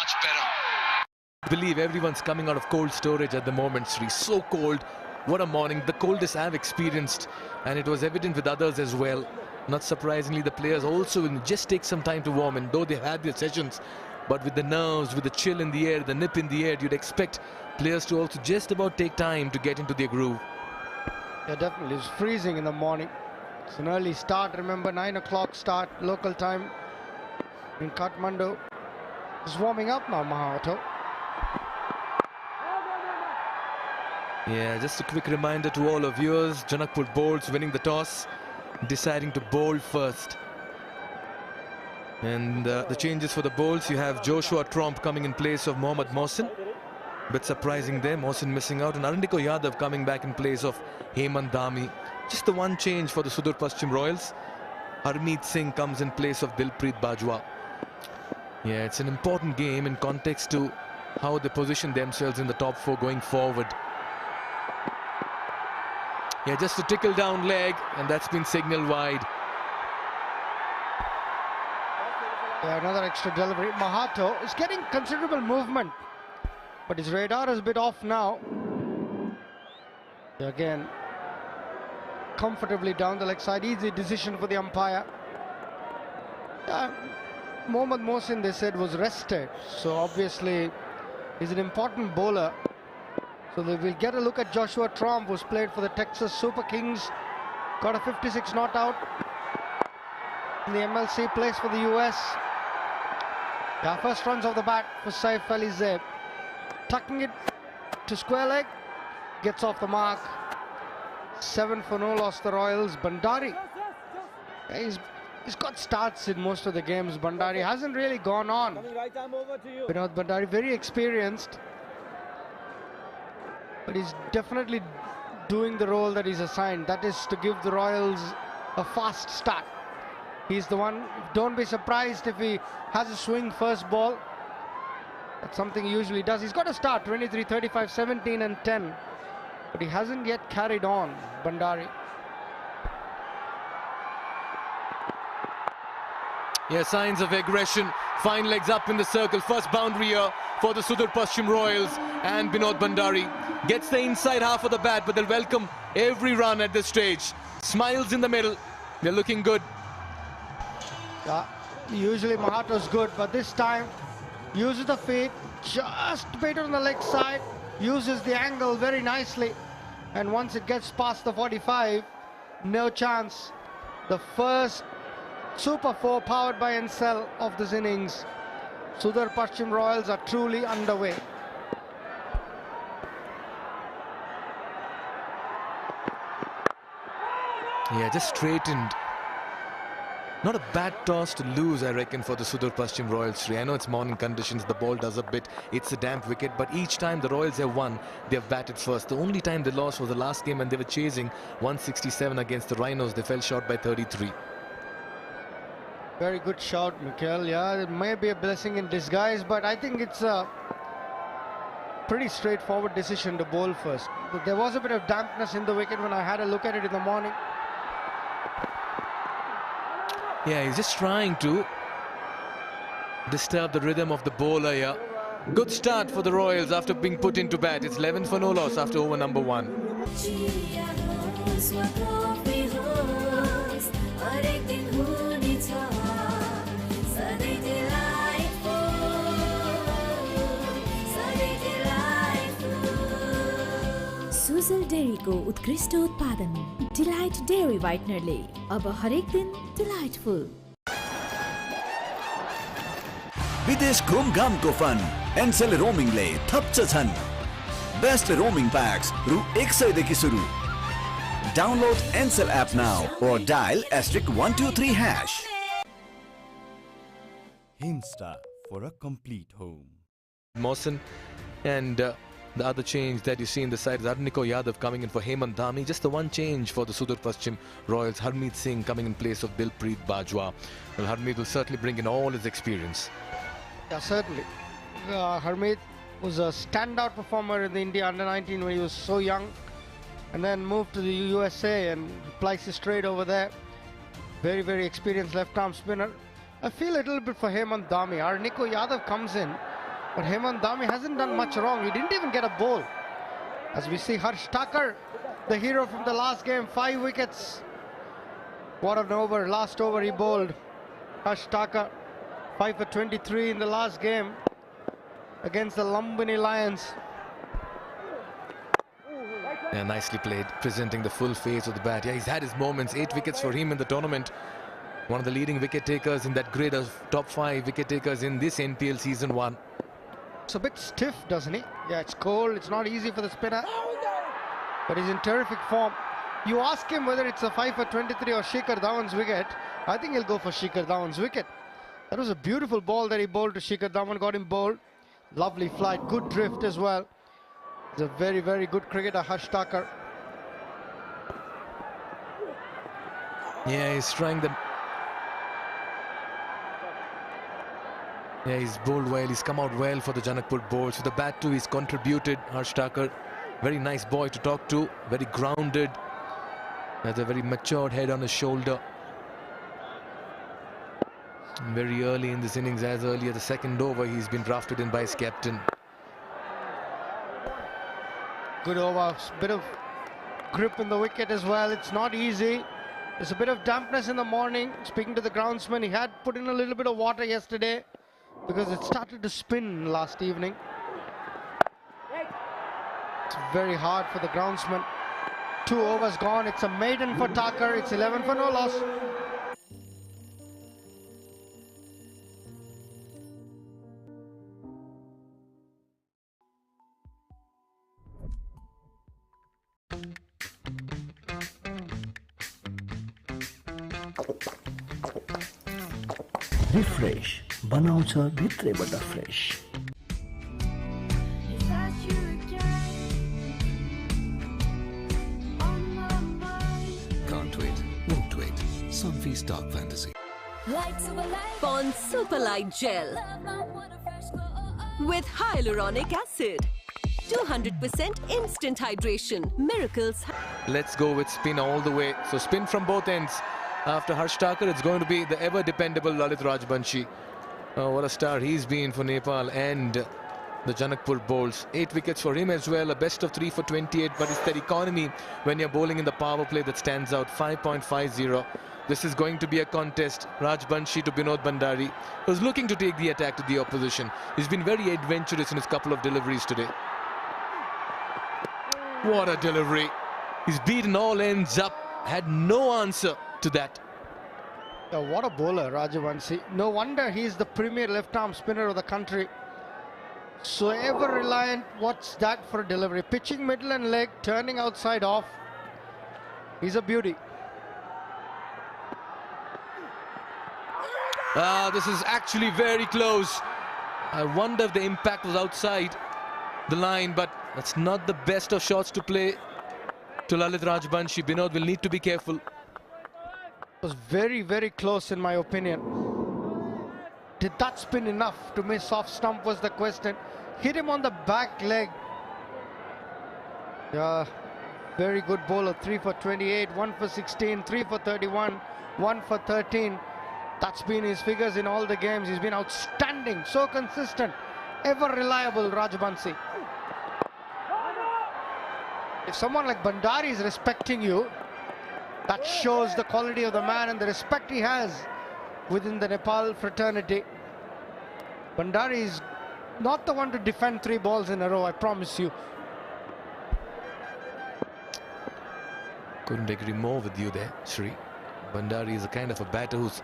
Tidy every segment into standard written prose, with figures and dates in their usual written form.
much better. I believe everyone's coming out of cold storage at the moment, Sri. So cold. What a morning. The coldest I've experienced, and it was evident with others as well. Not surprisingly, the players also will just take some time to warm in, though they've had their sessions. But with the nerves, with the chill in the air, the nip in the air, you'd expect players to also just about take time to get into their groove. Yeah, definitely. It's freezing in the morning. It's an early start. Remember, 9 o'clock start local time in Kathmandu. It's warming up now, Mahato. Yeah, just a quick reminder to all of viewers. Janakpur bowls winning the toss, deciding to bowl first. And the changes for the bowls, you have Joshua Tromp coming in place of Mohammad Mohsin. Bit surprising there, Mohsin missing out, and Arundiko Yadav coming back in place of Hemant Dhami. Just the one change for the Sudur Paschim Royals. Harmeet Singh comes in place of Dilpreet Bajwa. Yeah, it's an important game in context to how they position themselves in the top four going forward. Yeah, just a tickle down leg, and that's been signaled wide. Yeah, another extra delivery. Mahato is getting considerable movement, but his radar is a bit off now. Again, comfortably down the leg side. Easy decision for the umpire. Mohammad Mohsin, they said, was rested, so obviously he's an important bowler. So they will get a look at Joshua Tromp, who's played for the Texas Super Kings, got a 56 not out in the MLC, plays for the US. Yeah, first runs off the bat for Saif Ali Zeb. Tucking it to square leg, gets off the mark. 7 for no loss, the Royals. Bandari, he's got starts in most of the games. Bandari hasn't really gone on. Vinod Bandari, very experienced, but he's definitely doing the role that he's assigned. That is to give the Royals a fast start. He's the one. Don't be surprised if he has a swing first ball. That's something he usually does. He's got a start, 23, 35, 17 and 10. But he hasn't yet carried on, Bandari. Yeah, signs of aggression. Fine legs up in the circle. First boundary here for the Sudur Paschim Royals. And Binod Bandari gets the inside half of the bat, but they'll welcome every run at this stage. Smiles in the middle. They're looking good. Yeah, usually Mahato's good, but this time uses the feet, just a bit on the leg side, uses the angle very nicely. And once it gets past the 45, no chance. The first Super 4 powered by Encel of this innings. Sudur Paschim Royals are truly underway. Yeah, just straightened. Not a bad toss to lose, I reckon, for the Sudur Paschim Royals. I know it's morning conditions, the ball does a bit, it's a damp wicket, but each time the Royals have won, they've batted first. The only time they lost was the last game when they were chasing 167 against the Rhinos. They fell short by 33. Very good shout, Mikhail. Yeah, it may be a blessing in disguise, but I think it's a pretty straightforward decision to bowl first. But there was a bit of dampness in the wicket when I had a look at it in the morning. Yeah, he's just trying to disturb the rhythm of the bowler here. Good start for the Royals after being put into bat. It's 11 for no loss after over number 1. Sujal dairy को उत्कृष्ट उत्पादन Delight Dairy व्हाइटनरले अब हरेक दिन delightful. विदेश घुमघामको fun Ncell रोमिङले थप्छ छन्। Best roaming packs रु 100 देखि सुरु। Download Ncell app now or dial *123#. Himstar for a complete home. Mohsin and the other change that you see in the side is Arundiko Yadav coming in for Hemant Dhami. Just the one change for the Sudur Paschim Royals. Harmeet Singh coming in place of Dilpreet Bajwa. Well, Harmeet will certainly bring in all his experience. Yeah, certainly. Harmeet was a standout performer in the India under-19 when he was so young, and then moved to the USA and places straight over there. Very, very experienced left-arm spinner. I feel a little bit for Hemant Dhami. Arundiko Yadav comes in But Hemant Dhami hasn't done much wrong. He didn't even get a ball. As we see Harsh Thakur, the hero from the last game, 5 wickets. What an over, last over he bowled. Harsh Thakur, 5 for 23 in the last game against the Lumbini Lions. Yeah, nicely played, presenting the full face of the bat. Yeah, he's had his moments. 8 wickets for him in the tournament. One of the leading wicket takers in that grid of top 5 wicket takers in this NPL season 1. It's a bit stiff, doesn't he? Yeah, it's cold. It's not easy for the spinner. But he's in terrific form. You ask him whether it's a 5 for 23 or Shikhar Dhawan's wicket. I think he'll go for Shikhar Dhawan's wicket. That was a beautiful ball that he bowled to Shikhar Dhawan. Got him bowled. Lovely flight. Good drift as well. He's a very, very good cricketer, Harsh Thakur. Yeah, he's trying the... Yeah, he's bowled well. He's come out well for the Janakpur bowls. With the bat too, he's contributed. Harsh Thakur, very nice boy to talk to. Very grounded. Has a very matured head on his shoulder. And very early in this innings, as early as the second over, he's been drafted in by his captain. Good over. Bit of grip in the wicket as well. It's not easy. There's a bit of dampness in the morning. Speaking to the groundsman, he had put in a little bit of water yesterday because it started to spin last evening. It's very hard for the groundsman. 2 overs gone. It's a maiden for Thakur. It's 11 for no loss. Refresh बनाउँछ भित्रैबाट fresh Can't wait, won't wait. Sunfeast Dark Fantasy. Pond Superlight Gel with hyaluronic acid. 200% instant hydration. Miracles. Let's go with spin all the way. So spin from both ends. After Harsh Thakur, it's going to be the ever-dependable Lalit Rajbanshi. What a star he's been for Nepal and the Janakpur bowls. 8 wickets for him as well. A best of 3 for 28. But it's that economy when you're bowling in the power play that stands out. 5.50. This is going to be a contest. Rajbanshi to Binod Bandari, who's looking to take the attack to the opposition. He's been very adventurous in his couple of deliveries today. What a delivery. He's beaten all ends up. Had no answer to that. What a bowler, Rajavanshi. No wonder he's the premier left-arm spinner of the country. So ever reliant. What's that for a delivery? Pitching middle and leg, turning outside off. He's a beauty. This is actually very close. I wonder if the impact was outside the line, but that's not the best of shots to play to Lalit Rajbanshi. Binod will need to be careful. It was very, very close in my opinion. Did that spin enough to miss off stump was the question. Hit him on the back leg. Yeah, very good bowler. 3 for 28, 1 for 16, 3 for 31, 1 for 13. That's been his figures in all the games. He's been outstanding, so consistent, ever reliable, Rajbanshi. If someone like Bandari is respecting you, that shows the quality of the man and the respect he has within the Nepal fraternity. Bandari is not the one to defend 3 balls in a row, I promise you. Couldn't agree more with you there, Sri. Bandari is a kind of a batter who's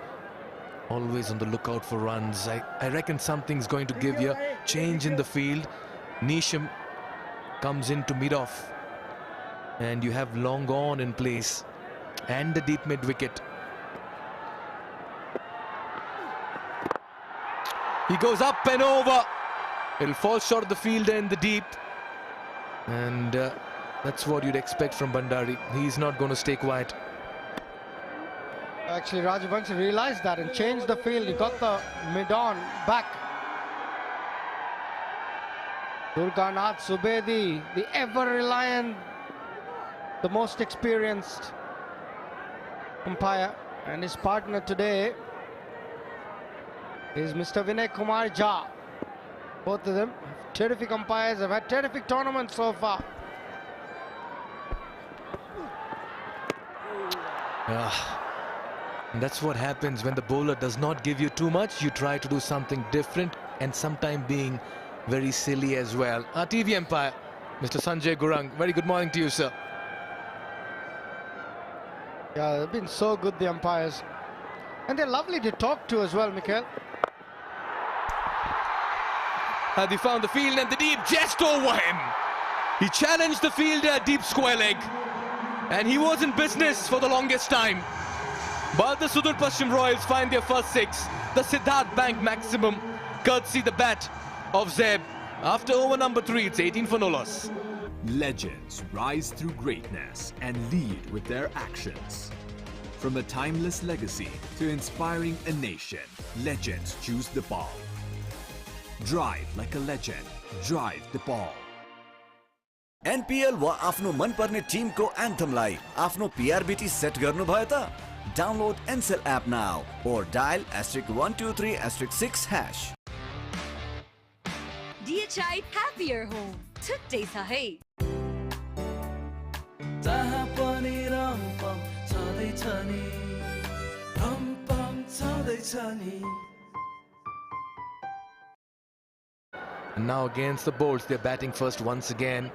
always on the lookout for runs. I reckon something's going to give you a change in the field. Nisham comes in to mid-off. And you have long on in place. And the deep mid wicket. He goes up and over. It'll fall short of the field and the deep. And that's what you'd expect from Bandari. He's not going to stay quiet. Actually, Rajbanshi realized that and changed the field. He got the mid-on back. Durganath Subedi, the ever-reliant, the most experienced umpire, and his partner today is Mr. Vinay Kumar Jha. Both of them, terrific umpires, have had terrific tournaments so far. And that's what happens when the bowler does not give you too much. You try to do something different and sometimes being very silly as well. Our TV umpire, Mr. Sanjay Gurung. Very good morning to you, sir. Yeah, they've been so good, the umpires. And they're lovely to talk to as well, Mikhail. They found the field and the deep just over him. He challenged the fielder deep square leg. And he was in business for the longest time. But the Sudur Paschim Royals find their first six. The Siddharth Bank maximum, courtesy the bat of Zeb. After over number 3, it's 18 for no loss. Legends rise through greatness and lead with their actions. From a timeless legacy to inspiring a nation, legends choose the ball. Drive like a legend. Drive the ball. NPL वा आफ्नो मनपर्ने Timko एन्थमलाई आफ्नो पीआरबीटी set गर्नुभयो त download Ncell app now or dial *123*6#. DHI Happier Home. छुट्टै छ है. जहाँ पनि रमपम छँदैछ नि रमपम छँदैछ नि. And now against the Bolts, they're batting first once again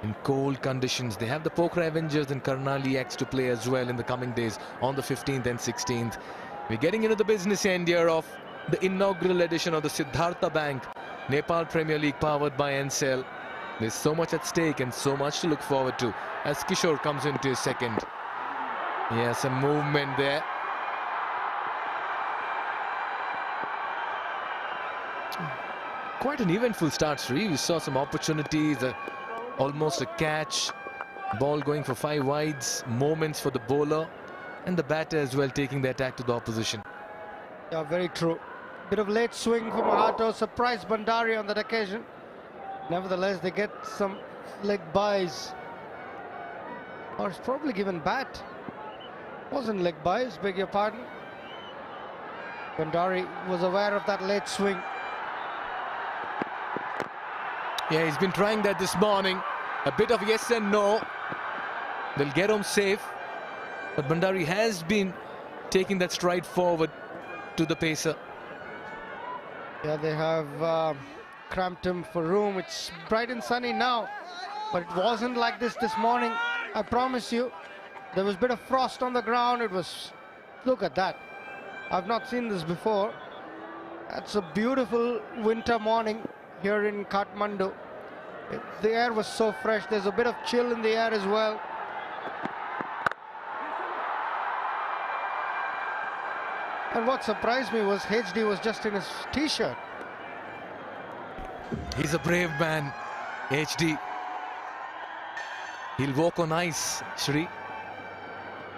in cold conditions. They have the Pokhara Avengers and Karnali X to play as well in the coming days on the 15th and 16th. We're getting into the business end here of the inaugural edition of the Siddhartha Bank Nepal Premier League powered by Ncell. There's so much at stake and so much to look forward to as Kishore comes into his second. Yeah, some movement there. Quite an eventful start, Sri. We saw some opportunities, almost a catch, ball going for 5 wides, moments for the bowler and the batter as well taking the attack to the opposition. Yeah, very true. Bit of late swing for Mahato, surprised Bandari on that occasion. Nevertheless, they get some leg buys. Or it's probably given bat. Wasn't leg buys, beg your pardon. Bandari was aware of that late swing. Yeah, he's been trying that this morning. A bit of yes and no. They'll get home safe. But Bandari has been taking that stride forward to the pacer. Yeah, they have cramped him for room. It's bright and sunny now, but it wasn't like this morning. I promise you, there was a bit of frost on the ground. It was, look at that. I've not seen this before. That's a beautiful winter morning here in Kathmandu. The air was so fresh. There's a bit of chill in the air as well. And what surprised me was HD was just in his t-shirt. He's a brave man, HD. He'll walk on ice, Shri.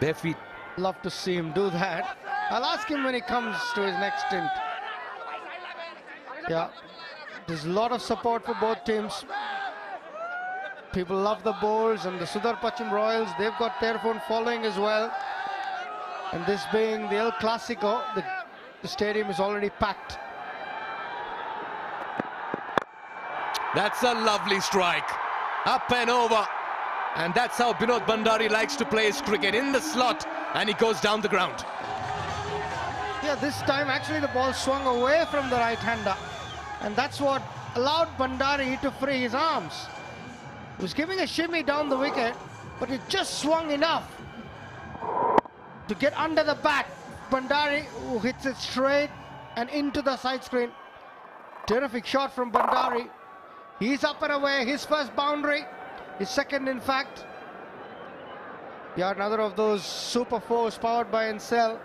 Bare feet. Love to see him do that. I'll ask him when he comes to his next stint. Yeah, there's a lot of support for both teams. People love the Bowls and the Sudur Paschim Royals. They've got their own following as well. And this being the El Clasico, the stadium is already packed. That's a lovely strike. Up and over. And that's how Binod Bandari likes to play his cricket, in the slot, and he goes down the ground. Yeah, this time actually the ball swung away from the right-hander. And that's what allowed Bandari to free his arms. He was giving a shimmy down the wicket, but it just swung enough to get under the bat. Bandari, who hits it straight and into the side screen. Terrific shot from Bandari. He's up and away, his first boundary, his second in fact. Yeah, another of those super fours powered by Ncell.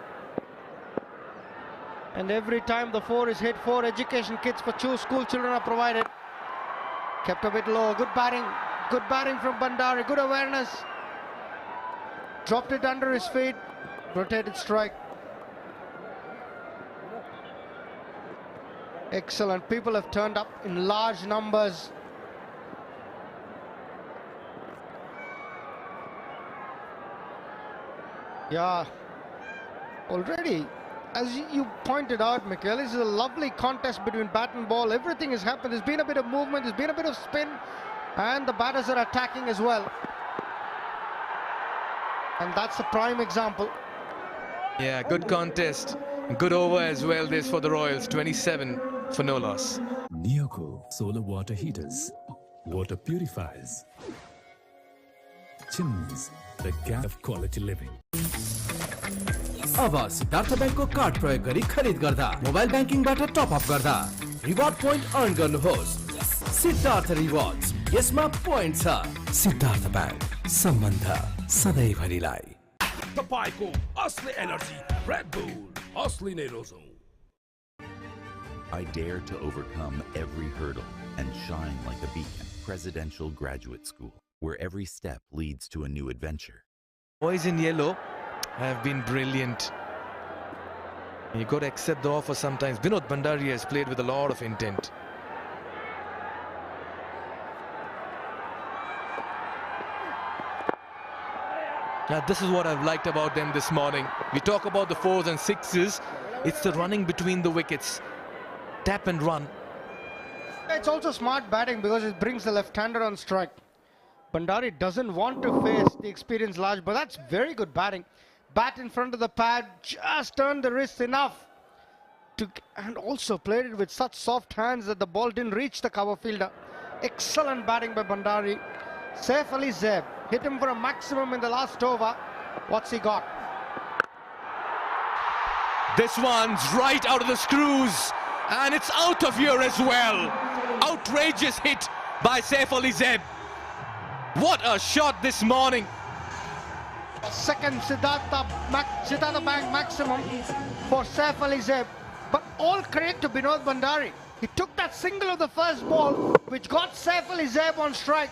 And every time the 4 is hit, 4 education kits for school children are provided. Kept a bit low, good batting from Bandari, good awareness. Dropped it under his feet, rotated strike. Excellent, people have turned up in large numbers. Yeah, already as you pointed out, Mikhail, this is a lovely contest between bat and ball. Everything has happened. There's been a bit of movement, there's been a bit of spin, and the batters are attacking as well. And that's a prime example. Yeah, good contest. Good over as well this for the Royals. 27 for no loss. Neoco solar water heaters, water purifiers, chimneys, the gap of quality living. अब Siddharth बैंकको card प्रयोग गरी खरिद गर्दा mobile बैंकिङबाट top up गर्दा reward point earn गर्नुहोस् Siddharth rewards यसमा point छ Siddharth bank सम्बन्ध सधैँभरिलाई तपाईको असली एनर्जी रेड बुल असली नै रोजौ I dare to overcome every hurdle and shine like a beacon. Presidential Graduate School, where every step leads to a new adventure. Boys in yellow have been brilliant. You got to accept the offer sometimes. Vinod Bhandari has played with a lot of intent. Now, this is what I've liked about them this morning. We talk about the 4s and 6s. It's the running between the wickets. Tap and run. It's also smart batting because it brings the left-hander on strike. Bhandari doesn't want to face the experienced large, but that's very good batting. Bat in front of the pad, just turned the wrists enough to, and also played it with such soft hands that the ball didn't reach the cover fielder. Excellent batting by Bhandari. Saif Ali Zeb hit him for a maximum in the last over. What's he got? This one's right out of the screws, and it's out of here as well. Outrageous hit by Saif Ali Zeb. What a shot this morning. Second Siddhartha Bank maximum for Saif Ali Zeb. But all credit to Vinod Bhandari. He took that single of the first ball, which got Saif Ali Zeb on strike.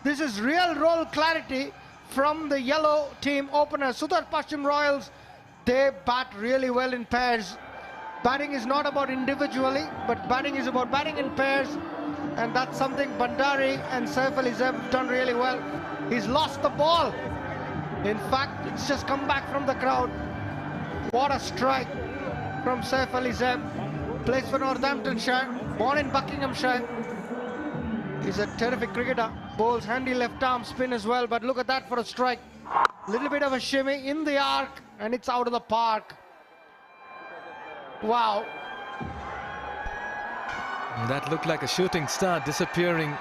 This is real role clarity from the yellow team opener. Sudhar Pashchim Royals, they bat really well in pairs. Batting is not about individually, but batting is about batting in pairs. And that's something Bhandari and Saif Ali Zeb have done really well. He's lost the ball. In fact, it's just come back from the crowd. What a strike from Saif Ali Zeb. Plays for Northamptonshire, born in Buckinghamshire. He's a terrific cricketer. Bowls handy left arm spin as well, but look at that for a strike. Little bit of a shimmy in the arc, and it's out of the park. Wow. That looked like a shooting star disappearing.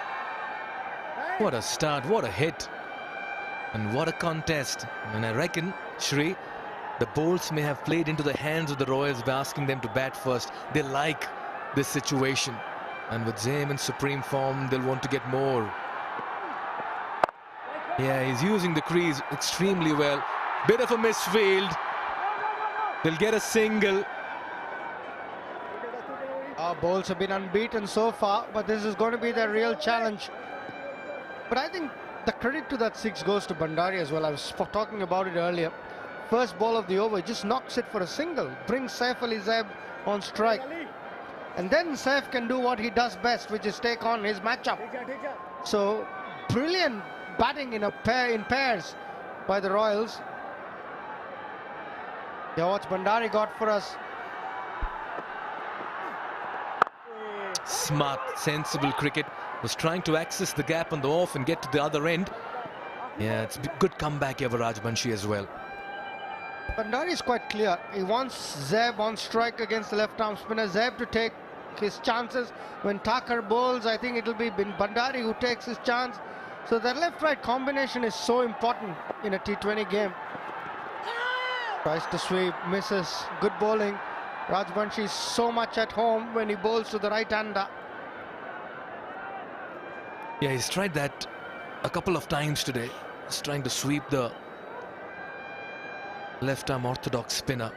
What a start, what a hit. And what a contest. And I reckon, Shri, the bowls may have played into the hands of the Royals by asking them to bat first. They like this situation. And with Zaim in supreme form, they'll want to get more. Yeah, he's using the crease extremely well. Bit of a misfield. They'll get a single. Our bowls have been unbeaten so far, but this is going to be their real challenge. But I think the credit to that six goes to Bhandari as well. I was talking about it earlier. First ball of the over, just knocks it for a single. Brings Saif Ali Zeb on strike. And then Saif can do what he does best, which is take on his matchup. So, brilliant batting in pairs by the Royals. Yeah, what's Bhandari got for us? Smart, sensible cricket. Was trying to access the gap on the off and get to the other end. Yeah, it's a good comeback here for Rajbanshi as well. Bhandari is quite clear. He wants Zeb on strike against the left-arm spinner. Zeb to take his chances. When Thakur bowls, I think it'll be Bhandari who takes his chance. So that left-right combination is so important in a T20 game. Tries to sweep, misses. Good bowling. Rajbanshi is so much at home when he bowls to the right-hander. Yeah, he's tried that a couple of times today. He's trying to sweep the left-arm orthodox spinner.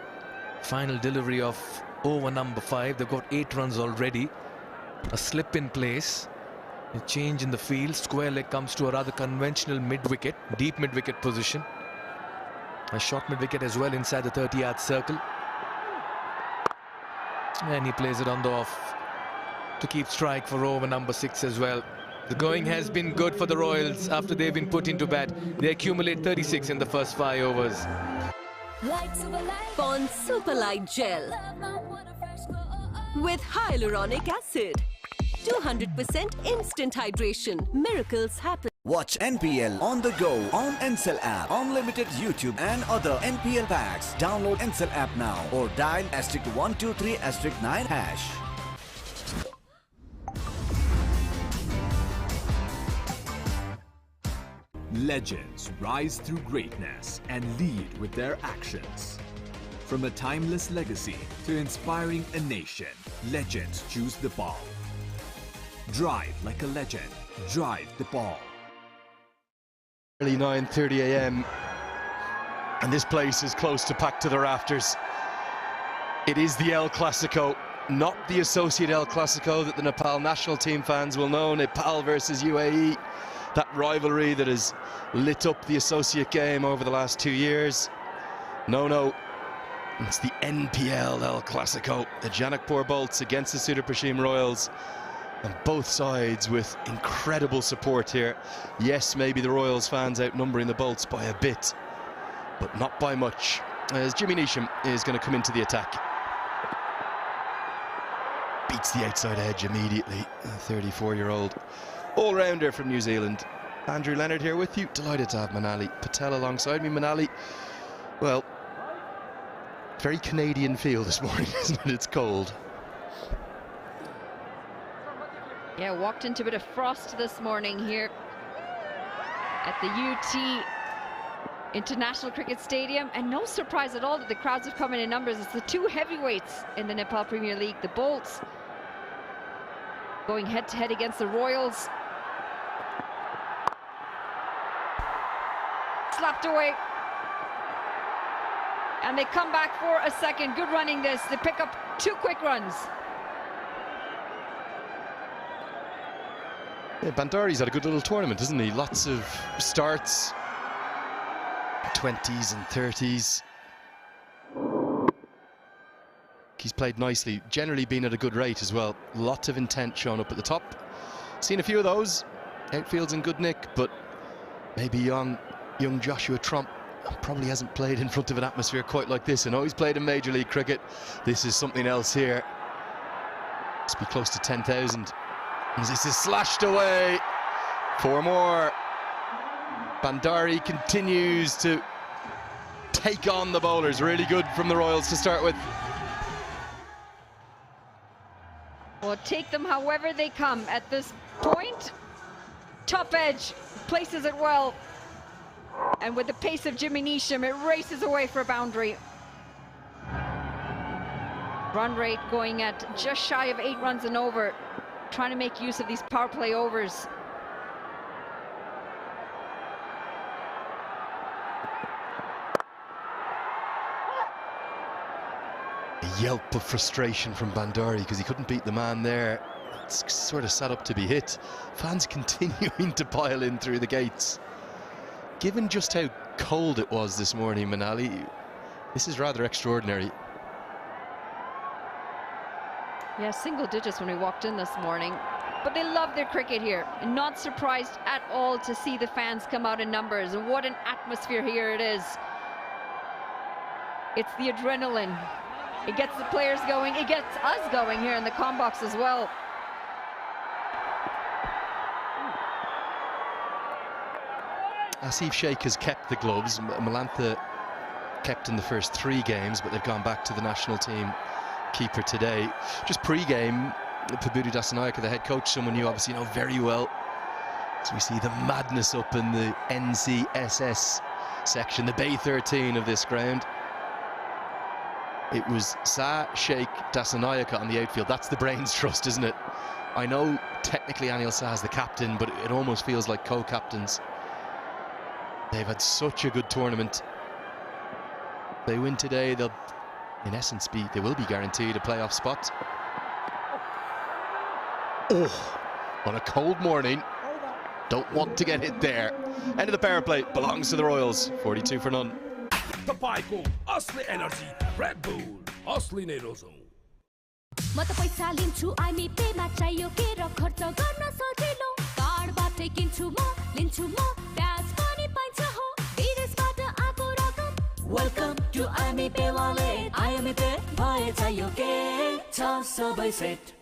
Final delivery of over number 5. They've got 8 runs already. A slip in place. A change in the field. Square leg comes to a rather conventional mid-wicket, deep mid-wicket position. A short mid-wicket as well inside the 30-yard circle. And he plays it on the off to keep strike for over number 6 as well. The going has been good for the Royals after they've been put into bat. They accumulate 36 in the first 5 overs. Pond Super Light Gel with hyaluronic acid. 200% instant hydration. Miracles happen. Watch NPL on the go on Ncell app. Unlimited YouTube and other NPL packs. Download Ncell app now or dial *123*9#. Legends rise through greatness and lead with their actions. From a timeless legacy to inspiring a nation, legends choose the ball. Drive like a legend. Drive the ball. Early 9:30 a.m. and this place is close to packed to the rafters. It is the El Clasico, not the associate El Clasico that the Nepal national team fans will know. Nepal versus UAE, that rivalry that has lit up the associate game over the last 2 years. No, it's the NPL El Clasico, the Janakpur Bolts against the Sudar Prashim Royals. And both sides with incredible support here. Yes, maybe the Royals fans outnumbering the Bolts by a bit, but not by much, as Jimmy Neesham is going to come into the attack. Beats the outside edge immediately, a 34-year-old all-rounder from New Zealand. Andrew Leonard here with you. Delighted to have Manali Patel alongside me. Manali, well, very Canadian feel this morning, isn't it? It's cold. Yeah, walked into a bit of frost this morning here at the UT International Cricket Stadium, and no surprise at all that the crowds have come in numbers. It's the two heavyweights in the Nepal Premier League, the Bolts going head-to-head against the Royals. Slapped away, and they come back for a second. Good running this. They pick up 2 quick runs. Yeah, Bandari's had a good little tournament, hasn't he? Lots of starts, 20s and 30s. He's played nicely, generally been at a good rate as well. Lots of intent shown up at the top. Seen a few of those. Outfield's in good nick, but maybe young Joshua Trump probably hasn't played in front of an atmosphere quite like this. I know he's played in Major League Cricket. This is something else here. Must be close to 10,000. As this is slashed away. 4 more. Bandari continues to take on the bowlers. Really good from the Royals to start with. Well, take them however they come at this point. Top edge, places it well. And with the pace of Jimmy Neesham, it races away for a boundary. Run rate going at just shy of 8 runs and over. Trying to make use of these power play overs. A yelp of frustration from Bandari because he couldn't beat the man there. It's sort of set up to be hit. Fans continuing to pile in through the gates. Given just how cold it was this morning, Manali, this is rather extraordinary. Yeah, single digits when we walked in this morning. But they love their cricket here. And not surprised at all to see the fans come out in numbers. And what an atmosphere here it is. It's the adrenaline. It gets the players going. It gets us going here in the comm box as well. Asif Sheikh has kept the gloves. Malantha kept in the first 3 games, but they've gone back to the national team keeper today. Just pre-game, Prabhuti Dasanayake, the head coach, someone you obviously know very well. So we see the madness up in the NCSS section, the Bay 13 of this ground. It was Sa, Sheikh, Dasanayake on the outfield. That's the brains trust, isn't it? I know technically Anil Sa is the captain, but it almost feels like co-captains. They've had such a good tournament. If they win today, they'll, in essence, they will be guaranteed a playoff spot. Oh, on a cold morning, don't want to get hit there. End of the power play, belongs to the Royals. 42 for none. तपाईको असली energy red bull असली नै रोजौ म त पैसा लिन्छु IME Pema चाहियो के र खर्च गर्न सजिलो कार्डबाटै किन्छु म लिन्छु म ब्याज पनि पाइन्छ हो विदेशबाट आको रकम वेलकम टु वालेट आइएमए पे भए चाहियो के छ सबै set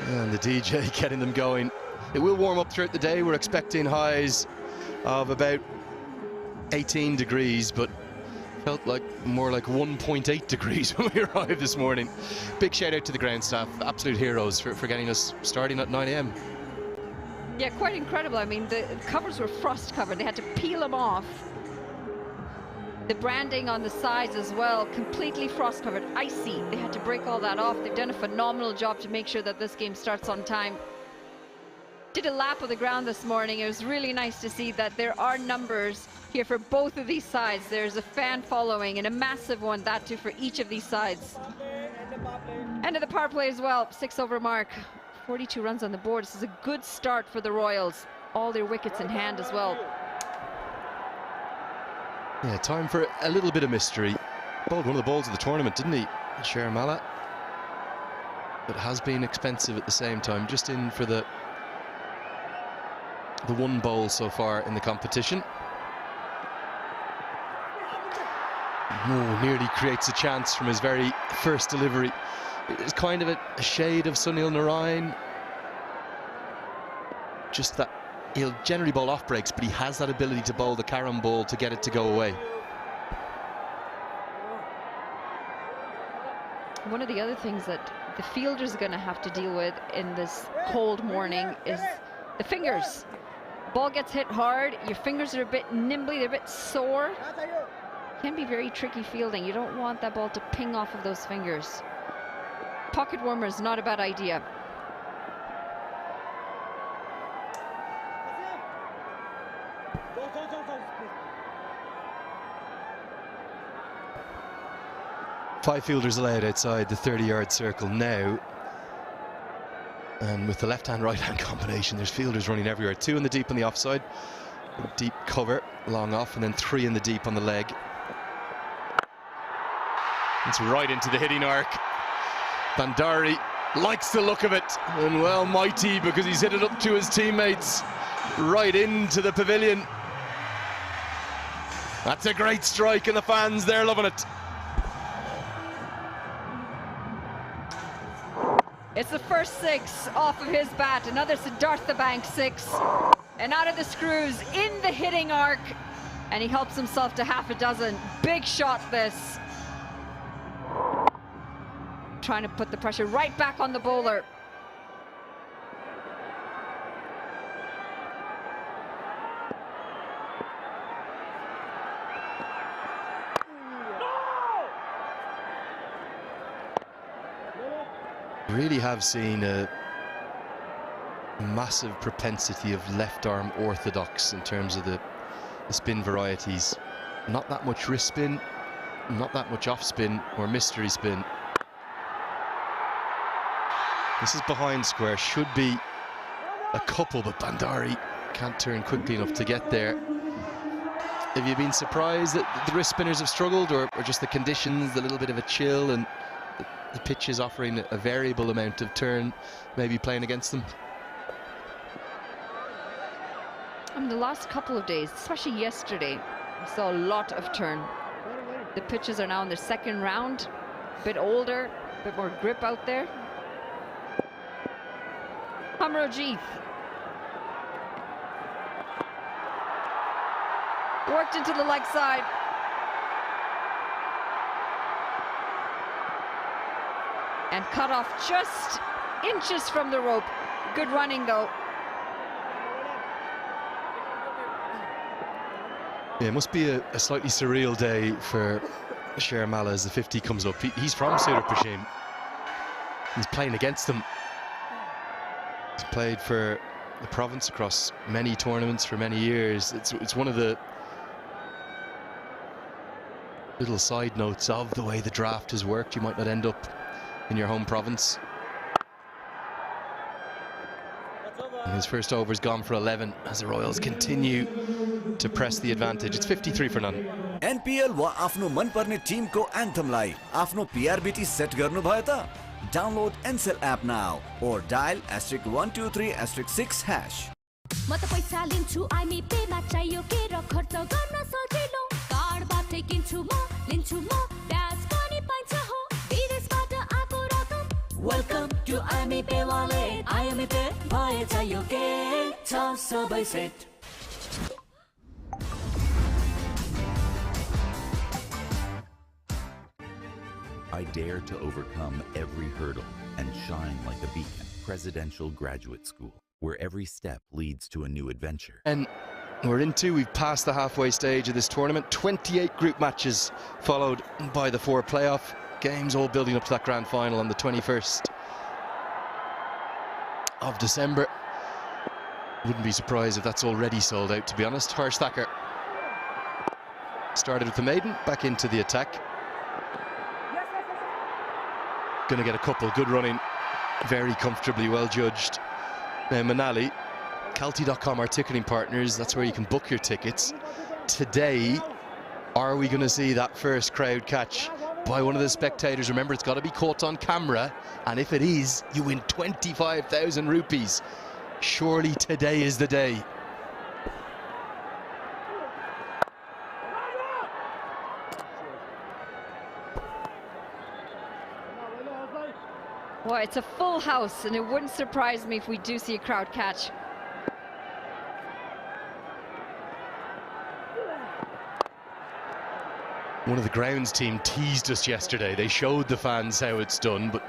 And the DJ getting them going. It will warm up throughout the day. We're expecting highs of about 18 degrees, but felt like more like 1.8 degrees when we arrived this morning. Big shout out to the ground staff, absolute heroes for getting us starting at 9 a.m. Yeah, quite incredible. I mean, the covers were frost covered. They had to peel them off. The branding on the sides as well, completely frost covered, icy. They had to break all that off. They've done a phenomenal job to make sure that this game starts on time. Did a lap of the ground this morning. It was really nice to see that there are numbers here for both of these sides. There's a fan following and a massive one, that too, for each of these sides. End of the power play as well, 6 over mark. 42 runs on the board. This is a good start for the Royals. All their wickets in hand as well. Yeah, time for a little bit of mystery. Bowled one of the balls of the tournament, didn't he, Sharmala? But has been expensive at the same time, just in for the one bowl so far in the competition. Oh, nearly creates a chance from his very first delivery. It's kind of a shade of Sunil Narayan. Just that he'll generally bowl off breaks, but he has that ability to bowl the carom ball to get it to go away. One of the other things that the fielders are going to have to deal with in this cold morning is the fingers. Ball gets hit hard, your fingers are a bit nimbly, they're a bit sore. Can be very tricky fielding. You don't want that ball to ping off of those fingers. Pocket warmer is not a bad idea. Five fielders allowed outside the 30-yard circle now. And with the left-hand, right-hand combination, there's fielders running everywhere. 2 in the deep on the offside, deep cover, long off, and then 3 in the deep on the leg. It's right into the hitting arc. Bandari likes the look of it, and well might he, because he's hit it up to his teammates, right into the pavilion. That's a great strike, and the fans, they're loving it. It's the first 6 off of his bat. Another Siddhartha Bank 6. And out of the screws, in the hitting arc. And he helps himself to half a dozen. Big shot this. Trying to put the pressure right back on the bowler. Really have seen a massive propensity of left arm orthodox in terms of the spin varieties. Not that much wrist spin, not that much off spin or mystery spin. This is behind square, should be a couple, but Bandari can't turn quickly enough to get there. Have you been surprised that the wrist spinners have struggled, or just the conditions, the little bit of a chill, and the pitch is offering a variable amount of turn, maybe playing against them? I mean, the last couple of days, especially yesterday, we saw a lot of turn. The pitches are now in their second round, a bit older, a bit more grip out there. Hamrojit. Worked into the leg side. And cut off just inches from the rope. Good running though. Yeah, it must be a slightly surreal day for Sharmala as the 50 comes up. He's from Surapashim. He's playing against them. He's played for the province across many tournaments for many years. It's one of the little side notes of the way the draft has worked. You might not end up in your home province. And his first over's gone for 11 as the Royals continue to press the advantage. It's 53 for none. NPL वा आफ्नो मनपर्ने Timko एन्थमलाई आफ्नो PRBT set गर्नुभयो त? Download Ncell app now or dial *123*6#. म त पैसा लिन्छु आइमी पेमा चाहियो के र खर्च गर्न सजिलो कार्डबाटै किन्छु म लिन्छु म ब्याज पनि पाइन्छ हो विदेशबाट आएको रकम वेलकम टु आइमी पे वालेट आइमी पे भए चाहियो के छ सबै set I dare to overcome every hurdle and shine like a beacon. Presidential Graduate School, where every step leads to a new adventure. And we've passed the halfway stage of this tournament. 28 group matches followed by the 4 playoff games, all building up to that grand final on the 21st of December. Wouldn't be surprised if that's already sold out, to be honest. Harsh Thacker started with the maiden, back into the attack. Going to get a couple, good running, very comfortably, well judged. Now Manali, Calty.com, our ticketing partners, that's where you can book your tickets. Today, are we going to see that first crowd catch by one of the spectators? Remember, it's got to be caught on camera, and if it is, you win 25,000 rupees. Surely today is the day. Well, it's a full house, and it wouldn't surprise me if we do see a crowd catch. One of the grounds team teased us yesterday. They showed the fans how it's done, but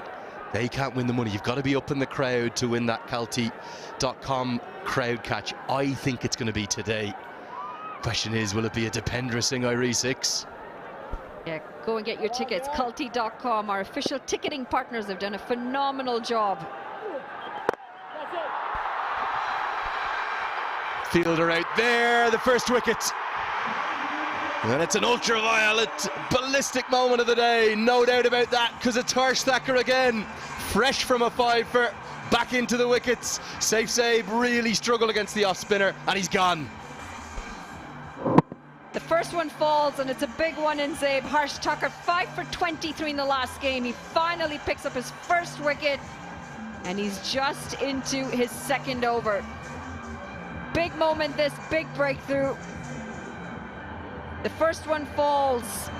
they can't win the money. You've got to be up in the crowd to win that Calty.com crowd catch. I think it's going to be today. Question is, will it be a Dependra Singh Irie 6? Yeah, go and get your tickets. Calty.com, our official ticketing partners, have done a phenomenal job. Fielder out there, the first wicket. And it's an ultraviolet, ballistic moment of the day, no doubt about that, because it's Harsh Thacker again, fresh from a 5-fer, back into the wickets. Safe save, really struggled against the off spinner, and he's gone. The first one falls, and it's a big one in Zabe. Harsh Thacker, 5 for 23 in the last game. He finally picks up his first wicket, and he's just into his second over. Big moment this, big breakthrough. The first one falls.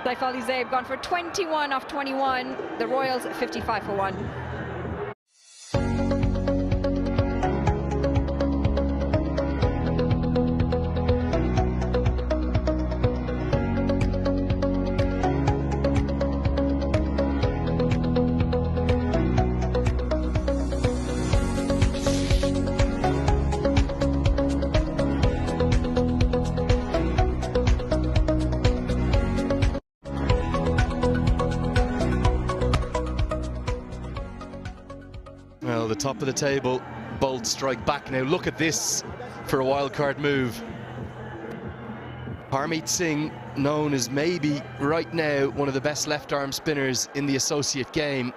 Saif Ali Zabe gone for 21 off 21. The Royals 55 for 1. Well, the top of the table, Bolt strike back now. Look at this for a wildcard move. Harmeet Singh, known as maybe right now one of the best left-arm spinners in the associate game.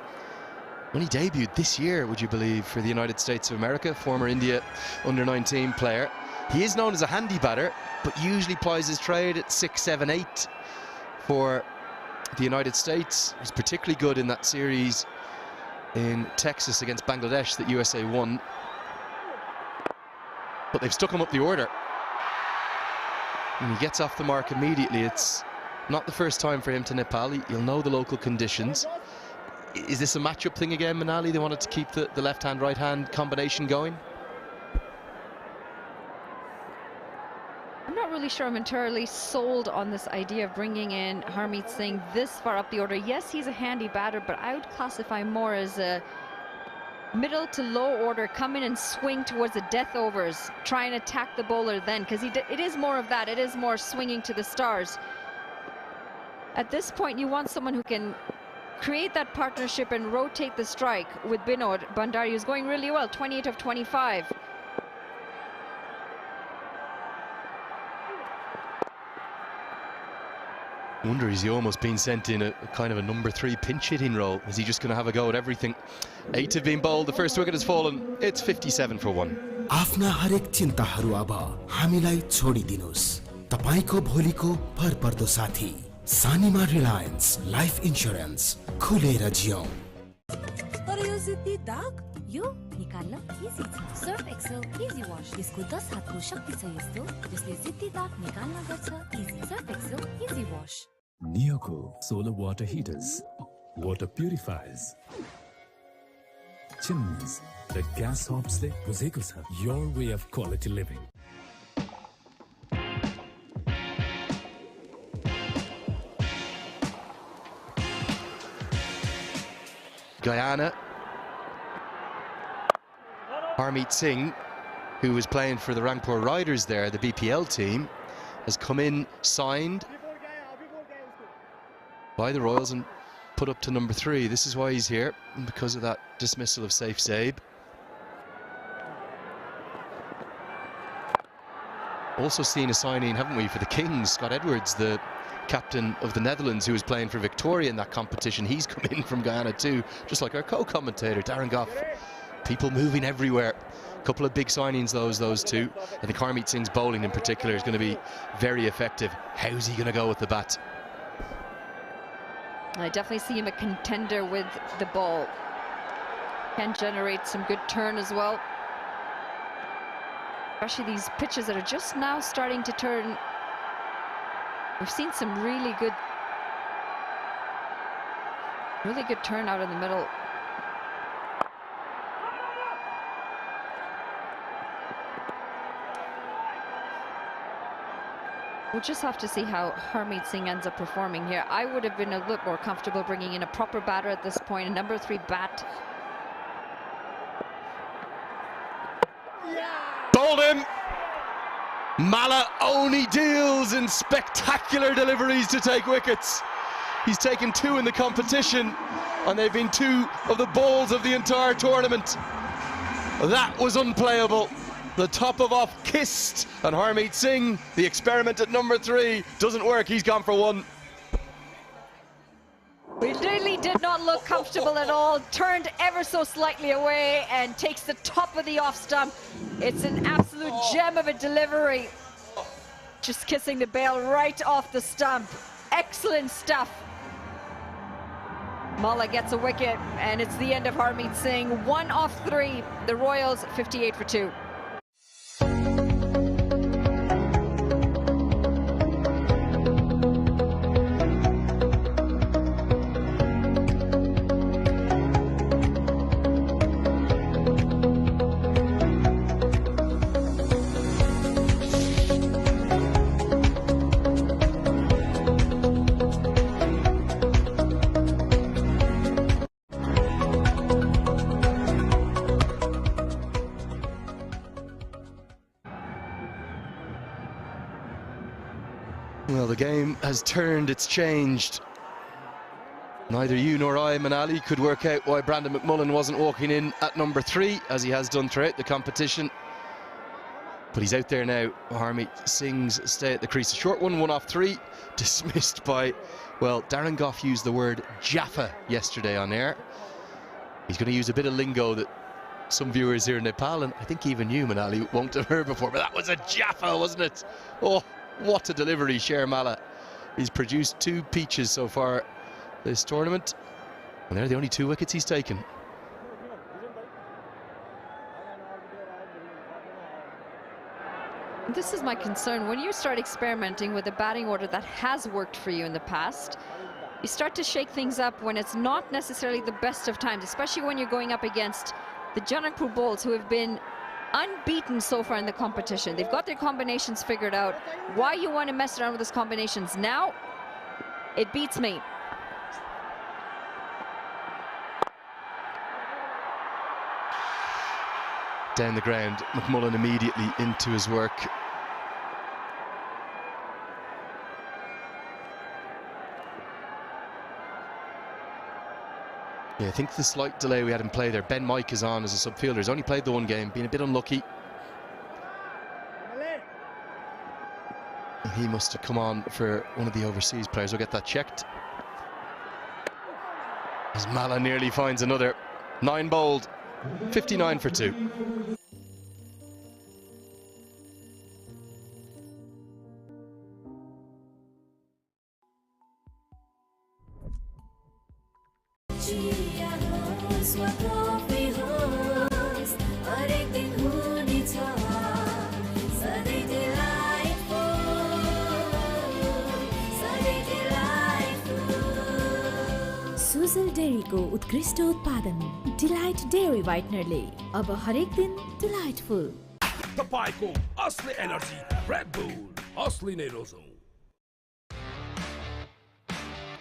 Only debuted this year, would you believe, for the United States of America, former India under-19 player. He is known as a handy batter, but usually plies his trade at 6, 7, 8 for the United States. He's particularly good in that series in Texas against Bangladesh that USA won. But they've stuck him up the order. And he gets off the mark immediately. It's not the first time for him to Nepal. You'll know the local conditions. Is this a matchup thing again, Manali? They wanted to keep the left-hand, right-hand combination going? I'm not really sure I'm entirely sold on this idea of bringing in Harmeet Singh this far up the order. Yes, he's a handy batter, but I would classify more as a middle to low order, come in and swing towards the death overs, try and attack the bowler then, because it is more of that. It is more swinging to the stars. At this point, you want someone who can create that partnership and rotate the strike with Binod Bandari, who's going really well, 28 of 25. Wonder is he almost been sent in a kind of a number 3 pinch hitting role? Is he just going to have a go at everything? 8 have been bowled. The first wicket has fallen. It's 57 for 1. आफ्ना हरेक चिन्ताहरू अब हामीलाई छोडिदिनुस्। तपाईको भोलिको भरपर्दो साथी सानीमा Reliance life insurance खुलेर जियौं। तर यो जिद्दी दाग यो निकाल्न इजी छ। सर्फ एक्सेल इजी वाश यसको 10 हातको शक्ति छ यस्तो जसले जिद्दी दाग निकाल्न गर्छ easy. Surf Excel easy wash. Neoco solar water heaters, water purifiers, chimneys, the gas hobs le बुझेको छ your way of quality living. Guyana. Harmeet Singh, who was playing for the Rangpur Riders there, the BPL team, has come in, signed by the Royals and put up to number 3. This is why he's here, because of that dismissal of Saif Zaib. Also seen a signing, haven't we, for the Kings, Scott Edwards, the captain of the Netherlands, who was playing for Victoria in that competition. He's come in from Guyana too, just like our co-commentator, Darren Goff. People moving everywhere. A couple of big signings, those two. I think Harmeet Singh's bowling in particular is going to be very effective. How's he going to go with the bat? I definitely see him a contender with the ball. Can generate some good turn as well. Especially these pitches that are just now starting to turn. We've seen some really good turn out in the middle. We'll just have to see how Harmeet Singh ends up performing here. I would have been a little more comfortable bringing in a proper batter at this point, a number 3 bat. Bowled him! Mala only deals in spectacular deliveries to take wickets. He's taken 2 in the competition, and they've been 2 of the balls of the entire tournament. That was unplayable. The top of off kissed, and Harmeet Singh, the experiment at number 3, doesn't work. He's gone for 1. We really did not look comfortable at all. Turned ever so slightly away and takes the top of the off stump. It's an absolute gem of a delivery. Just kissing the bail right off the stump. Excellent stuff. Mala gets a wicket, and it's the end of Harmeet Singh. 1 off 3. The Royals 58 for 2. Well, the game has turned, it's changed. Neither you nor I, Manali, could work out why Brandon McMullen wasn't walking in at number 3, as he has done throughout the competition. But he's out there now. Harmeet Singh's stay at the crease. A short one, 1 off 3, dismissed by, well, Darren Goff used the word Jaffa yesterday on air. He's going to use a bit of lingo that some viewers here in Nepal, and I think even you, Manali, won't have heard before, but that was a Jaffa, wasn't it? Oh, what a delivery, Sher Mala. He's produced 2 peaches so far this tournament, and they're the only 2 wickets he's taken. This is my concern. When you start experimenting with a batting order that has worked for you in the past, you start to shake things up when it's not necessarily the best of times, especially when you're going up against the Janakpur Bulls, who have been unbeaten so far in the competition. They've got their combinations figured out. Why you want to mess around with those combinations now, it beats me. Down the ground, McMullen immediately into his work. Yeah, I think the slight delay we had in play there. Ben Mike is on as a subfielder. He's only played the 1 game, been a bit unlucky. he must have come on for one of the overseas players. We'll get that checked. As Mala nearly finds another. 9 bowled, 59 for 2. Sujal डेरीको उत्कृष्ट उत्पादन delight dairy व्हाइटनरले अब हरेक दिन delightful. तपाईको असली energy red bull असली नै रोजौं।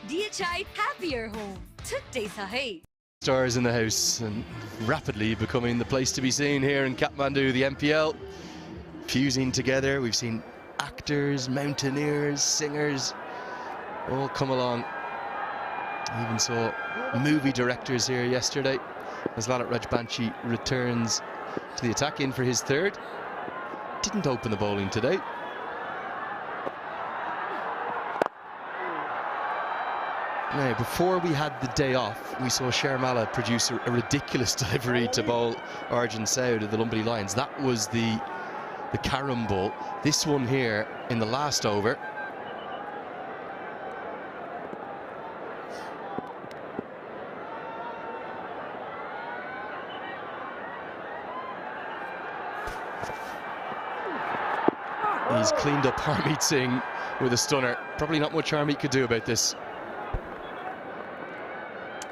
DHI happier home. Today sahay. Stars in the house and rapidly becoming the place to be seen here in Kathmandu, the MPL. Fusing together, we've seen actors, mountaineers, singers all come along. Even saw movie directors here yesterday as Lalit Rajbanshi returns to the attack, in for his 3rd. Didn't open the bowling today. Now, before we had the day off, we saw Sharmala produce a ridiculous delivery to bowl Arjun Saud of the Lumbini Lions. That was the carom ball. This one here in the last over. He's cleaned up Harmeet Singh with a stunner. Probably not much Harmeet could do about this.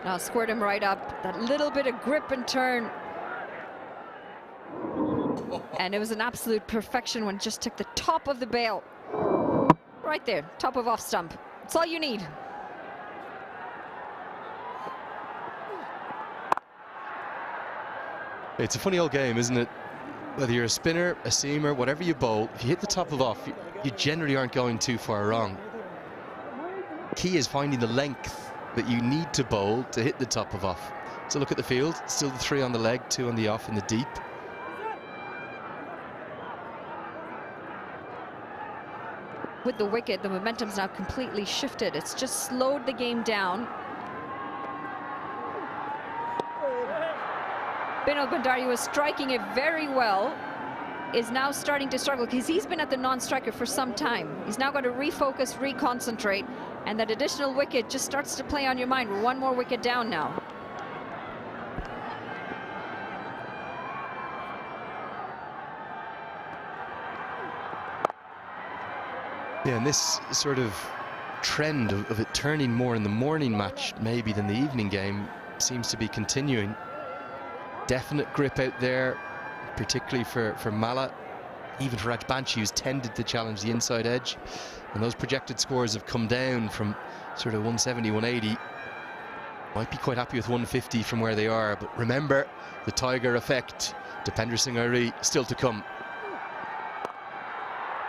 Now squirt him right up. That little bit of grip and turn. And it was an absolute perfection when it just took the top of the bail. Right there, top of off stump. That's all you need. It's a funny old game, isn't it? Whether you're a spinner, a seamer, whatever you bowl, if you hit the top of off, you generally aren't going too far wrong. Key is finding the length that you need to bowl to hit the top of off. So look at the field, still the 3 on the leg, 2 on the off in the deep. With the wicket, the momentum's now completely shifted. It's just slowed the game down. Binod Bhandari was striking it very well, is now starting to struggle because he's been at the non-striker for some time. He's now got to refocus, reconcentrate, and that additional wicket just starts to play on your mind. We're 1 more wicket down now. Yeah, and this sort of trend of it turning more in the morning match maybe than the evening game seems to be continuing. Definite grip out there, particularly for Mala, even for Rajbanshi, who's tended to challenge the inside edge. And those projected scores have come down from sort of 170, 180. Might be quite happy with 150 from where they are, but remember the Tiger effect. Dipender Singh Airi still to come.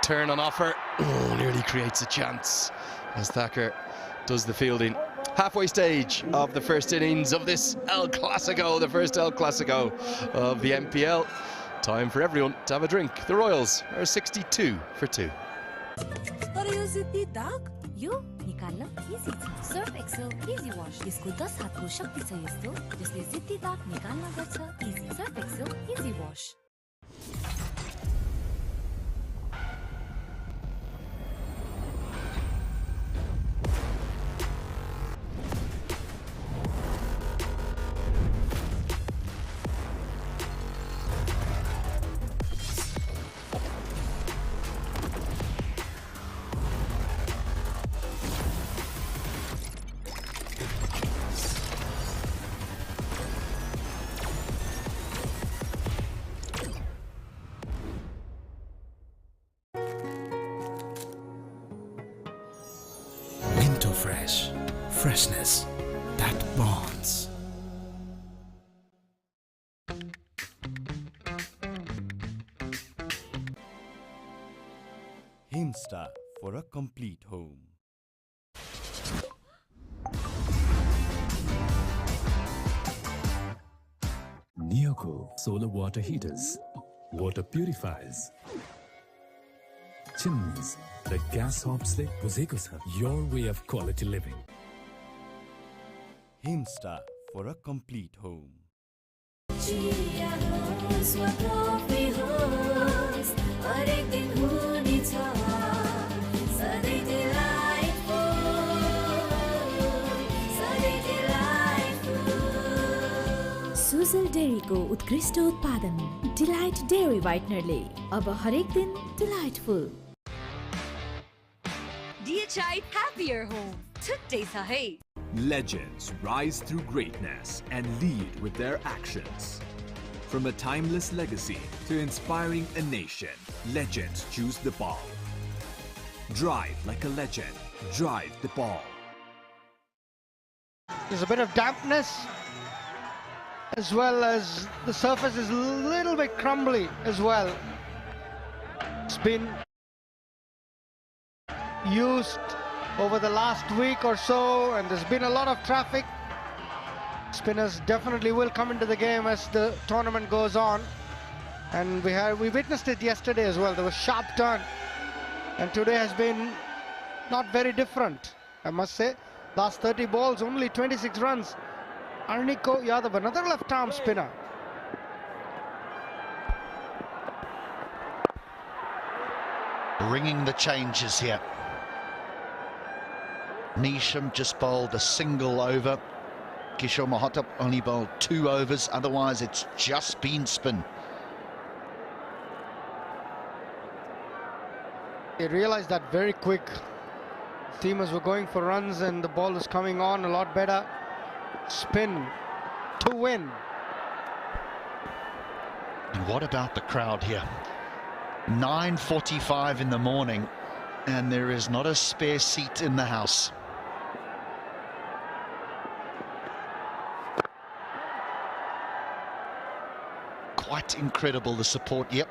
Turn on offer. Oh, nearly creates a chance as Thacker does the fielding. Halfway stage of the first innings of this El Clasico, the first El Clasico of the MPL. Time for everyone to have a drink. The Royals are 62 for 2. तर यो जिद्दी दाग यो निकाल्न easy छ Surf Excel easy wash यसको 10 हातको शक्ति छ यस्तो जसले जिद्दी दाग निकाल्न गर्छ easy Surf Excel easy wash Fresh. Freshness that bonds. Himstar for a complete home. Neoco solar water heaters, water purifiers, चिम्नीज र ग्यास हब्सले बुझेको छ your way of quality living. Himstar for a complete home. Sujal डेरीको उत्कृष्ट उत्पादन डिलाइट डेयरी व्हाइटनरले अब हरेक दिन delightful. DHI Happier Home. Today sahay. Legends rise through greatness and lead with their actions. From a timeless legacy to inspiring a nation, legends choose the ball. Drive like a legend. Drive the ball. There's a bit of dampness, as well as the surface is a little bit crumbly as well. It's been used over the last week or so, and there's been a lot of traffic. Spinners definitely will come into the game as the tournament goes on, and we witnessed it yesterday as well. There was sharp turn, and today has been not very different, I must say. Last 30 balls, only 26 runs. Arniko Yadav, another left-arm spinner. Bringing the changes here. Nisham just bowled a single over. Kishore Mahotap only bowled 2 overs. Otherwise, it's just been spin. They realized that very quick. Seamers were going for runs and the ball was coming on a lot better. Spin to win. And what about the crowd here? 9:45 in the morning, and there is not a spare seat in the house. Quite incredible, the support. Yep.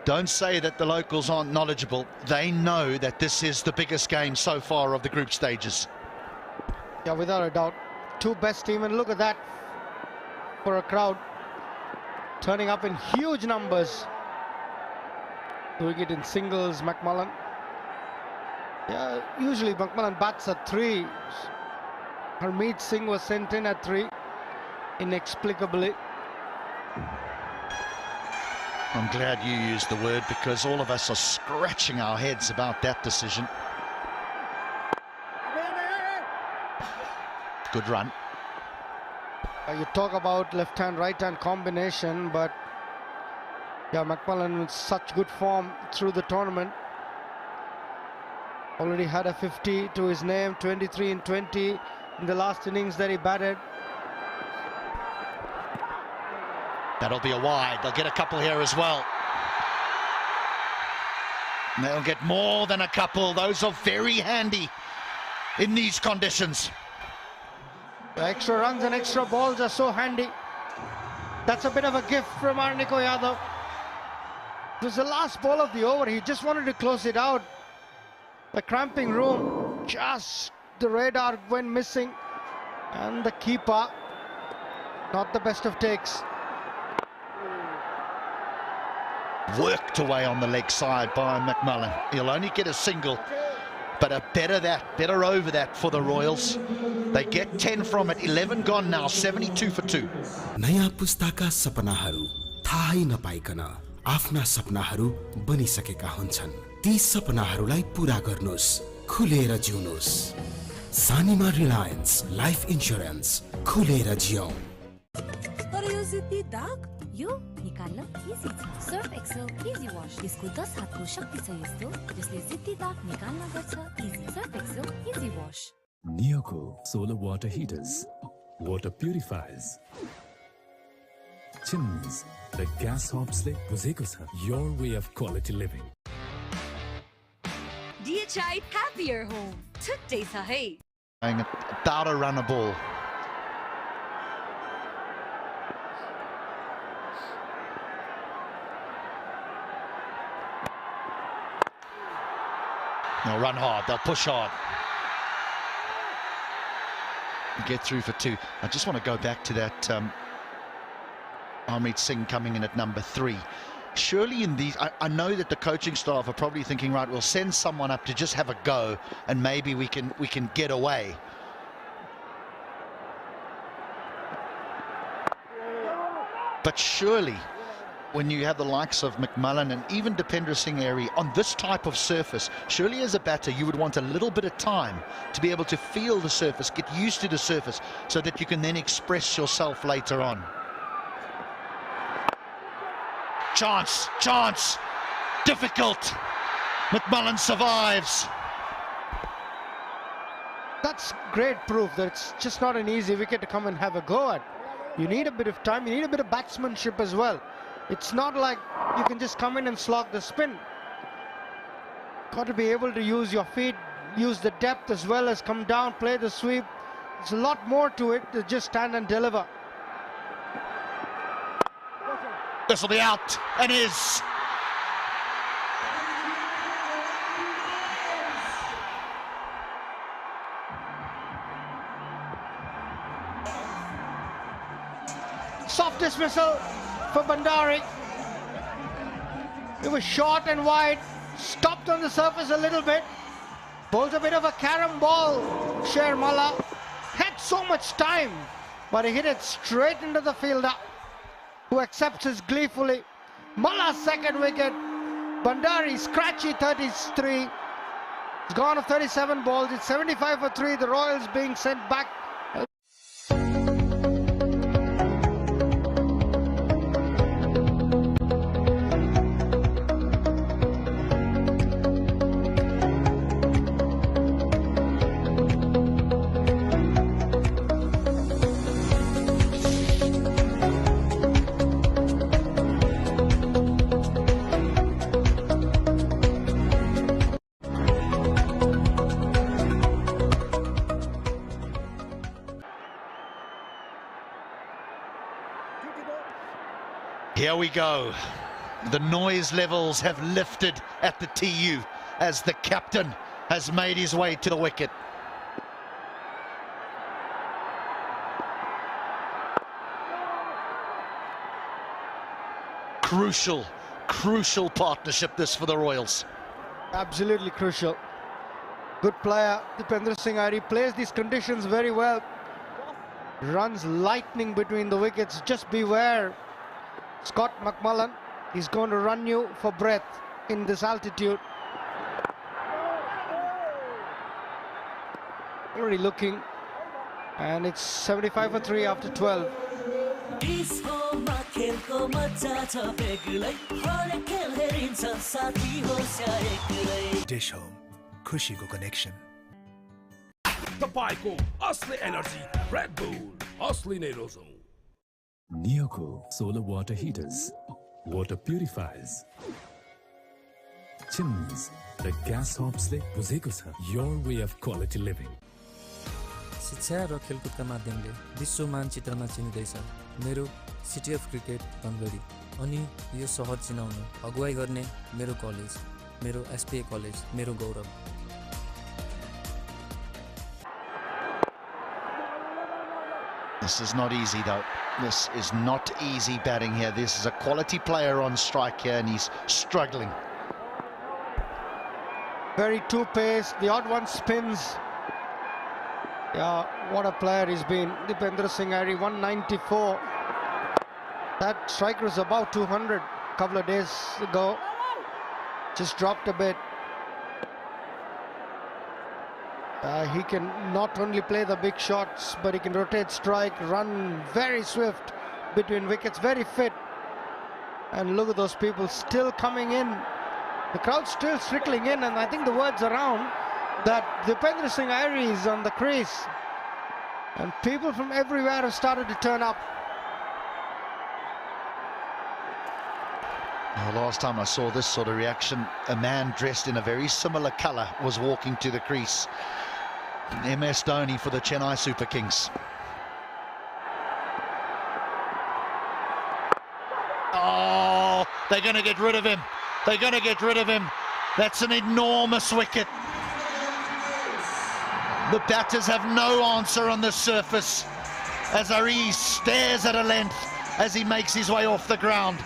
Don't say that the locals aren't knowledgeable. They know that this is the biggest game so far of the group stages. Yeah, without a doubt. 2 best team, and look at that for a crowd turning up in huge numbers. Doing it in singles, McMullen. Yeah, usually McMullen bats at 3. Harmeet Singh was sent in at 3, inexplicably. I'm glad you used the word, because all of us are scratching our heads about that decision. Good run. You talk about left-hand, right-hand combination, but yeah, McMullen with such good form through the tournament. Already had a 50 to his name, 23 and 20 in the last innings that he batted. That'll be a wide. They'll get a couple here as well. And they'll get more than a couple. Those are very handy in these conditions. The extra runs and extra balls are so handy. That's a bit of a gift from Arniko Yadav. It was the last ball of the over. He just wanted to close it out. The cramping room, just the radar went missing. And the keeper, not the best of takes. Worked away on the leg side by McMullen. He'll only get a single, but a better over that for the Royals. They get 10 from it, 11 gone now, 72 for 2. नयाँ पुस्ताका सपनाहरू थाहै नपाइकन आफ्ना सपनाहरू बनिसकेका हुन्छन्. ती सपनाहरूलाई पूरा गर्नुस्, खुलेर जिउनुस्. सानीमा Reliance life insurance, खुलेर जियौं. तर यो जिद्दी दाग यो निकाल्न इजी छ. Surf Excel easy wash. यसको 10 हातको शक्ति छ यस्तो जसले जिद्दी दाग निकाल्न गर्छ easy. Surf Excel easy wash. Neoco solar water heaters, water purifiers, chimneys र ग्यास हब्सले बुझेको छ your way of quality living. DHI Happier Home. Today sahay. About to run a ball. They'll run hard, they'll push hard. Get through for 2. I just want to go back to that Harmeet Singh coming in at number 3. Surely in these, I know that the coaching staff are probably thinking, right, we'll send someone up to just have a go and maybe we can get away. But surely when you have the likes of McMullen and even Dipendra Singh Airy on this type of surface, surely as a batter you would want a little bit of time to be able to feel the surface, get used to the surface, so that you can then express yourself later on. Chance, chance, difficult. McMullen survives. That's great proof that it's just not an easy wicket to come and have a go at. You need a bit of time, you need a bit of batsmanship as well. It's not like you can just come in and slog the spin. Got to be able to use your feet, use the depth as well as come down, play the sweep. There's a lot more to it than just stand and deliver. This will be out, and is. Soft dismissal for Bandari. It was short and wide, stopped on the surface a little bit. Bowls a bit of a carom ball. Shermala had so much time, but he hit it straight into the fielder, who accepts it gleefully. Mullah's second wicket. Bandari scratchy 33. It's gone of 37 balls. It's 75 for 3. The Royals being sent back. Here we go. The noise levels have lifted at the TU as the captain has made his way to the wicket. Crucial, crucial partnership this for the Royals. Absolutely crucial. Good player, Dipendra Singh Airy plays these conditions very well. Runs lightning between the wickets. Just beware. Scott McMullen, he's going to run you for breath in this altitude. Already looking, and it's 75 for 3 after 12. Dish Home, खुशीको connection. तपाईको असली energy red bull असली नै रोजौं. Neoco solar water heaters, water purifiers, chimneys, the gas hobs ले बुझेको छ. Your way of quality living. शिक्षा र खेलकुदका माध्यमले विश्व मानचित्रमा चिनिँदैछ मेरो सिटी अफ क्रिकेट धनगढी. अनि यो सहर चिनाउन अगुवाई गर्ने मेरो कलेज, मेरो एसपीए कलेज, मेरो गौरव. This is not easy though. This is not easy batting here. This is a quality player on strike here and he's struggling. Very two-paced, the odd one spins. Yeah, what a player he's been. Dipendra Singh Airy, 194. That striker was about 200 a couple of days ago. Just dropped a bit. He can not only play the big shots, but he can rotate strike, run very swift between wickets, very fit. And look at those people still coming in. The crowd's still trickling in, and I think the word's around that Dipendra Singh Airy is on the crease. And people from everywhere have started to turn up. The last time I saw this sort of reaction, a man dressed in a very similar colour was walking to the crease. MS Dhoni for the Chennai Super Kings. Oh, they're going to get rid of him. They're going to get rid of him. That's an enormous wicket. The batters have no answer on the surface as Airy stares at a length as he makes his way off the ground.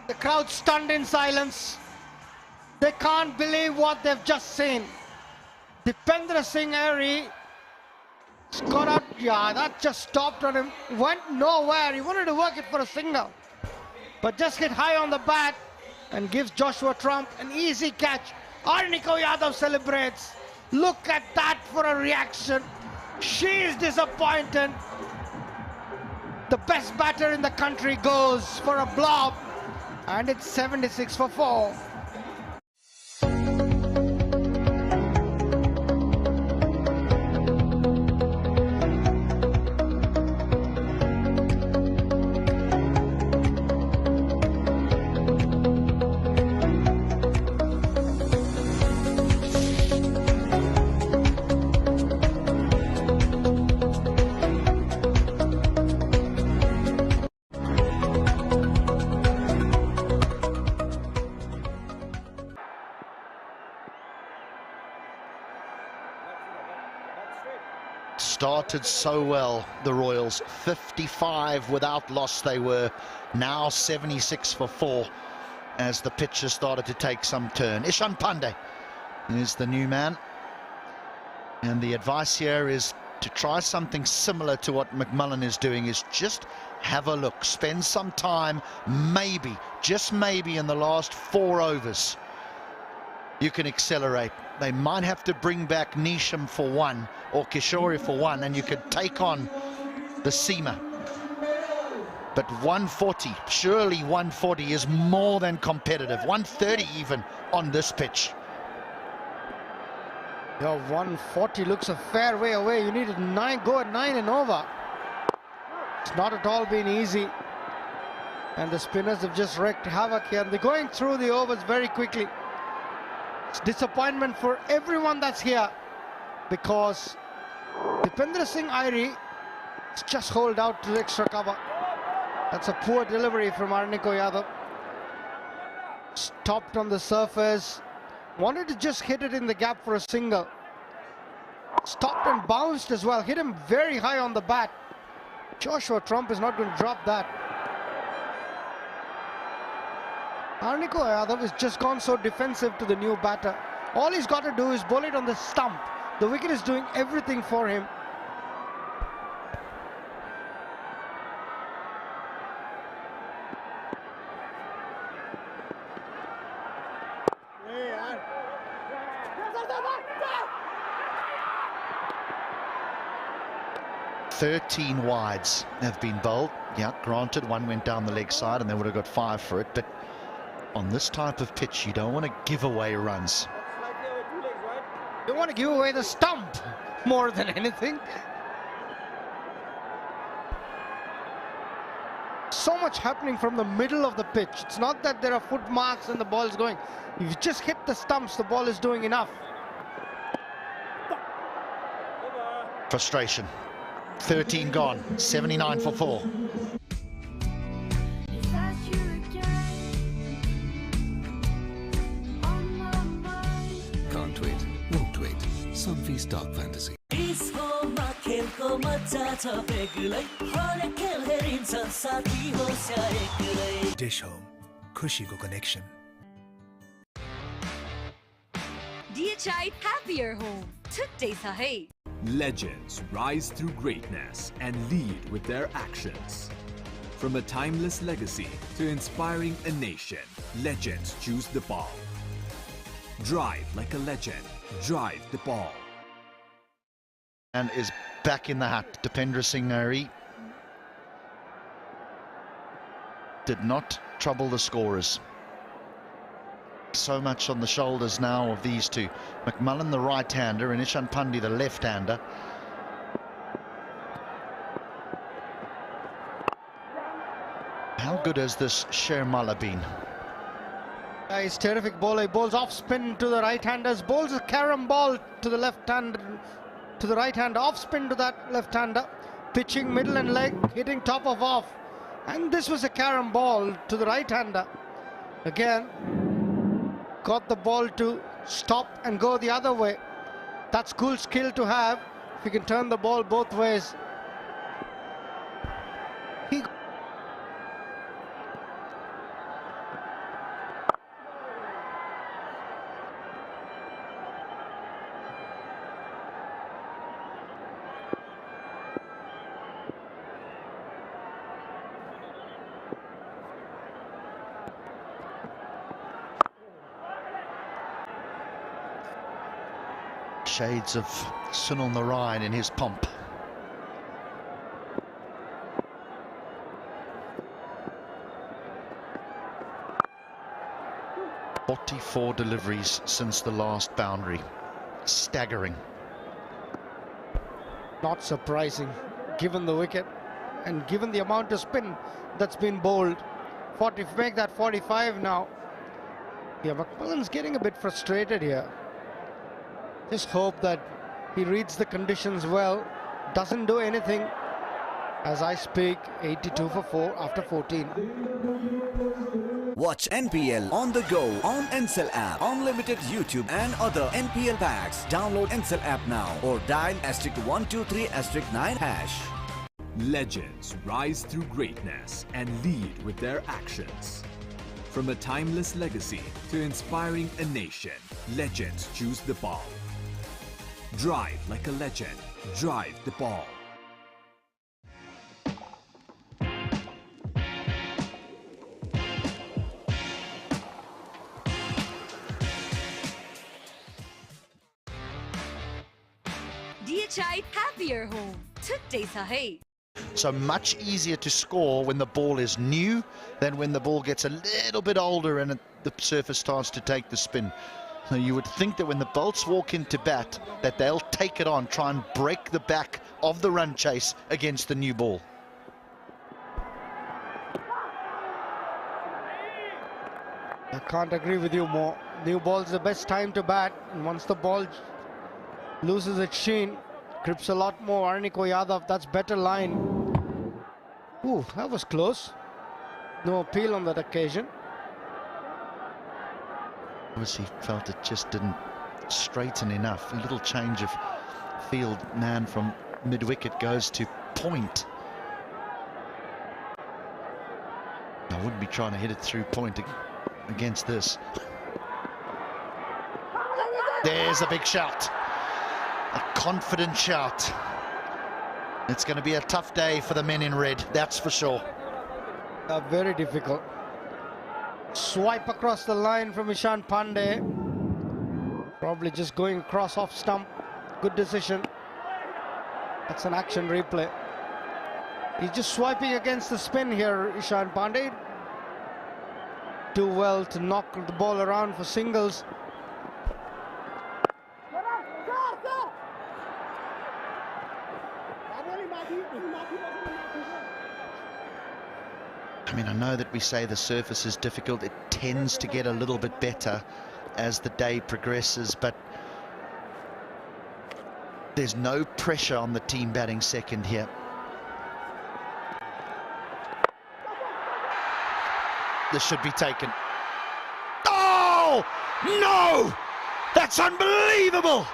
The crowd stunned in silence. They can't believe what they've just seen. Dipendra Singh Airy got out. Yeah, that just stopped on him. Went nowhere. He wanted to work it for a single, but just hit high on the bat and gives Joshua Trump an easy catch. Arniko Yadav celebrates. Look at that for a reaction. She is disappointed. The best batter in the country goes for a blob, and it's 76 for 4. Started so well, the Royals. 55 without loss they were. Now 76 for 4 as the pitch has started to take some turn. Ishan Pandey is the new man. And the advice here is to try something similar to what McMullen is doing, is just have a look. Spend some time, maybe, just maybe in the last 4 overs. You can accelerate. They might have to bring back Nisham for 1 or Kishore for 1, and you could take on the seamer. But 140, surely 140 is more than competitive. 130 even on this pitch. Your 140 looks a fair way away. You need a go at 9 and over. It's not at all been easy. And the spinners have just wreaked havoc here. They're going through the overs very quickly. It's disappointment for everyone that's here, because Dipendra Singh Airy just holed out to the extra cover. That's a poor delivery from Arniko Yadav. Stopped on the surface. Wanted to just hit it in the gap for a single. Stopped and bounced as well. Hit him very high on the bat. Joshua Trump is not going to drop that. Arniko Yadav has just gone so defensive to the new batter. All he's got to do is bowl it on the stump. The wicket is doing everything for him. "13 wides have been bowled. Yeah, granted, 1 went down the leg side and they would have got 5 for it, but on this type of pitch, you don't want to give away runs. You want to give away the stump more than anything. So much happening from the middle of the pitch. It's not that there are foot marks and the ball is going. If you just hit the stumps, the ball is doing enough. Frustration. 13 gone, 79 for 4. Can't wait, won't wait. Sunfeast Dark Fantasy. Dish Home, Khushiको connection. DHI Happier Home. Today sahi. Legends rise through greatness and lead with their actions. From a timeless legacy to inspiring a nation, legends choose the ball. Drive like a legend. Drive the ball. And is back in the hat. Dipendra Singh Airy did not trouble the scorers. So much on the shoulders now of these two. McMullen, the right-hander, and Ishan Pandey, the left-hander. How good has this Shermala been? He's terrific bowler. He bowls off spin to the right-handers, bowls a carom ball to the left-hander, to the right-hander, off spin to that left-hander, pitching middle and leg, hitting top of off. And this was a carom ball to the right-hander. Again, got the ball to stop and go the other way. That's cool skill to have if you can turn the ball both ways. Shades of Sunil Narayan in his pomp. "44 deliveries since the last boundary. Staggering. Not surprising, given the wicket and given the amount of spin that's been bowled. Make that 45 now. Yeah, McMillan's getting a bit frustrated here. Just hope that he reads the conditions well, doesn't do anything. As I speak, 82 for 4 after 14. Watch NPL on the go on Ncell app, unlimited YouTube and other NPL packs. Download Ncell app now or dial *123*9#. Legends rise through greatness and lead with their actions. From a timeless legacy to inspiring a nation, legends choose the ball. Drive like a legend. Drive the ball. DHI happier home. Today sahi. So much easier to score when the ball is new than when the ball gets a little bit older and the surface starts to take the spin. So you would think that when the Bolts walk into bat, that they'll take it on, try and break the back of the run chase against the new ball. I can't agree with you more. New ball's the best time to bat, and once the ball loses its sheen, grips a lot more. Arniko Yadav, that's better line. Ooh, that was close. No appeal on that occasion. Obviously felt it just didn't straighten enough. A little change of field. Man from mid-wicket goes to point. I wouldn't be trying to hit it through point against this. There's a big shout. A confident shout. It's going to be a tough day for the men in red, that's for sure. Very difficult. Swipe across the line from Ishan Pandey. Probably just going across off stump. Good decision. That's an action replay. He's just swiping against the spin here, Ishan Pandey. Do well to knock the ball around for singles. I mean, I know that we say the surface is difficult. It tends to get a little bit better as the day progresses, but there's no pressure on the team batting second here. This should be taken. Oh, no! That's unbelievable!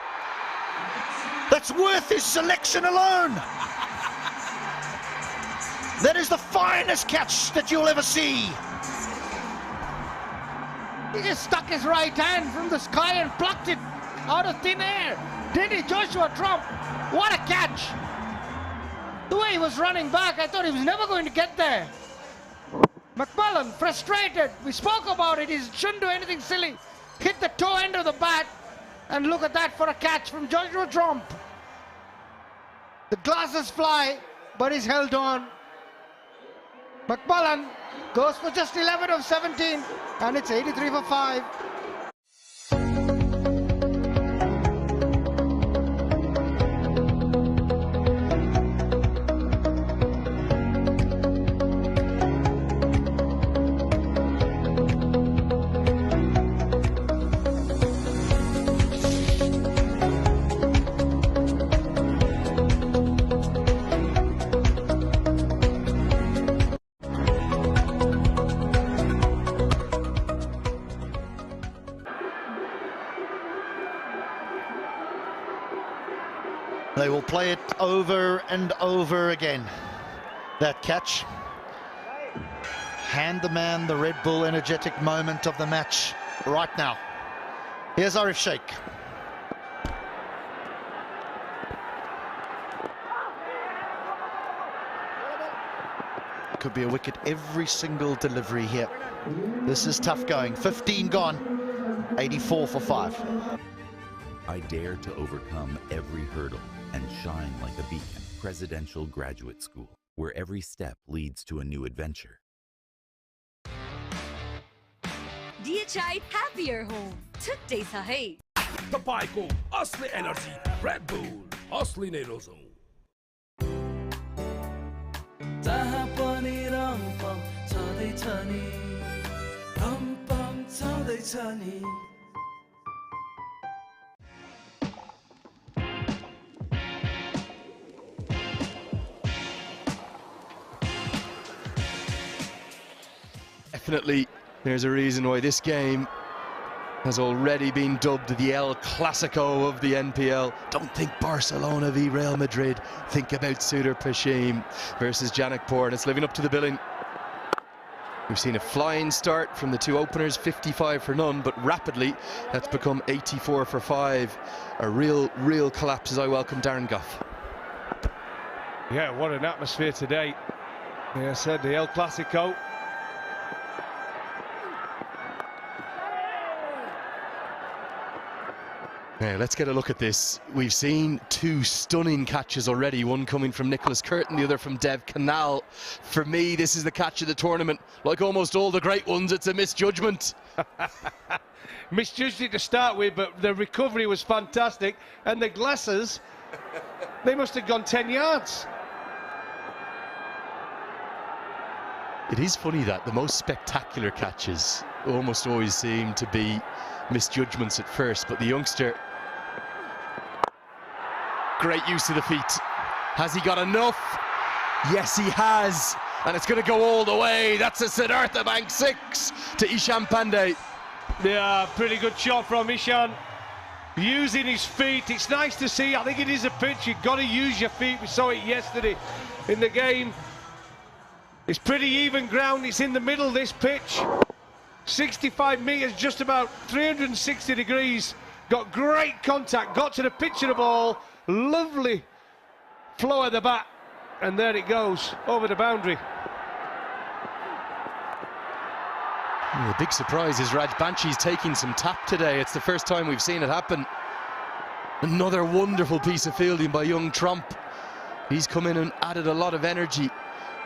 That's worth his selection alone! That is the finest catch that you'll ever see. He just stuck his right hand from the sky and plucked it out of thin air. Did he, Joshua Trump? What a catch. The way he was running back, I thought he was never going to get there. McMullen, frustrated. We spoke about it. He shouldn't do anything silly. Hit the toe end of the bat. And look at that for a catch from Joshua Trump. The glasses fly, but he's held on. McMullen goes for just 11 of 17, and it's 83 for 5. They will play it over and over again. That catch. Hand the man the Red Bull energetic moment of the match right now. Here's Arif Sheikh. Could be a wicket every single delivery here. This is tough going. 15 gone. 84 for 5. I dare to overcome every hurdle and shine like a beacon. Presidential Graduate School, where every step leads to a new adventure. DHI Happier Home छुट्टै छ है तपाईको असली energy red bull असली नै रोजौं जहाँ पनि रमपम छँदैछ नि रमपम छँदैछ नि Definitely, there's a reason why this game has already been dubbed the El Clasico of the NPL. Don't think Barcelona v Real Madrid. Think about Suder Pashim versus Janakpur, and it's living up to the billing. We've seen a flying start from the two openers, 55 for none, but rapidly that's become 84 for 5. A real collapse as I welcome Darren Gough. Yeah, what an atmosphere today. Yeah, I said the El Clasico. Now, let's get a look at this. We've seen two stunning catches already, one coming from Nicholas Curtin, the other from Dev Canal. For me, this is the catch of the tournament. Like almost all the great ones, it's a misjudgment. Misjudged it to start with, but the recovery was fantastic. And the glasses, they must have gone 10 yards. It is funny that the most spectacular catches almost always seem to be misjudgments at first, but the youngster, great use of the feet. Has he got enough? Yes, he has, and it's going to go all the way. That's a Siddhartha Bank 6 to Ishan Pandey. Yeah, pretty good shot from Ishan, using his feet. It's nice to see. I think it is a pitch, you've got to use your feet. We saw it yesterday in the game. It's pretty even ground. It's in the middle, this pitch. 65 metres, just about 360 degrees. Got great contact, got to the pitch of the ball. Lovely flow of the bat. And there it goes, over the boundary. The big surprise is Raj Banshi's taking some tap today. It's the first time we've seen it happen. Another wonderful piece of fielding by young Trump. He's come in and added a lot of energy.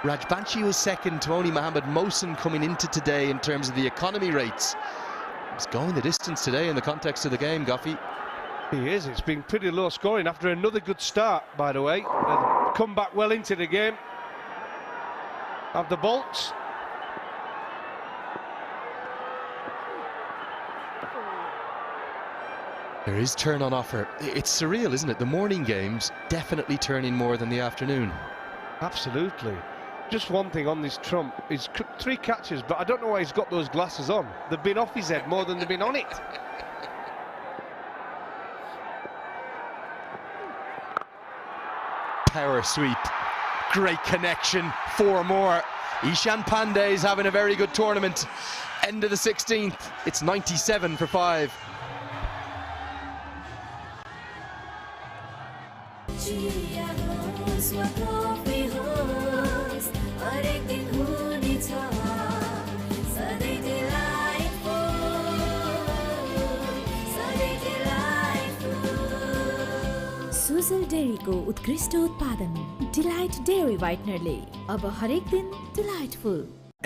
Raj Banshi was second to only Mohammed Mohsen coming into today in terms of the economy rates. He's going the distance today in the context of the game, Goffey. He is. It's been pretty low scoring after another good start, by the way. They've come back well into the game. Have the bolts. There is turn on offer. It's surreal, isn't it? The morning games definitely turning more than the afternoon. Absolutely. Just one thing on this Trump, he's 3 catches, but I don't know why he's got those glasses on. They've been off his head more than they've been on it. Power sweep, great connection, 4 more. Ishan Pandey is having a very good tournament. End of the 16th, it's 97 for 5. Sujal डेरीको उत्कृष्ट उत्पादन Delight Dairy व्हाइटनरले अब हरेक दिन delightful.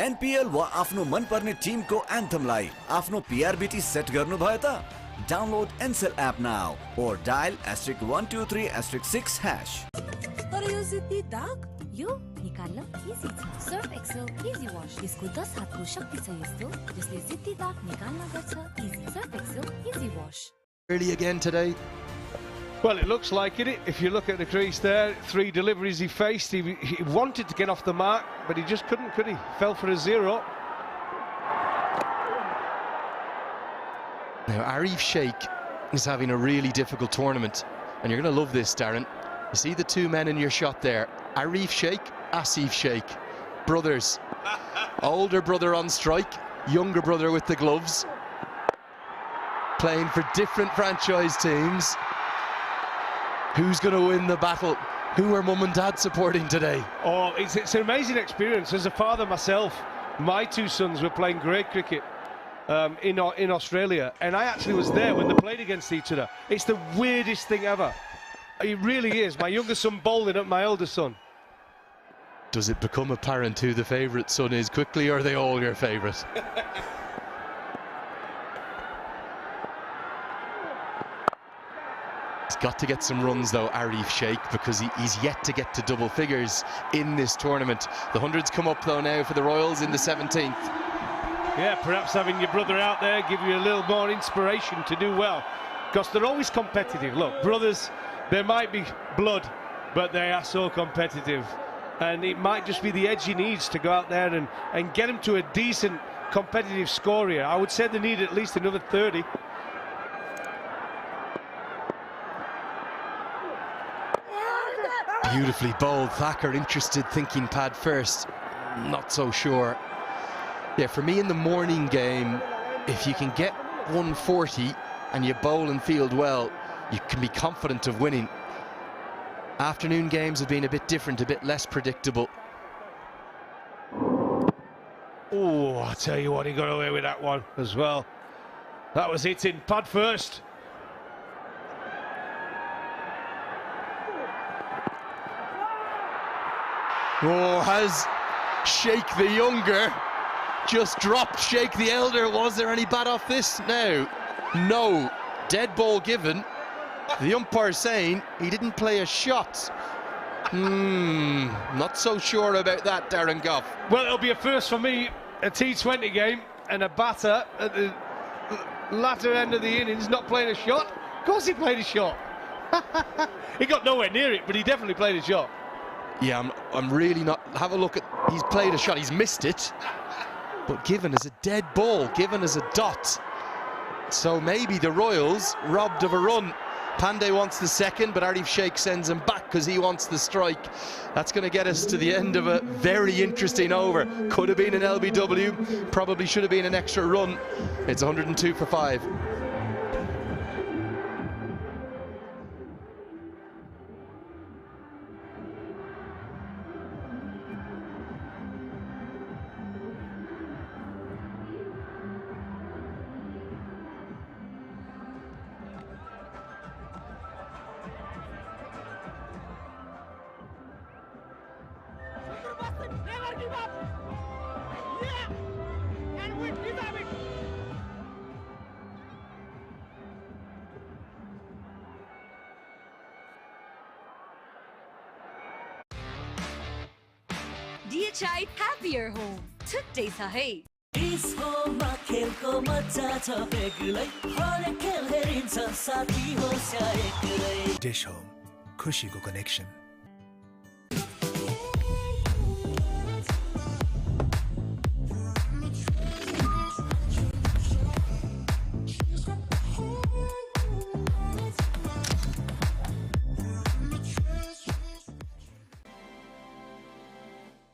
NPL वा आफ्नो मनपर्ने टिमको एन्थमलाई आफ्नो पीआरबीटी सेट गर्नुभयो त download Ncell app now or dial *123*6#। तर यो जित्ती दाग यो निकाल्न इजी छ। सर्फ एक्सेल इजी वाश, यसको 10 हातको शक्ति छ यस्तो जसले जित्ती दाग निकाल्न गर्छ easy. Surf Excel easy wash. Early again today. Well, it looks like it. If you look at the crease there, 3 deliveries he faced. He wanted to get off the mark, but he just couldn't, could he? Fell for a 0. Now, Arif Sheikh is having a really difficult tournament, and you're going to love this, Darren. You see the 2 men in your shot there, Arif Sheikh, Asif Sheikh, brothers. Older brother on strike, younger brother with the gloves, playing for different franchise teams. Who's going to win the battle? Who are mum and dad supporting today? Oh, it's an amazing experience. As a father myself, my 2 sons were playing great cricket. in Australia, and I actually was there when they played against each other. It's the weirdest thing ever. It really is. My younger son bowling at my elder son. Does it become apparent who the favourite son is quickly, or are they all your favourite? He's got to get some runs though, Arif Sheikh, because he's yet to get to double figures in this tournament. The 100s come up though now for the Royals in the 17th. Yeah, perhaps having your brother out there give you a little more inspiration to do well, because they're always competitive. Look, brothers, there might be blood, but they are so competitive, and it might just be the edge he needs to go out there and get him to a decent competitive score here. I would say they need at least another 30. Beautifully bowled. Thacker interested, thinking pad first. Not so sure. Yeah, for me in the morning game, if you can get 140 and you bowl and field well, you can be confident of winning. Afternoon games have been a bit different, a bit less predictable. Oh, I tell you what, he got away with that one as well. That was it in pad first. Oh, has Sheikh the younger just dropped Sheikh the elder? Was there any bat off this? No. Dead ball given. The umpire saying he didn't play a shot. Not so sure about that, Darren Gough. Well, it'll be a first for me, a T20 game, and a batter at the latter end of the innings not playing a shot. Of course he played a shot. He got nowhere near it, but he definitely played a shot. Yeah, I'm really not. Have a look at. He's played a shot. He's missed it, but given as a dead ball, given as a dot. So maybe the Royals robbed of a run. Pandey wants the second, but Arif Sheikh sends him back because he wants the strike. That's going to get us to the end of a very interesting over. Could have been an LBW, probably should have been an extra run. It's 102 for 5. Never give up! Yeah! And we deserve it! DHI Happier Home. छुट्टै छ है। डिस्कोमा खेलको मजा छ बेग्लै हरेक खेल हेरिन्छ साथी होस् या एक्लै Dish Home, खुशीको connection.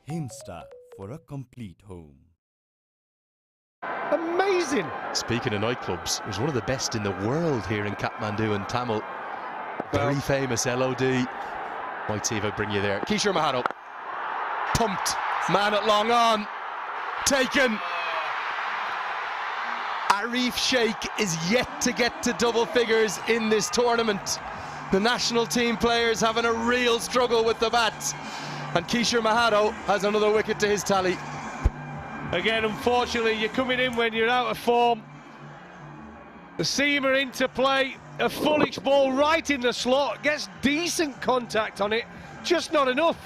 Himstar for a complete home. Amazing! Speaking of nightclubs, there's one of the best in the world here in Kathmandu and Tamil. Very famous LOD. Might see if I bring you there. Kishore Mahado. Pumped. Man at long on. Taken. Arif Sheikh is yet to get to double figures in this tournament. The national team players having a real struggle with the bats. And Kishore Mahado has another wicket to his tally. Again, unfortunately, you're coming in when you're out of form. The seamer into play, a fullish ball right in the slot, gets decent contact on it, just not enough.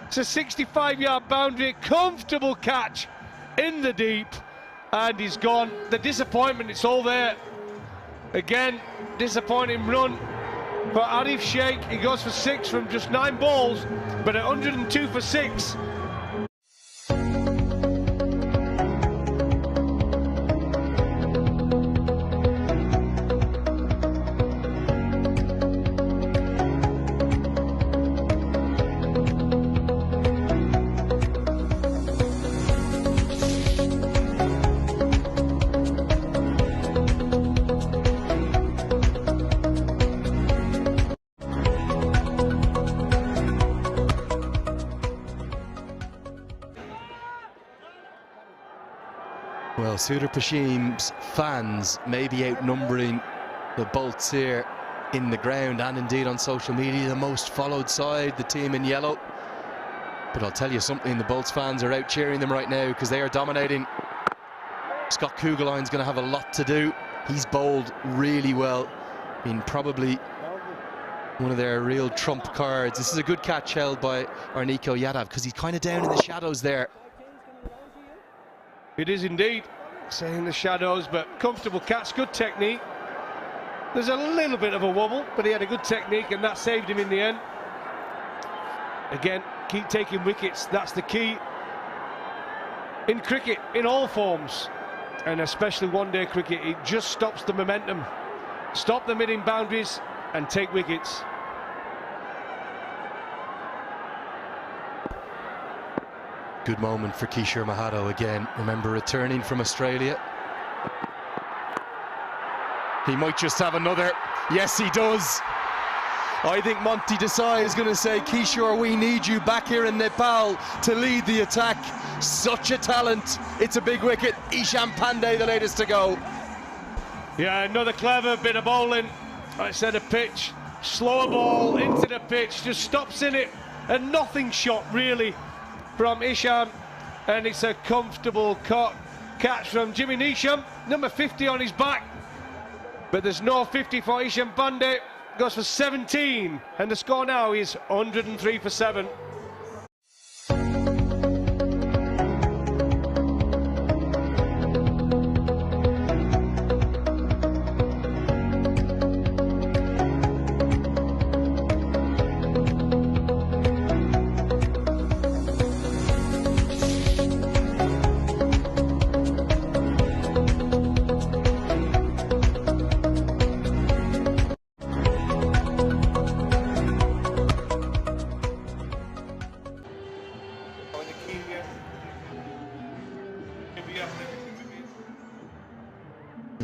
It's a 65-yard boundary, comfortable catch in the deep, and he's gone. The disappointment, it's all there. Again, disappointing run for Arif Sheikh. He goes for 6 from just 9 balls, but at 102 for 6. Well, Suter Pashim's fans may be outnumbering the Bolts here in the ground and indeed on social media, the most followed side, the team in yellow. But I'll tell you something, the Bolts fans are out cheering them right now because they are dominating. Scott Kugeline's going to have a lot to do. He's bowled really well, been probably one of their real trump cards. This is a good catch held by Arniko Yadav because he's kind of down in the shadows there. It is indeed, say in the shadows, but comfortable catch, good technique. There's a little bit of a wobble, but he had a good technique and that saved him in the end. Again, keep taking wickets, that's the key. In cricket, in all forms, and especially one-day cricket, it just stops the momentum. Stop them hitting boundaries and take wickets. Good moment for Kishore Mahado again. Remember, returning from Australia. He might just have another. Yes, he does. I think Monty Desai is going to say, Kishore, we need you back here in Nepal to lead the attack. Such a talent. It's a big wicket. Isham Pandey, the latest to go. Yeah, another clever bit of bowling. I said a pitch, slower ball into the pitch, just stops in it, and nothing shot really from Isham, and it's a comfortable catch from Jimmy Neesham, number 50 on his back, but there's no 50 for Isham Pandey, goes for 17, and the score now is 103 for 7.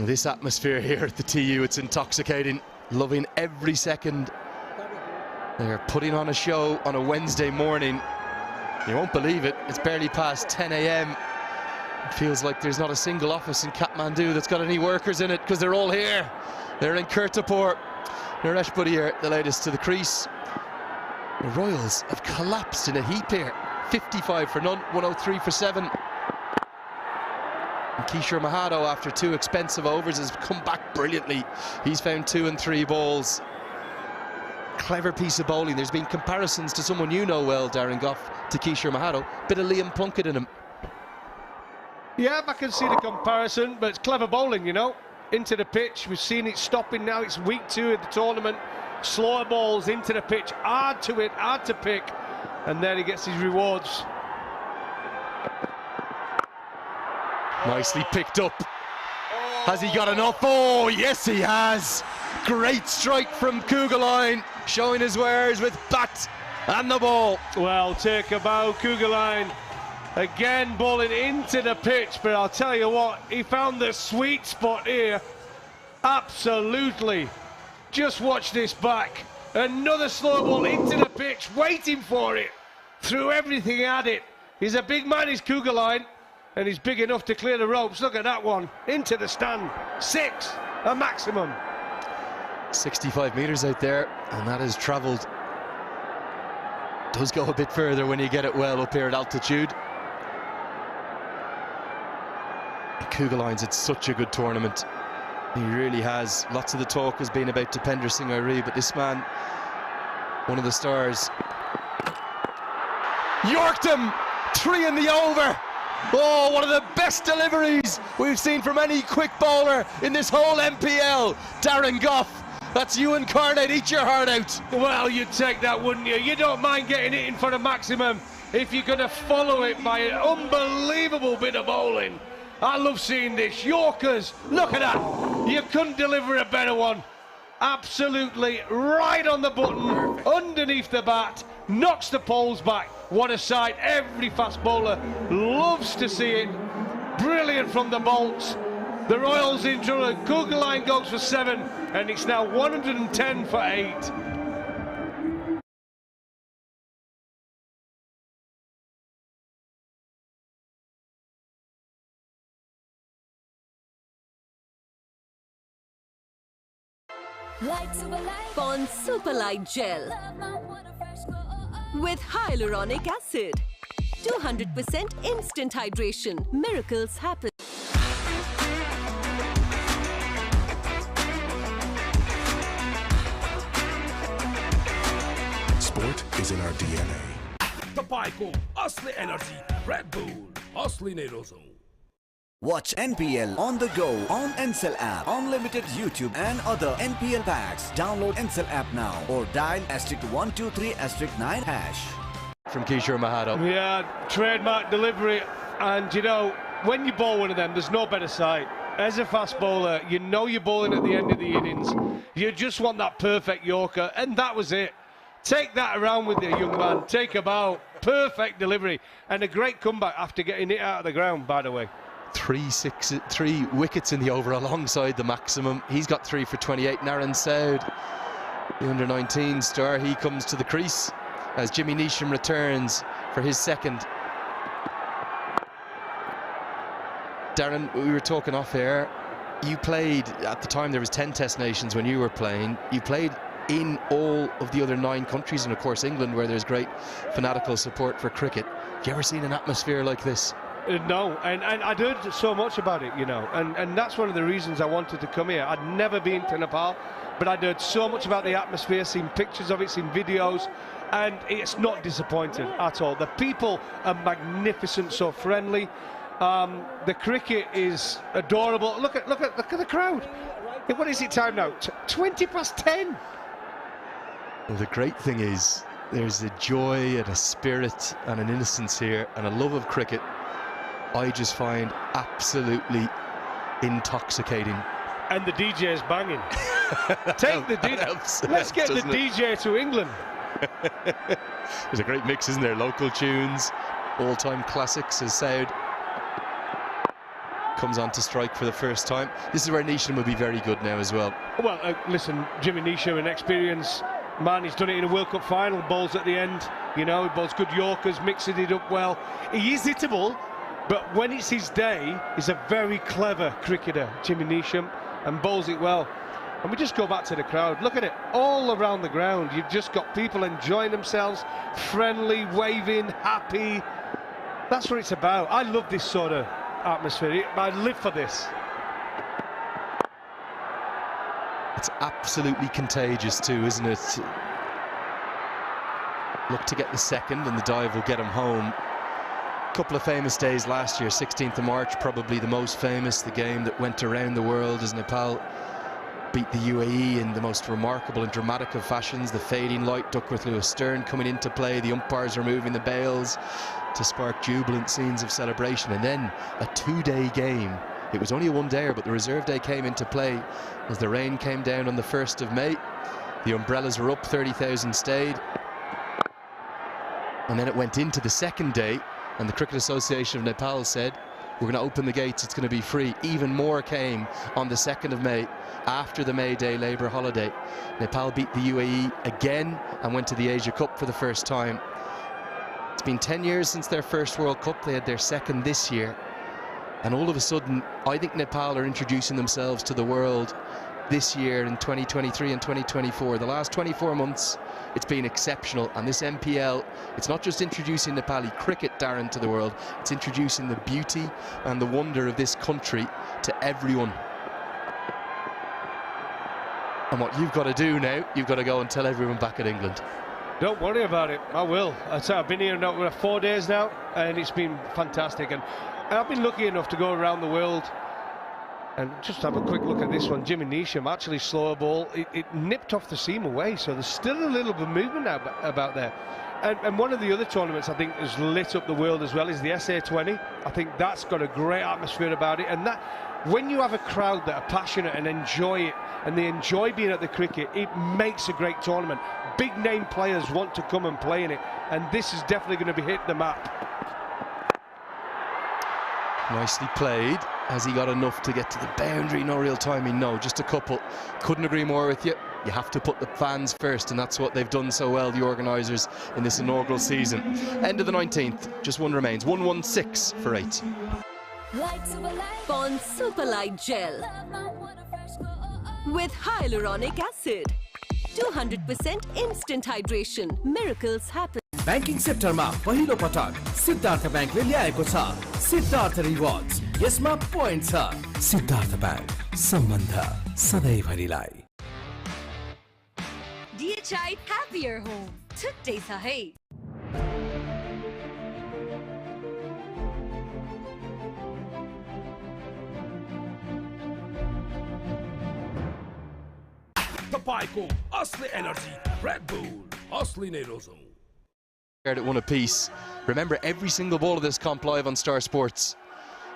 This atmosphere here at the TU, it's intoxicating. Loving every second. They're putting on a show on a Wednesday morning. You won't believe it, it's barely past 10 a.m. It feels like there's not a single office in Kathmandu that's got any workers in it because they're all here. They're in Kirtapur. Naresh Budiyar, the latest to the crease. The Royals have collapsed in a heap here. 55 for none, 103 for 7. And Kishore Mahado, after 2 expensive overs, has come back brilliantly. He's found 2 and 3 balls. Clever piece of bowling. There's been comparisons to someone you know well, Darren Gough, to Kishore Mahado. Bit of Liam Plunkett in him. Yeah, I can see the comparison, but it's clever bowling, you know. Into the pitch, we've seen it stopping now. It's week 2 of the tournament. Slower balls into the pitch, hard to hit, hard to pick, and then he gets his rewards. Nicely picked up. Has he got enough? Oh, yes he has. Great strike from Kugeline, showing his wares with bat and the ball. Well, take a bow, Kugeline. Again, bowling into the pitch, but I'll tell you what, he found the sweet spot here. Absolutely. Just watch this back. Another slow ball into the pitch, waiting for it. Threw everything at it. He's a big man, he's Kugeline. And he's big enough to clear the ropes. Look at that one, into the stand. 6, a maximum. 65 metres out there, and that has travelled. Does go a bit further when you get it well up here at altitude. Kugeline's had such a good tournament. He really has. Lots of the talk has been about Dipender Singh Airi, but this man, one of the stars, yorked him. 3 in the over. Oh, one of the best deliveries we've seen from any quick bowler in this whole MPL. Darren Gough, that's you incarnate, eat your heart out. Well, you'd take that, wouldn't you? You don't mind getting it in for a maximum if you're going to follow it by an unbelievable bit of bowling. I love seeing this. Yorkers, look at that. You couldn't deliver a better one. Absolutely right on the button, underneath the bat, knocks the poles back. What a sight. Every fast bowler loves to see it. Brilliant from the Bolts. The Royals in trouble. Kugeline goes for 7, and it's now 110 for 8. Pond Super Light Gel with hyaluronic acid. 200% instant hydration. Miracles happen. Sport is in our DNA. Tapayko, Asli Energy, Red Bull, Asli Nerozo. Watch NPL on the go on Ncell app, unlimited YouTube and other NPL packs. Download Ncell app now or dial *123*9#. From Kishore Mahado. Yeah, trademark delivery, and you know, when you bowl one of them, there's no better sight. As a fast bowler, you know you're bowling at the end of the innings. You just want that perfect Yorker, and that was it. Take that around with you, young man. Take a bow. Perfect delivery, and a great comeback after getting it out of the ground, by the way. 3 wickets in the over alongside the maximum. He's got 3 for 28. Naren Saud, the under-19 star, he comes to the crease as Jimmy Neesham returns for his second. Darren, we were talking off air. You played, at the time there was 10 Test nations when you were playing. You played in all of the other 9 countries, and of course England, where there's great fanatical support for cricket. Have you ever seen an atmosphere like this? No, and I'd heard so much about it, you know, and that's one of the reasons I wanted to come here. I'd never been to Nepal, but I'd heard so much about the atmosphere, seen pictures of it, seen videos, and it's not disappointing at all. The people are magnificent, so friendly. The cricket is adorable. Look at the crowd. What is it time now? 10:20. Well, the great thing is there's a joy and a spirit and an innocence here and a love of cricket I just find absolutely intoxicating. And the DJ is banging. Take the DJ. Let's get the DJ to England. There's a great mix, isn't there? Local tunes, all-time classics as Saud comes on to strike for the first time. This is where Neesham will be very good now as well. Well, listen, Jimmy Neesham, an experienced man, he's done it in a World Cup final, bowls at the end, you know, he bowls good Yorkers, mixing it up well. He is hittable, but when it's his day, he's a very clever cricketer, Jimmy Neesham, and bowls it well. And we just go back to the crowd. Look at it, all around the ground. You've just got people enjoying themselves, friendly, waving, happy. That's what it's about. I love this sort of atmosphere. I live for this. It's absolutely contagious too, isn't it? Look to get the second, and the dive will get him home. Couple of famous days last year, 16th of March, probably the most famous, the game that went around the world as Nepal beat the UAE in the most remarkable and dramatic of fashions. The fading light, Duckworth Lewis Stern coming into play, the umpires removing the bails to spark jubilant scenes of celebration, and then a 2-day game. It was only a 1-dayer, but the reserve day came into play as the rain came down on the 1st of May. The umbrellas were up, 30,000 stayed. And then it went into the second day, and the Cricket Association of Nepal said, we're going to open the gates, it's going to be free. Even more came on the 2nd of May, after the May Day Labour holiday. Nepal beat the UAE again and went to the Asia Cup for the first time. It's been 10 years since their first World Cup. They had their second this year. And all of a sudden, I think Nepal are introducing themselves to the world this year in 2023 and 2024. The last 24 months, it's been exceptional. And this MPL, it's not just introducing Nepali cricket, Darren, to the world. It's introducing the beauty and the wonder of this country to everyone. And what you've got to do now, you've got to go and tell everyone back in England. Don't worry about it. I will. I've been here now 4 days now, and it's been fantastic. And I've been lucky enough to go around the world and just have a quick look at this one. Jimmy Neesham, actually slower ball. It nipped off the seam away, so there's still a little bit of movement about there. And one of the other tournaments I think has lit up the world as well is the SA20. I think that's got a great atmosphere about it. And that, when you have a crowd that are passionate and enjoy it, and they enjoy being at the cricket, it makes a great tournament. Big name players want to come and play in it, and this is definitely going to be hit the map. Nicely played. Has he got enough to get to the boundary? No real timing, no, just a couple. Couldn't agree more with you. You have to put the fans first, and that's what they've done so well, the organisers, in this inaugural season. End of the 19th, just one remains. 116 for 8. Pond Super Light Gel with hyaluronic acid. 200% instant hydration. Miracles happen. Banking सेक्टरमा पहिलो पटक सिद्धार्थ ब्याङ्कले ल्याएको छ Siddharth rewards. यसमा point छ। Siddharth bank, सम्बन्ध सधैँभरिलाई। DHI Happier Home. Today's hey. तपाईँको असली एनर्जी Red Bull, असली नै रोजौं। At one apiece. Remember, every single ball of this comp live on Star Sports.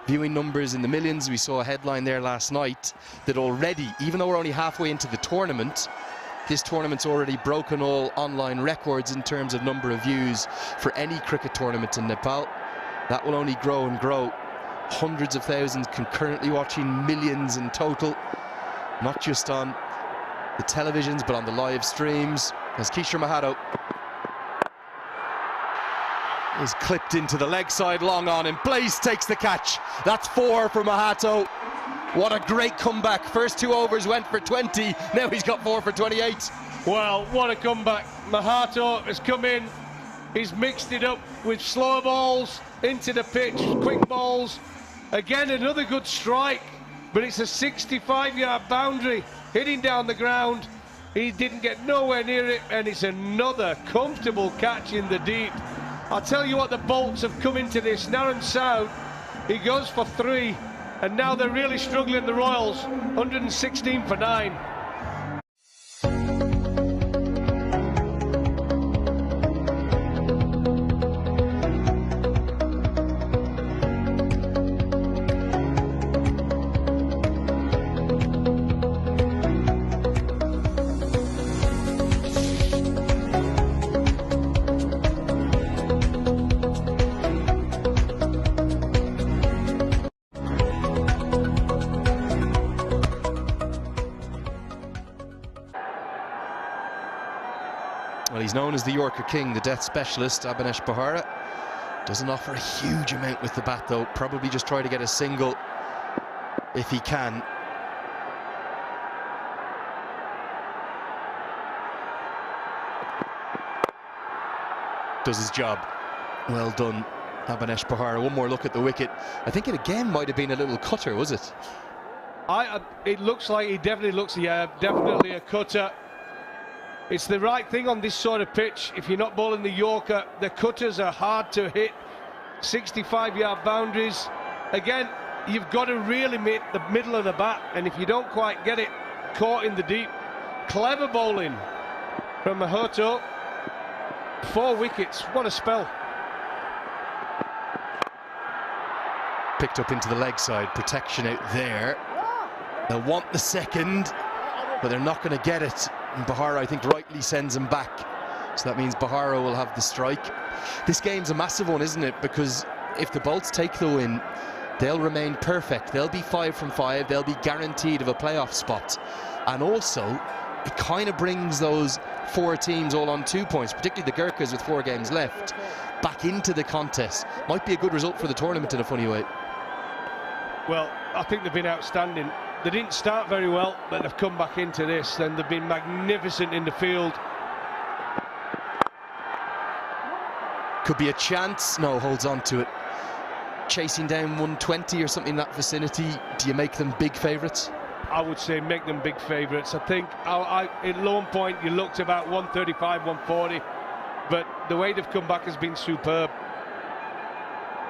Viewing numbers in the millions. We saw a headline there last night that already, even though we're only halfway into the tournament, this tournament's already broken all online records in terms of number of views for any cricket tournament in Nepal. That will only grow and grow. Hundreds of thousands concurrently watching, millions in total, not just on the televisions but on the live streams. As Kishore Mahato is clipped into the leg side, long on, and Blaze takes the catch. That's 4 for Mahato. What a great comeback. First 2 overs went for 20, now he's got 4 for 28. Well, what a comeback. Mahato has come in, he's mixed it up with slow balls into the pitch, quick balls. Again, another good strike, but it's a 65-yard boundary hitting down the ground. He didn't get nowhere near it, and it's another comfortable catch in the deep. I'll tell you what, the Bolts have come into this. Naran Soud, he goes for 3, and now they're really struggling, the Royals. 116 for 9. Well, he's known as the Yorker King, the death specialist. Abhinesh Bahara doesn't offer a huge amount with the bat, though. Probably just try to get a single if he can. Does his job. Well done, Abhinesh Bahara. One more look at the wicket. I think it again might have been a little cutter, was it? It looks like he definitely looks, yeah, definitely a cutter. It's the right thing on this sort of pitch. If you're not bowling the Yorker, the cutters are hard to hit. 65-yard boundaries. Again, you've got to really meet the middle of the bat, and if you don't quite get it caught in the deep. Clever bowling from Mahato. 4 wickets, what a spell. Picked up into the leg side, protection out there. They'll want the second, but they're not going to get it. And Bahara, I think, rightly sends him back. So that means Bahara will have the strike. This game's a massive one, isn't it? Because if the Bolts take the win, they'll remain perfect. They'll be 5 from 5. They'll be guaranteed of a playoff spot. And also, it kind of brings those 4 teams all on 2 points, particularly the Gurkhas with 4 games left, back into the contest. Might be a good result for the tournament in a funny way. Well, I think they've been outstanding. They didn't start very well, but they've come back into this, and they've been magnificent in the field. Could be a chance. No, holds on to it. Chasing down 120 or something in that vicinity. Do you make them big favourites? I would say make them big favourites. I think at low point you looked about 135, 140, but the way they've come back has been superb.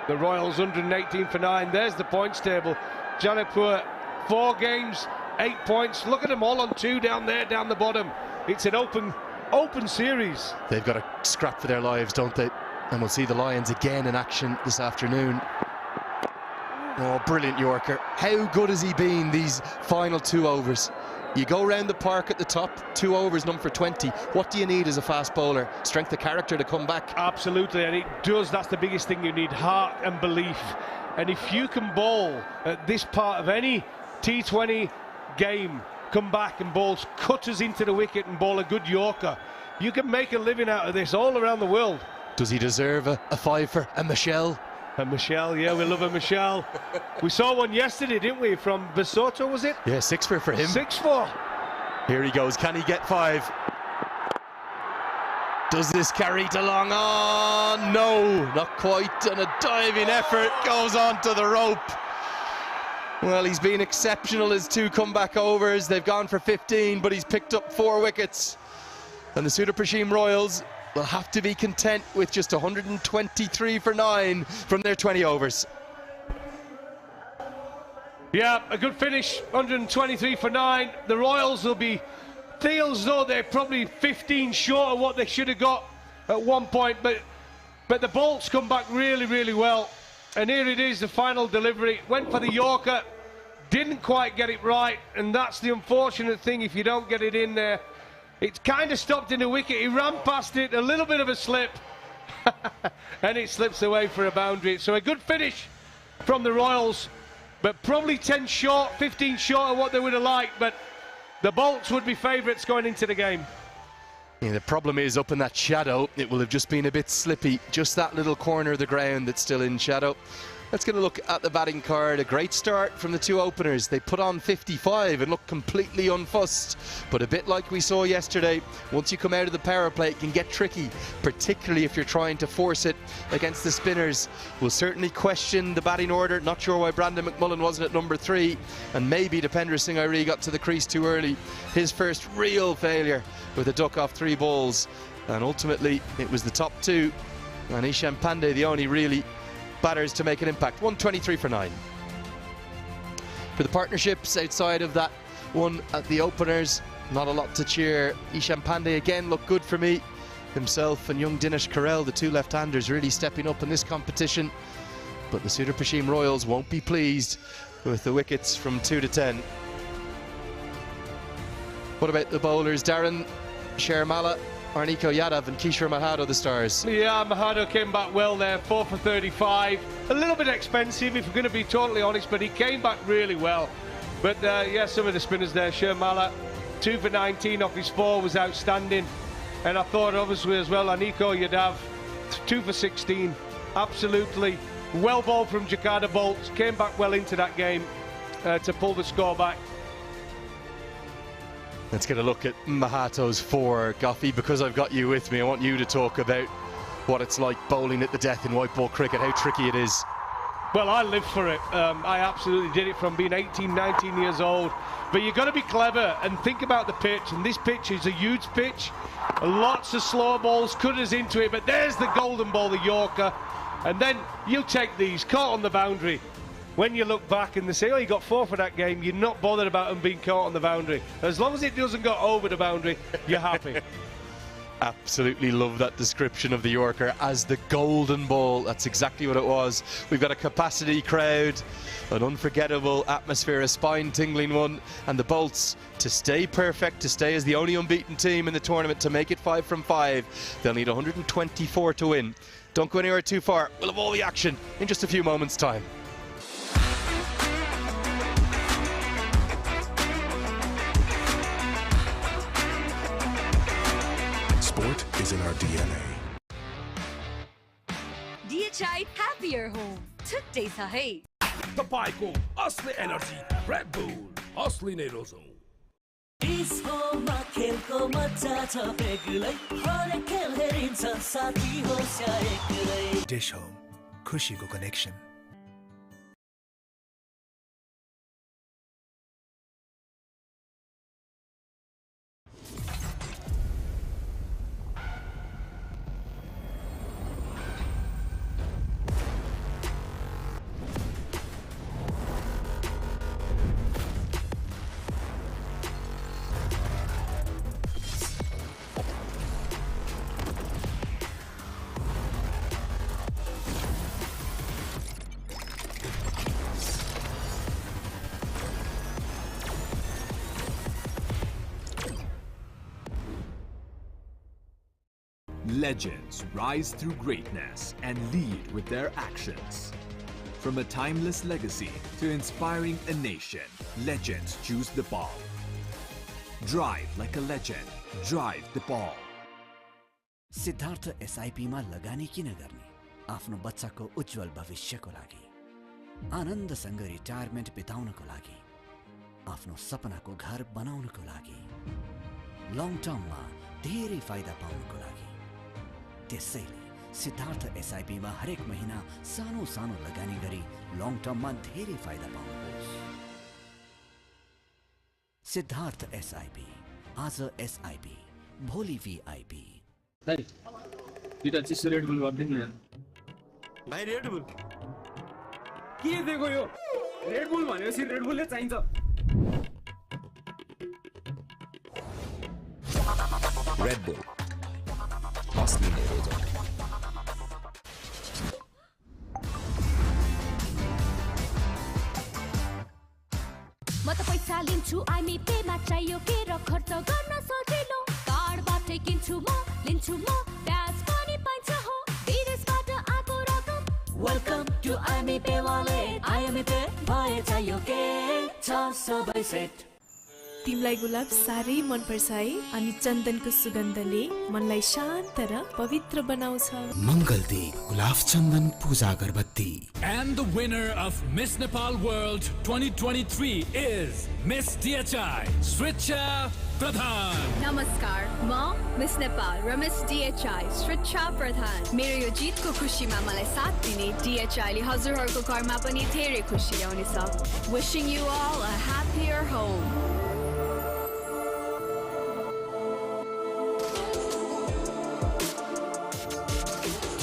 The Royals 118 for 9. There's the points table. Janipur, 4 games, 8 points. Look at them all on 2 down there, down the bottom. It's an open series. They've got to scrap for their lives, don't they? And we'll see the Lions again in action this afternoon. Oh, brilliant Yorker. How good has he been these final 2 overs? You go round the park at the top, 2 overs, none for 20. What do you need as a fast bowler? Strength of character to come back? Absolutely, and it does. That's the biggest thing you need, heart and belief. And if you can bowl at this part of any T20 game, come back and bowl cutters into the wicket and bowl a good Yorker, you can make a living out of this all around the world. Does he deserve a 5 for a Michelle? A Michelle, yeah, we love a Michelle. We saw one yesterday, didn't we, from Basoto, was it? Yeah, 6 for him. 6 for. Here he goes. Can he get 5? Does this carry to long on? No, not quite. And a diving effort goes onto the rope. Well, he's been exceptional, his 2 comeback overs. They've gone for 15, but he's picked up 4 wickets. And the Sudapashim Royals will have to be content with just 123 for 9 from their 20 overs. Yeah, a good finish, 123 for 9. The Royals will be, feels as though they're probably 15 short of what they should have got at one point, but the Bolts come back really, really well. And here it is, the final delivery. Went for the Yorker, didn't quite get it right, and that's the unfortunate thing if you don't get it in there. It kind of stopped in the wicket. He ran past it, a little bit of a slip, and it slips away for a boundary. So a good finish from the Royals, but probably 10 short, 15 short of what they would have liked, but the Bolts would be favourites going into the game. Yeah, the problem is up in that shadow, it will have just been a bit slippy. Just that little corner of the ground that's still in shadow. Let's get a look at the batting card. A great start from the 2 openers. They put on 55 and look completely unfussed. But a bit like we saw yesterday, once you come out of the power play, it can get tricky, particularly if you're trying to force it against the spinners. We'll certainly question the batting order. Not sure why Brandon McMullen wasn't at number 3. And maybe Dipendra Singh Airi got to the crease too early. His first real failure with a duck off 3 balls. And ultimately, it was the top 2. And Ishan Pandey, the only really batters to make an impact. 123 for 9. For the partnerships outside of that one at the openers, not a lot to cheer. Ishan Pandey again looked good for me. Himself and young Dinesh Karel, the 2 left-handers, really stepping up in this competition. But the Sudapashim Royals won't be pleased with the wickets from 2 to 10. What about the bowlers? Darren Sharmala, Arniko Yadav and Kishore Mahado, the stars. Yeah, Mahado came back well there, 4 for 35. A little bit expensive, if we're going to be totally honest, but he came back really well. But yeah, some of the spinners there. Sharmala, 2 for 19 off his 4 was outstanding. And I thought obviously as well, Arniko Yadav, 2 for 16. Absolutely well bowled from Jakarta Bolts. Came back well into that game to pull the score back. Let's get a look at Mahato's 4. Goffey, because I've got you with me, I want you to talk about what it's like bowling at the death in white ball cricket, how tricky it is. Well, I lived for it. I absolutely did it from being 18, 19 years old. But you've got to be clever and think about the pitch. And this pitch is a huge pitch. Lots of slow balls, cutters into it. But there's the golden ball, the Yorker. And then you take these, caught on the boundary. When you look back and they say, oh, you got 4 for that game, you're not bothered about them being caught on the boundary. As long as it doesn't go over the boundary, you're happy. Absolutely love that description of the Yorker as the golden ball. That's exactly what it was. We've got a capacity crowd, an unforgettable atmosphere, a spine-tingling one, and the Bolts to stay perfect, to stay as the only unbeaten team in the tournament, to make it 5 from 5. They'll need 124 to win. Don't go anywhere too far. We'll have all the action in just a few moments' time. Sport is in our DNA. DHI Happier Home. छुट्टै छ है तपाईको असली energy red bull असली नै रोजौ डिस्कोमा खेलको मजा छ बेग्लै हरेक खेल हेरिन्छ साथी होस् या एक्लै Dish Home, खुशीको connection. Legends rise through greatness and lead with their actions. From a timeless legacy to inspiring a nation, legends choose the ball. Drive like a legend. Drive the ball. Siddharth SIP मा लगानी किन गर्ने? आफ्नो बच्चाको उज्जवल भविष्यको लागि, आनन्दसँग retirement बिताउनको लागि, आफ्नो सपनाको घर बनाउनको लागि। लङ टर्ममा धेरै फाइदा पाउनको लागि। त्यसैले सिद्धार्थ एसआइपीमा हरेक महिना सानो सानो लगानी गरी लङ टर्ममा धेरै फाइदा पाउनुहोस्। सिद्धार्थ एसआइपी, आज एसआइपी, भोलि भिआइपी। भाइ दुईटा चिसो रेड बुल गरिदिनु न। भाइ रेड बुल के दिएको यो? रेड बुल भनेपछि रेड बुलले चाहिन्छ। रेड बुल असली नेरोज। म त पैसा लिन्छु आइमी पेमा चाहियो के र खर्च गर्न सजिलो कार्डबाटै किन्छु म लिन्छु म ब्याज पनि पाइन्छ हो विदेशबाट आएको रकम। वेलकम टु आइमी पे वालेट। आइमी पे भए चाहियो के छ सबै सेट। तिमीलाई गुलाब साह्रै मन पर्छ है अनि चन्दनको सुगन्धले मनलाई शान्त र पवित्र बनाउँछ। मङ्गलदीप गुलाब चन्दन पूजा अगरबत्ती। And the winner of Miss Nepal World 2023 is Miss DHI Sricha Pradhan. नमस्कार, म मिस नेपाल र मिस DHI सृक्षा प्रधान। मेरो यो जितको खुसीमा मलाई साथ दिने DHI ले हजुरहरूको घरमा पनि धेरै खुसी ल्याउनेछ। Wishing you all a happier home.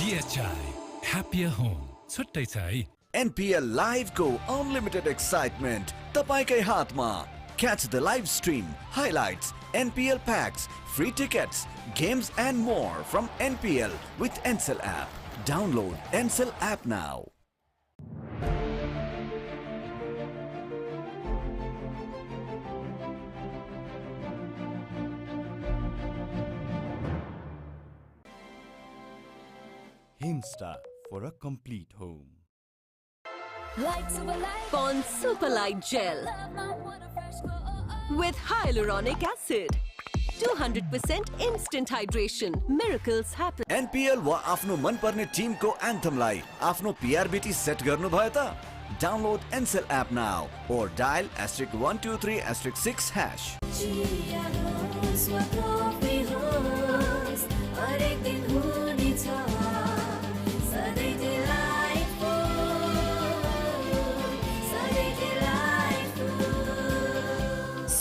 DHI Happier Home छुट्टै छ है। NPL Live को unlimited excitement तपाईकै हातमा। Catch the live stream, highlights, NPL packs, free tickets, games and more from NPL with Ncell app. Download Ncell app now. Himsta for a complete home. Pond Super Light Gel with hyaluronic acid. 200% instant hydration. Miracles happen. NPL वा आफ्नो मनपर्ने Timko एन्थमलाई आफ्नो PRBT set गर्नुभयो त? Download Ncell app now or dial *123*6#.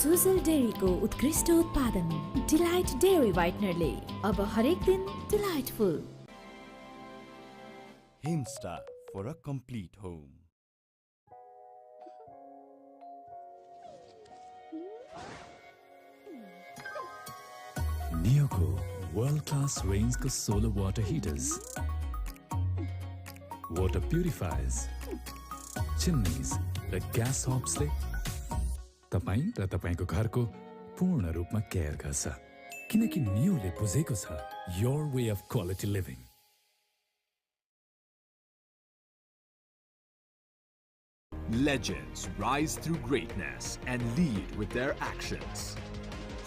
Sujal डेरीको उत्कृष्ट उत्पादन Delight Dairy व्हाइटनरले अब हरेक दिन delightful. Himsta for a complete home. Neoco world-class range को solar water heaters, water purifiers, chimneys र gas hobs ले तपाईं र तपाईंको घरको पूर्ण रूपमा केयर गर्छ किनकि नियोले बुझेको छ your way of quality living. Legends rise through greatness and lead with their actions.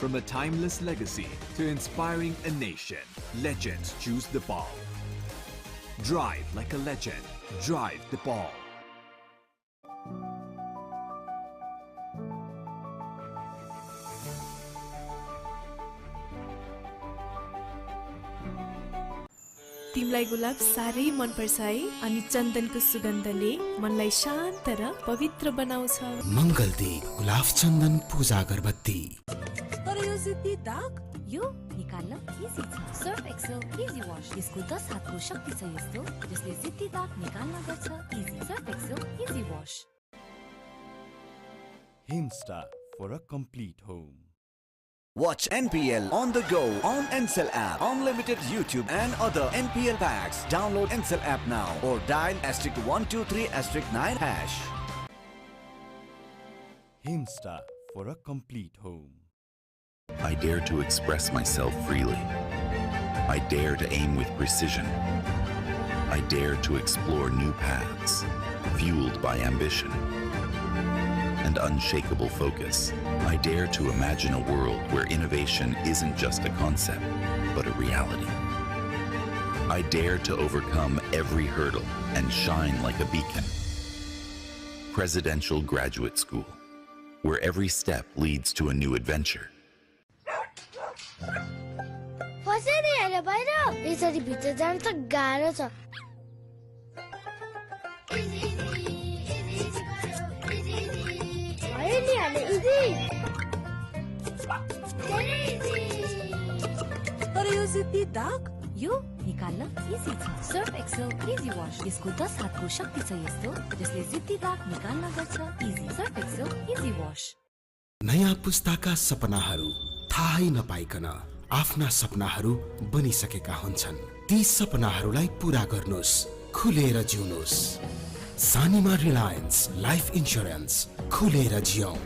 From a timeless legacy to inspiring a nation, legends choose the ball. Drive like a legend. Drive the ball. तिमीलाई गुलाब साह्रै मन पर्छ है अनि चन्दनको सुगन्धले मनलाई शान्त र पवित्र बनाउँछ। मङ्गलदीप गुलाब चन्दन पूजा अगरबत्ती। तर यो सिद्धि दाग यो निकाल्न इजी छ। सर्फ एक्सेल इजी वाश, यसको 10 हातको शक्ति छ यस्तो जसले सिद्धि दाग निकाल्न गर्छ easy. Surf Excel easy wash. Himsta for a complete home. Watch NPL on the go on Ncell app. Unlimited YouTube and other NPL packs. Download Ncell app now or dial *123*9#. Himsta for a complete home. I dare to express myself freely. I dare to aim with precision. I dare to explore new paths, fueled by ambition and unshakable focus. I dare to imagine a world where innovation isn't just a concept, but a reality. I dare to overcome every hurdle and shine like a beacon. Presidential Graduate School, where every step leads to a new adventure. फसे नि हेर बाहिर यसरी भित्र जान त गाह्रो छ भयो नि हाले इजी तर यो जिद्दी दाग यो निकाल्न इजी छ सर्फ एक्सेल इजी वाश यसको 10 हातको शक्ति छ यस्तो जसले जिद्दी दाग निकाल्न गर्छ easy Surf Excel easy wash नयाँ पुस्ताका सपनाहरू थाहै नपाइकन आफ्ना सपनाहरू बनिसकेका हुन्छन् ती सपनाहरूलाई पूरा गर्नुस् खुलेर जिउनुस् सानीमा रिलायन्स लाइफ इन्स्योरेन्स खुलेर जियौं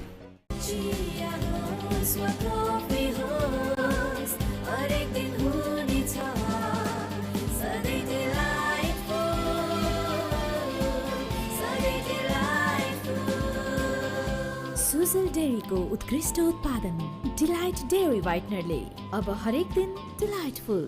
सुजल डेरीको उत्कृष्ट उत्पादन डिलाइट डेयरी व्हाइटनरले अब हरेक दिन डिलाइटफुल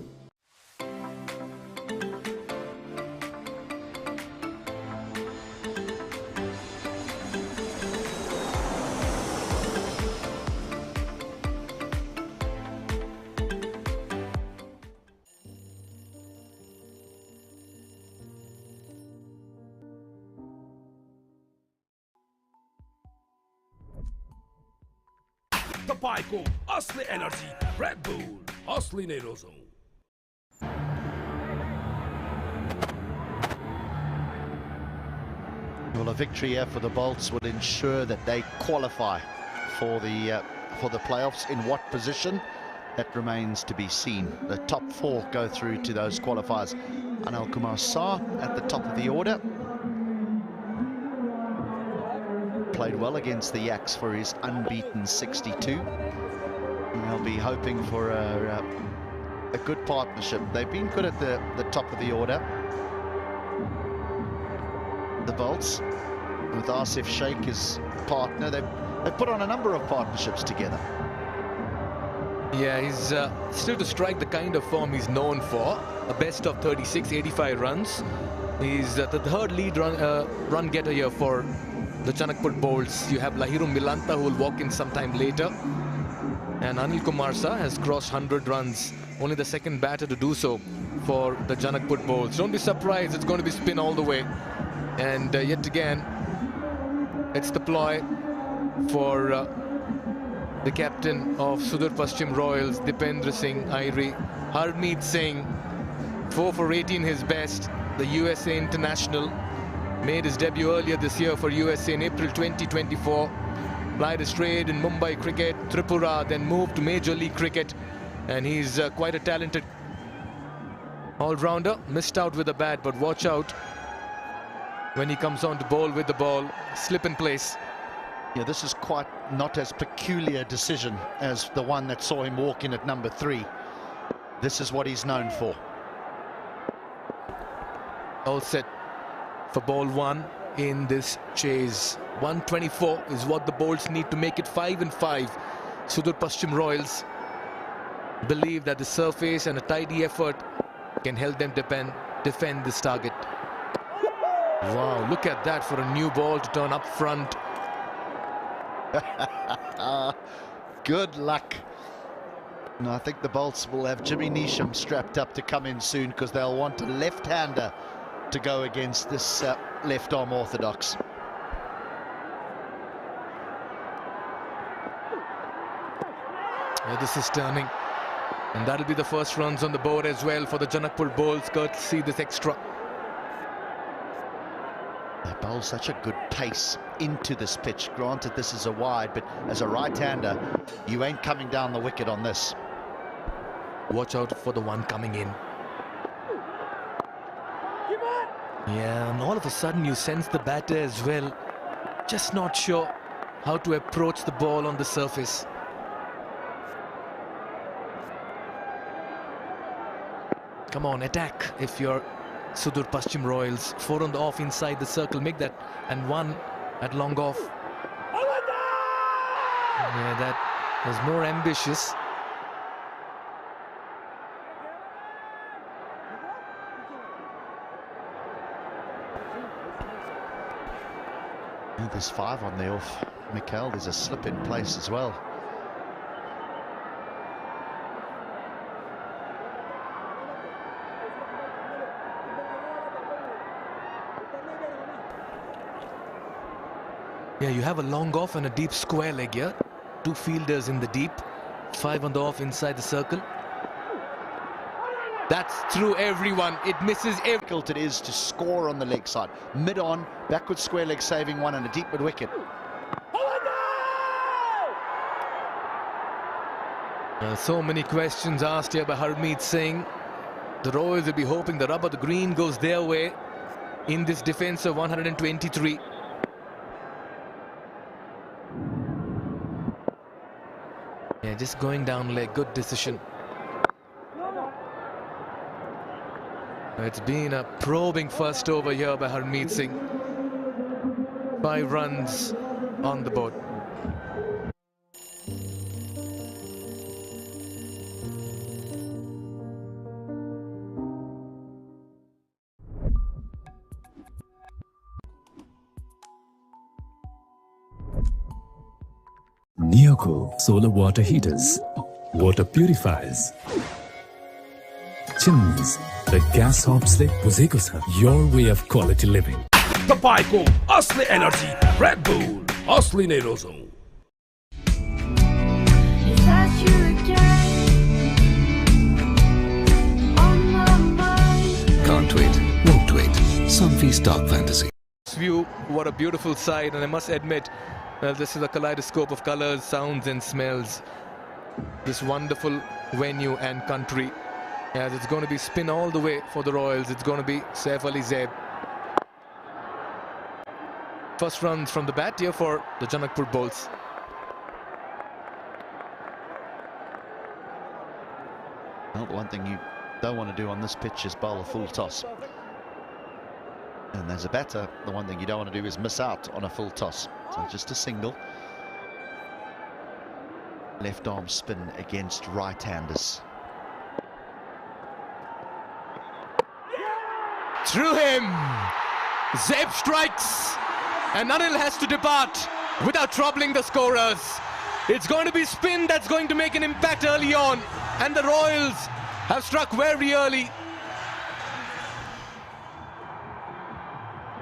तपाईको असली एनर्जी रेड बुल असली नै रोजौं Well, a victory here for the Bolts would ensure that they qualify for the playoffs. In what position? That remains to be seen. The top 4 go through to those qualifiers. Anil Kumar Shah at the top of the order. Played well against the Yaks for his unbeaten 62. And they'll be hoping for a good partnership. They've been good at the top of the order. The Bolts, with Asif Sheikh as partner, they've put on a number of partnerships together. Yeah, he's still to strike the kind of form he's known for. A best of 36, 85 runs. He's the third lead run getter here for the Janakpur Bolts. You have Lahiru Milanta who will walk in sometime later. And Anil Kumar Shah has crossed 100 runs. Only the second batter to do so for the Janakpur Bolts. Don't be surprised, it's going to be spin all the way. And yet again, it's the ploy for the captain of Sudur Paschim Royals, Dipendra Singh Airi. Harmeet Singh, 4 for 18 his best. The USA international made his debut earlier this year for USA in April 2024. Played his trade in Mumbai cricket, Tripura, then moved to Major League cricket. And he's quite a talented all-rounder. Missed out with the bat, but watch out when he comes on to bowl with the ball. Slip in place. Yeah, this is quite not as peculiar a decision as the one that saw him walk in at number 3. This is what he's known for. All set for ball 1 in this chase. 124 is what the Bolts need to make it 5-5. Sudur Paschim Royals believe that the surface and a tidy effort can help them defend this target. Wow, look at that for a new ball to turn up front. Good luck. No, I think the Bolts will have Jimmy Neesham strapped up to come in soon because they'll want a left-hander to go against this left-arm orthodox. Yeah, this is turning. And that'll be the first runs on the board as well for the Janakpur Bolts, courtesy this extra. They bowl such a good pace into this pitch. Granted, this is a wide, but as a right-hander, you ain't coming down the wicket on this. Watch out for the one coming in. Yeah, and all of a sudden you sense the batter as well. Just not sure how to approach the ball on the surface. Come on, attack if you're Sudur Paschim Royals. 4 on the off inside the circle, make that, and 1 at long off. Yeah, that was more ambitious. There's 5 on the off. Mikhail, there's a slip in place as well. Yeah, you have a long off and a deep square leg here. 2 fielders in the deep, 5 on the off inside the circle. That's through everyone. It misses every. Difficult it is to score on the leg side. Mid on, backward square leg saving one and a deep mid wicket. So many questions asked here by Harmeet Singh. The Royals will be hoping the rub of the green goes their way in this defense of 123. Yeah, just going down leg, good decision. It's been a probing first over here by Harmeet Singh. 5 runs on the board. Neoco solar water heaters, water purifiers, chimneys, the gas hobs le buzeko cha. Your way of quality living. Tapaiको असली energy Red Bull असली नै रोजौं. Can't wait, won't wait. Sunfeast Dark Fantasy. This view, what a beautiful sight, and I must admit, this is a kaleidoscope of colors, sounds and smells. This wonderful venue and country. As it's going to be spin all the way for the Royals. It's going to be Saif Ali Zeb. First runs from the bat here for the Janakpur Bulls. Well, the one thing you don't want to do on this pitch is bowl a full toss. And as a batter, the one thing you don't want to do is miss out on a full toss. So just a single. Left arm spin against right-handers. Through him! Zeb strikes! And Anil has to depart without troubling the scorers. It's going to be spin that's going to make an impact early on. And the Royals have struck very early.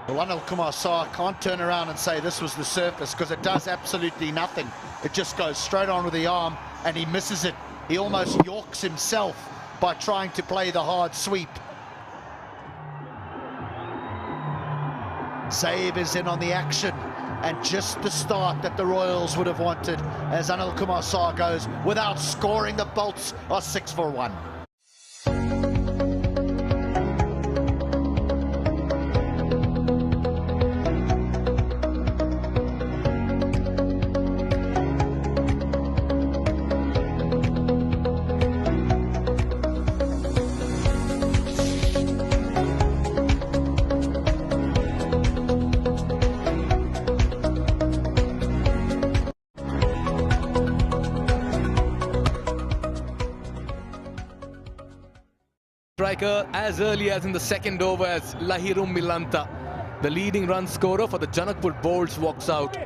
Well, Anil Kumar Saar can't turn around and say this was the surface, because it does absolutely nothing. It just goes straight on with the arm and he misses it. He almost yorks himself by trying to play the hard sweep. Zaib is in on the action, and just the start that the Royals would have wanted, as Anil Kumar Saar goes without scoring. The bolts are 6 for 1. Striker as early as in the second over as Lahirum Milanta, the leading run scorer for the Janakpur Bulls, walks out.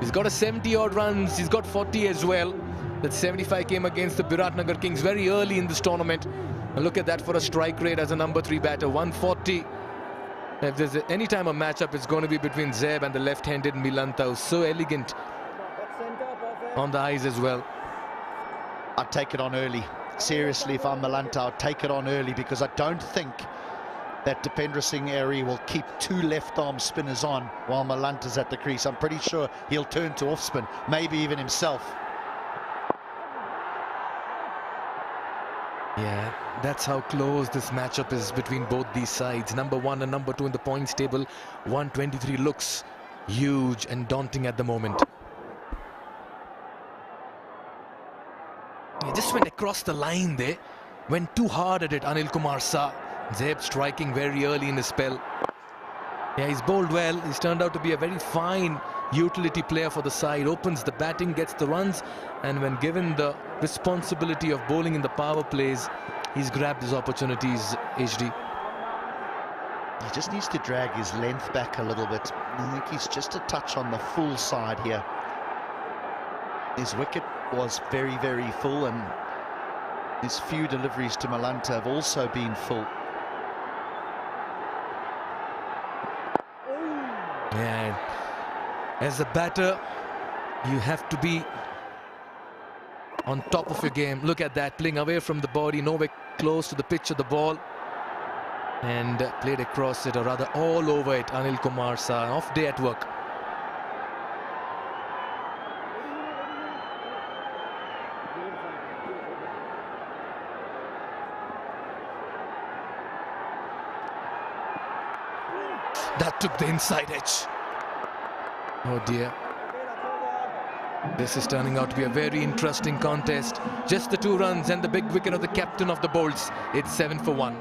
He's got a 70-odd runs, he's got 40 as well. That 75 came against the Biratnagar Kings very early in this tournament. And look at that for a strike rate as a number 3 batter, 140. If there's any time a matchup, it's going to be between Zeb and the left-handed Milanta, who's so elegant on the eyes as well. I'd take it on early. Seriously, if I'm Milanta, I'll take it on early, because I don't think that Dipendra Singh Airy will keep 2 left-arm spinners on while Milanta's at the crease. I'm pretty sure he'll turn to off-spin, maybe even himself. Yeah, that's how close this matchup is between both these sides. Number 1 and number 2 in the points table. 123 looks huge and daunting at the moment. He just went across the line there. Went too hard at it, Anil Kumar Saar. Zeb striking very early in his spell. Yeah, he's bowled well. He's turned out to be a very fine utility player for the side. Opens the batting, gets the runs. And when given the responsibility of bowling in the power plays, he's grabbed his opportunities, HD. He just needs to drag his length back a little bit. I think he's just a touch on the full side here. His wicket was very, very full, and his few deliveries to Milanta have also been full. Yeah, As a batter, you have to be on top of your game. Look at that, playing away from the body, nowhere close to the pitch of the ball. And played across it, or rather all over it. Anil Kumar Saha, an off day at work. That took the inside edge. Oh dear. This is turning out to be a very interesting contest. Just the 2 runs and the big wicket of the captain of the Bolts. It's 7 for 1.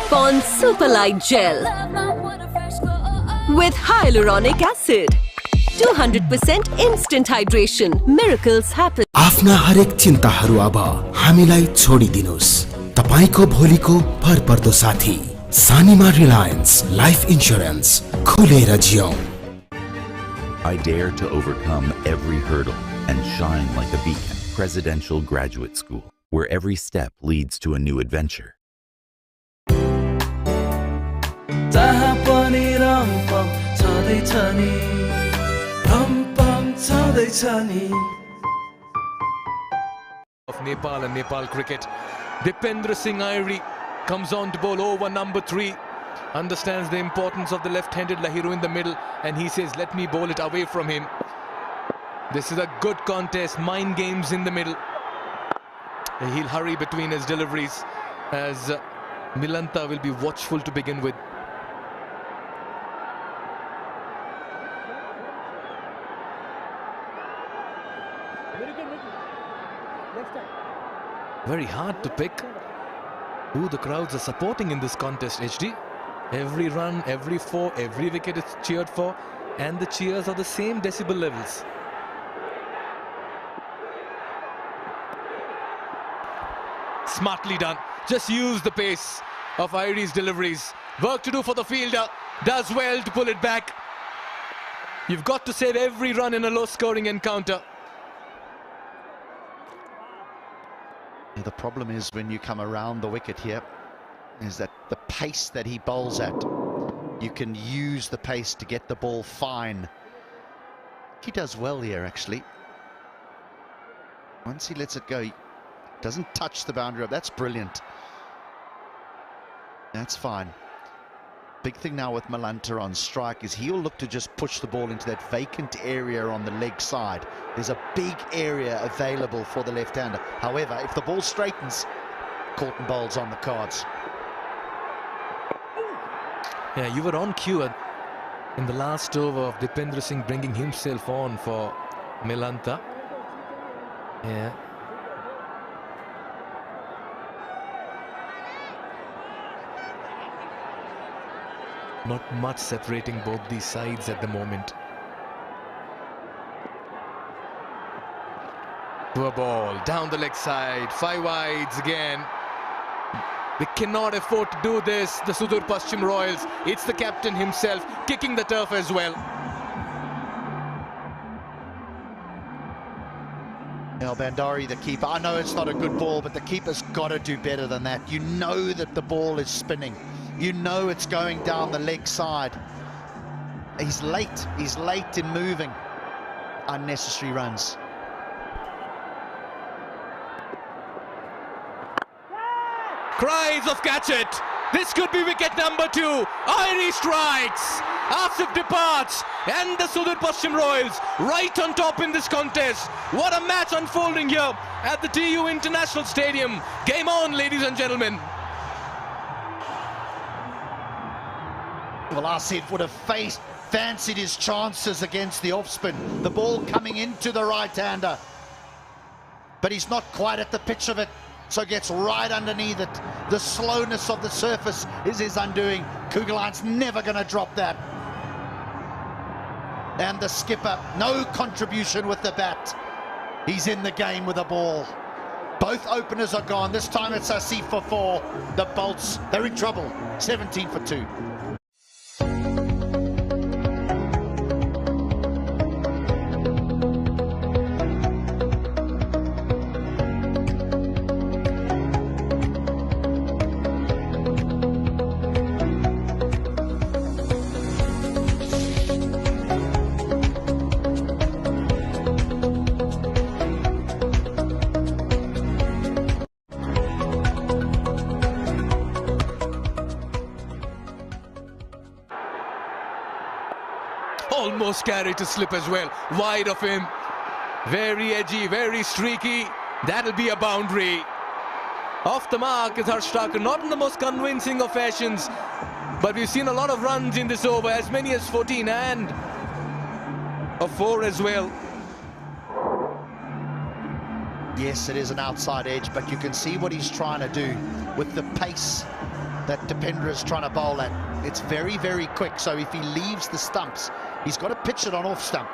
Pond Super Light Gel with hyaluronic acid. 200% instant hydration. Miracles happen. आफ्ना हरेक चिन्ताहरू अब हामीलाई छोडिदिनुस्। तपाईको भोलिको भरपर्दो साथी सानीमा Reliance life insurance खुलेर जियौं। I dare to overcome every hurdle and shine like a beacon. Presidential Graduate School, where every step leads to a new adventure. जहाँ पनि रम्पम छँदैछ नि, रम्पम छँदैछ नि। Of Nepal and Nepal cricket, Dipendra Singh Airi comes on to bowl over number 3. Understands the importance of the left-handed Lahiro in the middle, and he says, let me bowl it away from him. This is a good contest, mind games in the middle. He'll hurry between his deliveries as Milanta will be watchful to begin with. Very hard to pick who the crowds are supporting in this contest, HD. Every run, every 4, every wicket is cheered for, and the cheers are the same decibel levels. Smartly done. Just use the pace of Airi's deliveries. Work to do for the fielder. Does well to pull it back. You've got to save every run in a low-scoring encounter. The problem is when you come around the wicket here, is that the pace that he bowls at, you can use the pace to get the ball fine. He does well here, actually. Once he lets it go, he doesn't touch the boundary. That's brilliant. That's fine. Big thing now with Milanta on strike is he'll look to just push the ball into that vacant area on the leg side. There's a big area available for the left-hander. However, if the ball straightens, Corton bowls on the cards. Yeah, you were on cue in the last over of Dipendra Singh bringing himself on for Milanta. Yeah. Not much separating both these sides at the moment. Poor ball, down the leg side, 5 wides again. They cannot afford to do this, the Sudur Paschim Royals. It's the captain himself kicking the turf as well. Now Bandari, the keeper, I know it's not a good ball, but the keeper's got to do better than that. You know that the ball is spinning. You know it's going down the leg side. He's late in moving. Unnecessary runs. Cries of catch it. This could be wicket number 2. Airi strikes. Asif departs. And the Sudur Paschim Royals right on top in this contest. What a match unfolding here at the TU International Stadium. Game on, ladies and gentlemen. Well, Asif would have fancied his chances against the off-spin. The ball coming into the right-hander. But he's not quite at the pitch of it. So gets right underneath it. The slowness of the surface is his undoing. Kugelein's never going to drop that. And the skipper, no contribution with the bat. He's in the game with the ball. Both openers are gone. This time it's Asif for 4. The Bolts, they're in trouble. 17 for 2. almost carried to slip as well. Wide of him. Very edgy, very streaky. That'll be a boundary. Off the mark is Harshtaka, not in the most convincing of fashions, but we've seen a lot of runs in this over, as many as 14 and a 4 as well. Yes, it is an outside edge, but you can see what he's trying to do with the pace that Dipendra is trying to bowl at. It's very, very quick, so if he leaves the stumps, he's got to pitch it on off stump.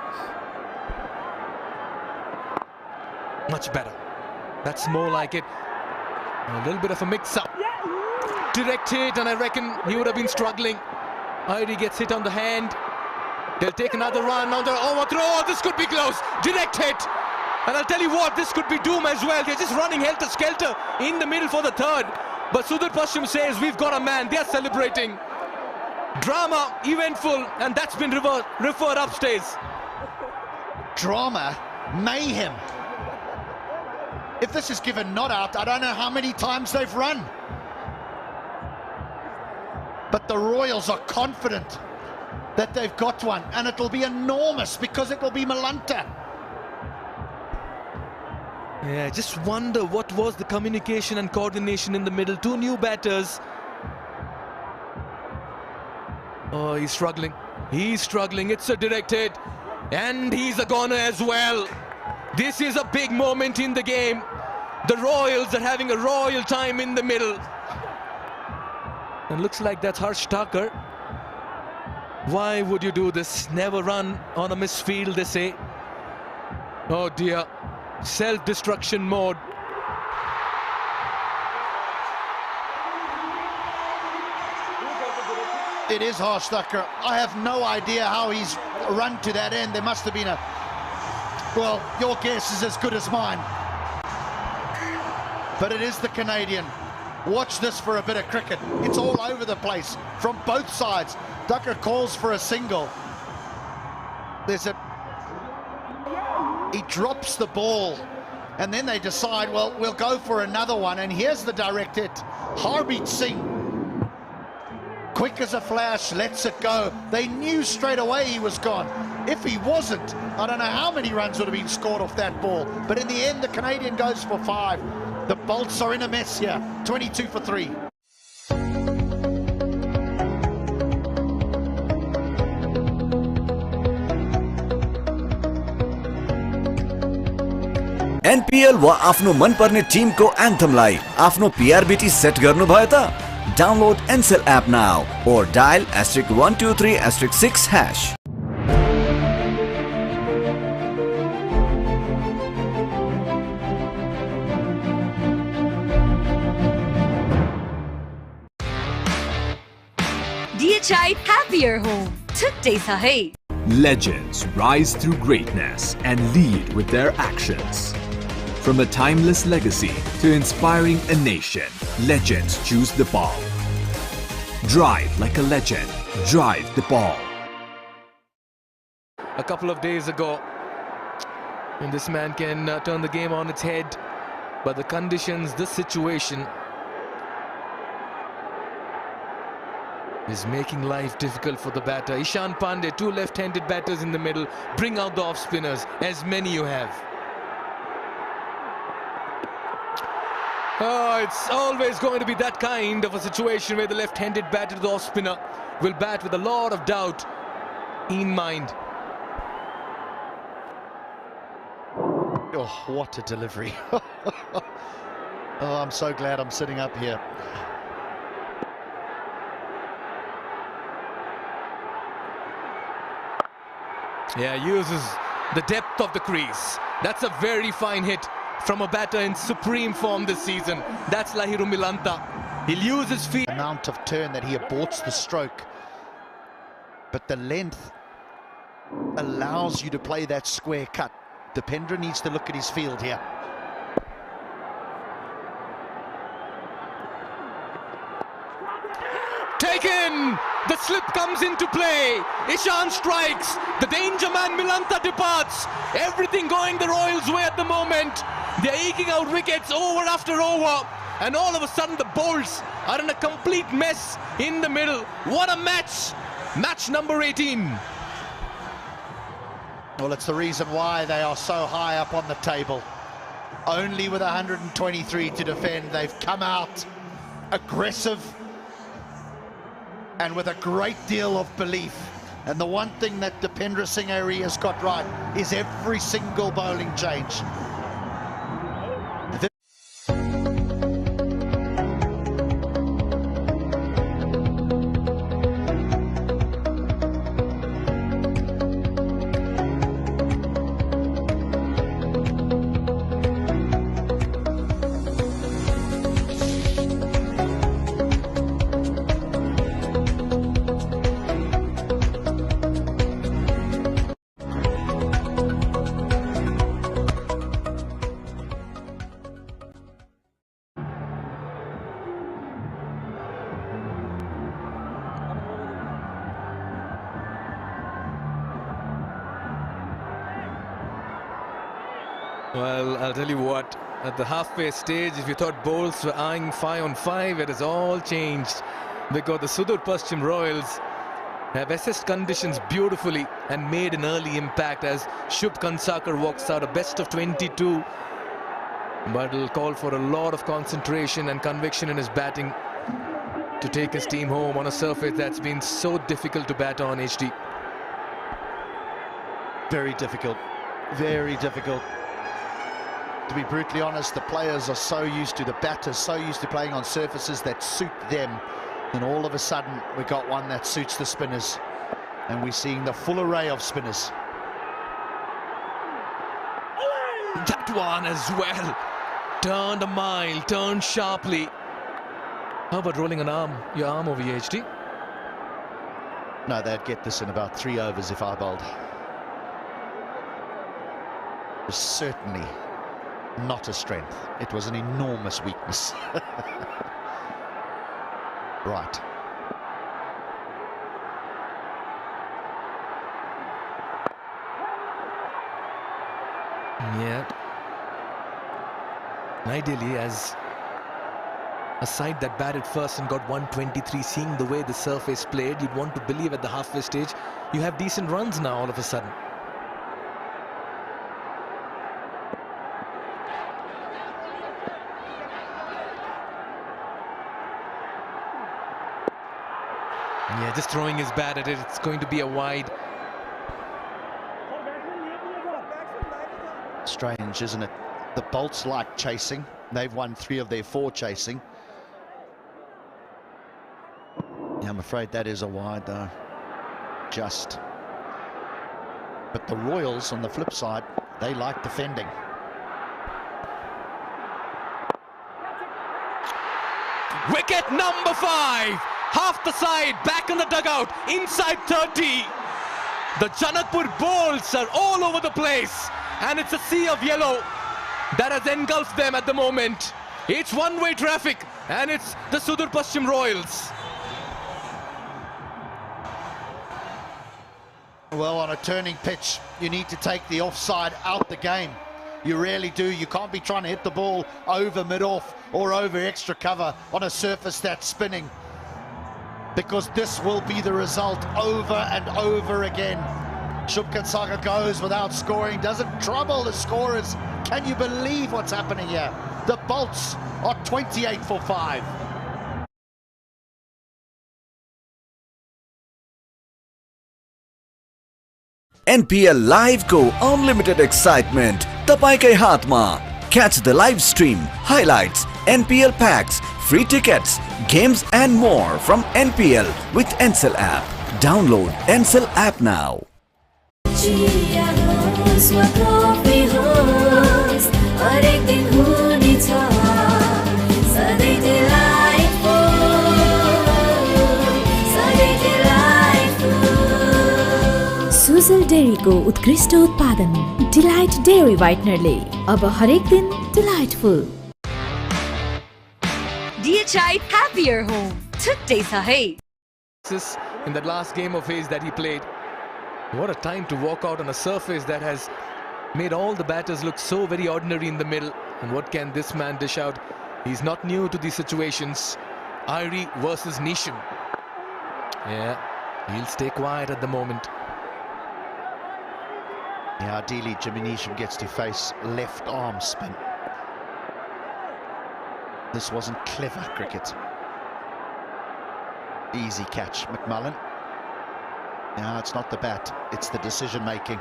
Much better. That's more like it. A little bit of a mix-up. Direct hit, and I reckon he would have been struggling. Heidi gets hit on the hand. They'll take another run on the overthrow. Oh, this could be close. Direct hit. And I'll tell you what, this could be doom as well. They're just running helter-skelter in the middle for the third. But Sudhir Pashchim says, we've got a man. They're celebrating. Drama, eventful, and that's been referred upstairs. Drama, mayhem. If this is given not out, I don't know how many times they've run. But the Royals are confident that they've got one, and it'll be enormous because it'll be Malanta. Yeah, I just wonder what was the communication and coordination in the middle. Two new batters. Oh, he's struggling. He's struggling. It's a direct hit. And he's a goner as well. This is a big moment in the game. The Royals are having a royal time in the middle. And looks like that's Harsh Thakur. Why would you do this? Never run on a misfield, they say. Oh dear. Self-destruction mode. It is Harsh Thakur. I have no idea how he's run to that end. There must have been a... Well, your guess is as good as mine. But it is the Canadian. Watch this for a bit of cricket. It's all over the place from both sides. Thakur calls for a single. There's a... He drops the ball. And then they decide, well, we'll go for another one. And here's the direct hit. Harmeet Singh. Quick as a flash, lets it go. They knew straight away he was gone. If he wasn't, I don't know how many runs would have been scored off that ball. But in the end, the Canadian goes for 5. The Bolts are in a mess here. 22 for 3. NPL वा आफ्नो मनपर्ने Timko एन्थमलाई आफ्नो PRBT set गर्नुभयो त? Download Ncell app now or dial *123*6#. DHI Happier Home. Today sahi. Legends rise through greatness and lead with their actions. From a timeless legacy to inspiring a nation, legends choose the ball. Drive like a legend. Drive the ball. A couple of days ago, and this man can turn the game on its head, but the conditions, this situation is making life difficult for the batter. Ishan Pandey, 2 left-handed batters in the middle. Bring out the off-spinners, as many you have. Oh, it's always going to be that kind of a situation where the left-handed batter, the off-spinner, will bat with a lot of doubt in mind. Oh, what a delivery. Oh, I'm so glad I'm sitting up here. Yeah, uses the depth of the crease. That's a very fine hit from a batter in supreme form this season. That's Lahiru Milanta. He'll use his feet. Amount of turn that he aborts the stroke. But the length allows you to play that square cut. Dipendra needs to look at his field here. Taken! The slip comes into play. Ishan strikes. The danger man Milanta departs. Everything going the Royals' way at the moment. They're eking out wickets over after over. And all of a sudden the Bolts are in a complete mess in the middle. What a match! Match number 18. Well, it's the reason why they are so high up on the table. Only with 123 to defend, they've come out aggressive and with a great deal of belief. And the one thing that Dipendra Singh Ari has got right is every single bowling change. Well, I'll tell you what, at the halfway stage, if you thought bowls were eyeing 5 on 5, it has all changed, because the Sudur Paschim Royals have assessed conditions beautifully and made an early impact as Shubh Kansakar walks out a best of 22. But it'll call for a lot of concentration and conviction in his batting to take his team home on a surface that's been so difficult to bat on, HD. Very difficult, very difficult. To be brutally honest, the players are so used to, the batters so used to playing on surfaces that suit them, and all of a sudden we got one that suits the spinners, and we're seeing the full array of spinners. That one as well, turned a mile, turned sharply. How about rolling your arm over here, HD? No, they'd get this in about 3 overs if I bowled. Certainly not a strength. It was an enormous weakness. Right. Yeah. Ideally, as a side that batted first and got 123, seeing the way the surface played, you'd want to believe at the halfway stage you have decent runs now all of a sudden. Yeah, just throwing his bat at it, it's going to be a wide. Strange, isn't it? The Bolts like chasing. They've won 3 of their 4 chasing. Yeah, I'm afraid that is a wide, though. Just. But the Royals, on the flip side, they like defending. Wicket number 5! Half the side, back in the dugout, inside 30. The Janakpur bowls are all over the place, and it's a sea of yellow that has engulfed them at the moment. It's one-way traffic, and it's the Sudur Paschim Royals. Well, on a turning pitch, you need to take the offside out the game. You really do. You can't be trying to hit the ball over mid-off or over extra cover on a surface that's spinning, because this will be the result over and over again. Shubh Kansakar goes without scoring, doesn't trouble the scorers. Can you believe what's happening here? The Bolts are 28 for 5. NPL Live को unlimited excitement तपाईकै हातमा. Catch the live stream, highlights, NPL packs, free tickets, games and more from NPL with Ncell app. Download Ncell app now. Sujal डेरीको उत्कृष्ट उत्पादन Delight Dairy व्हाइटनरले अब हरेक दिन delightful. DHI happier home. Today sahay. In that last game of his that he played, what a time to walk out on a surface that has made all the batters look so very ordinary in the middle. And what can this man dish out? He's not new to these situations. Irie versus Nisham. Yeah, he'll stay quiet at the moment. Yeah, ideally Jimmy Neesham gets to face left arm spin. This wasn't clever cricket. Easy catch, McMullen. No, it's not the bat, it's the decision making.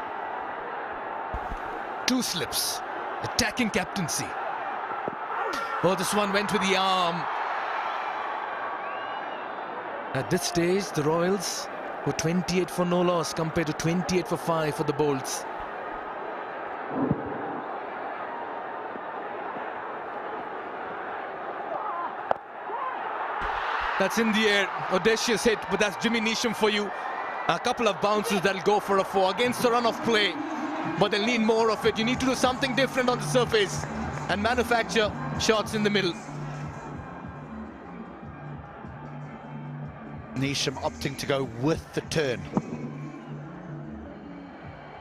2 slips. Attacking captaincy. Oh, this one went with the arm. At this stage, the Royals were 28 for no loss compared to 28 for 5 for the Bolts. That's in the air. Audacious hit, but that's Jimmy Neesham for you. A couple of bounces that'll go for a 4 against the run of play. But they'll need more of it. You need to do something different on the surface and manufacture shots in the middle. Neesham opting to go with the turn.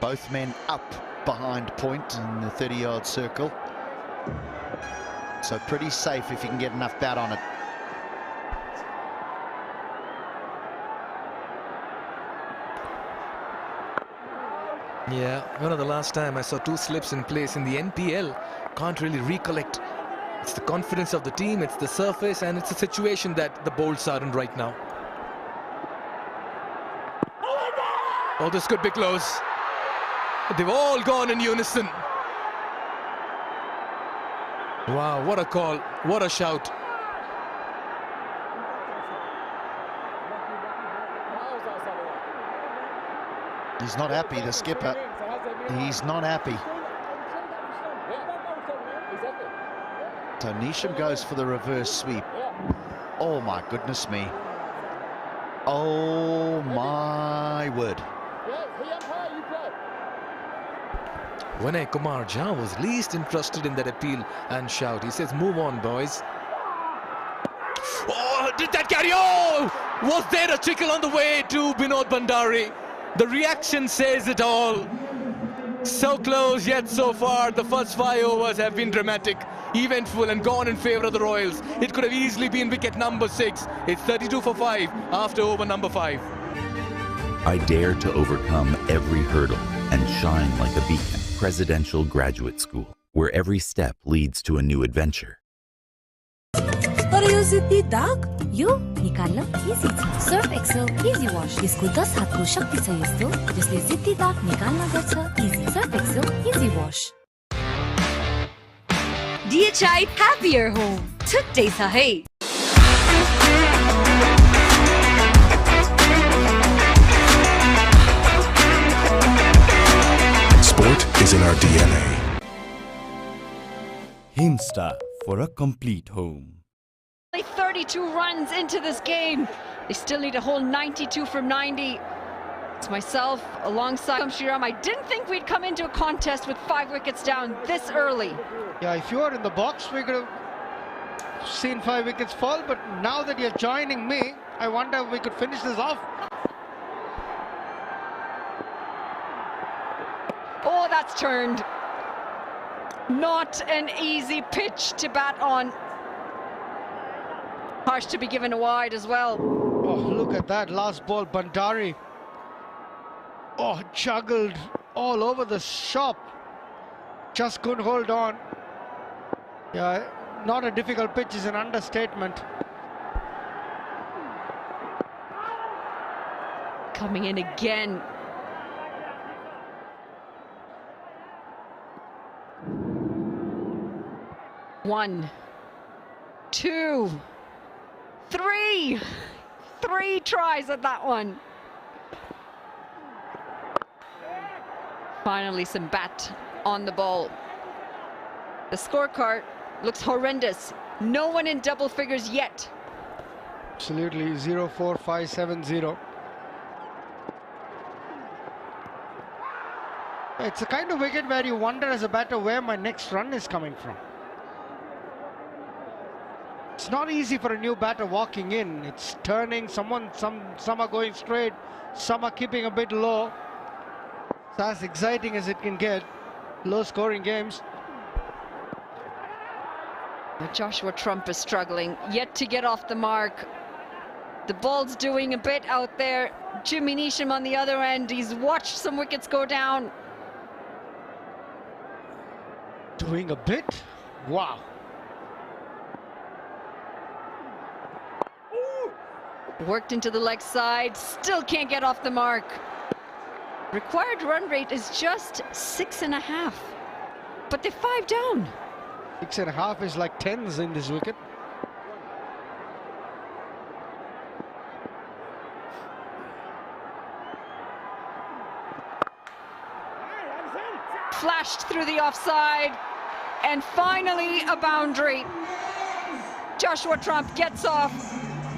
Both men up behind point in the 30-yard circle. So pretty safe if you can get enough bat on it. Yeah, one of the last time I saw 2 slips in place in the NPL. Can't really recollect. It's the confidence of the team, it's the surface, and it's the situation that the Bolts are in right now. Oh, this could be close. They've all gone in unison. Wow, what a call, what a shout. He's not happy, the skipper. He's not happy. So Neesham goes for the reverse sweep. Oh my goodness me. Oh my word. Vinay Kumar Jha was least interested in that appeal and shout. He says, move on, boys. Oh, did that carry? Oh, was there a trickle on the way to Binod Bhandari? The reaction says it all. So close yet so far. The first 5 overs have been dramatic, eventful and gone in favour of the Royals. It could have easily been wicket number 6. It's 32 for 5 after over number 5. I dare to overcome every hurdle and shine like a beacon. Presidential Graduate School, where every step leads to a new adventure. तर यो जिद्दी दाग यो निकाल्न easy छ Surf Excel easy wash यसको 10 हातको शक्ति छ यस्तो जसले जिद्दी दाग निकाल्न गर्छ easy Surf Excel easy wash DHI Happier Home छुट्टै छ है Sport is in our DNA. Himsta for a complete home. 32 runs into this game. They still need a whole 92 from 90. It's myself alongside Sriram. I didn't think we'd come into a contest with 5 wickets down this early. Yeah, if you were in the box, we could have seen 5 wickets fall. But now that you're joining me, I wonder if we could finish this off. Oh, that's turned. Not an easy pitch to bat on. Harsh to be given a wide as well. Oh, look at that last ball, Bhandari. Oh, juggled all over the shop. Just couldn't hold on. Yeah, not a difficult pitch is an understatement. Coming in again. One, 2, 3. 3 tries at that one. Finally some bat on the ball. The scorecard looks horrendous. No one in double figures yet. Absolutely, 0-4-5-7-0. It's a kind of wicket where you wonder as a batter where my next run is coming from. It's not easy for a new batter walking in. It's turning, some are going straight, some are keeping a bit low. It's as exciting as it can get. Low scoring games. Joshua Trump is struggling, yet to get off the mark. The ball's doing a bit out there. Jimmy Neesham on the other end, he's watched some wickets go down. Doing a bit. Wow. Worked into the leg side, still can't get off the mark. Required run rate is just 6.5, but they're 5 down. 6.5 is like 10s in this wicket. Flashed through the offside, and finally a boundary. Joshua Trump gets off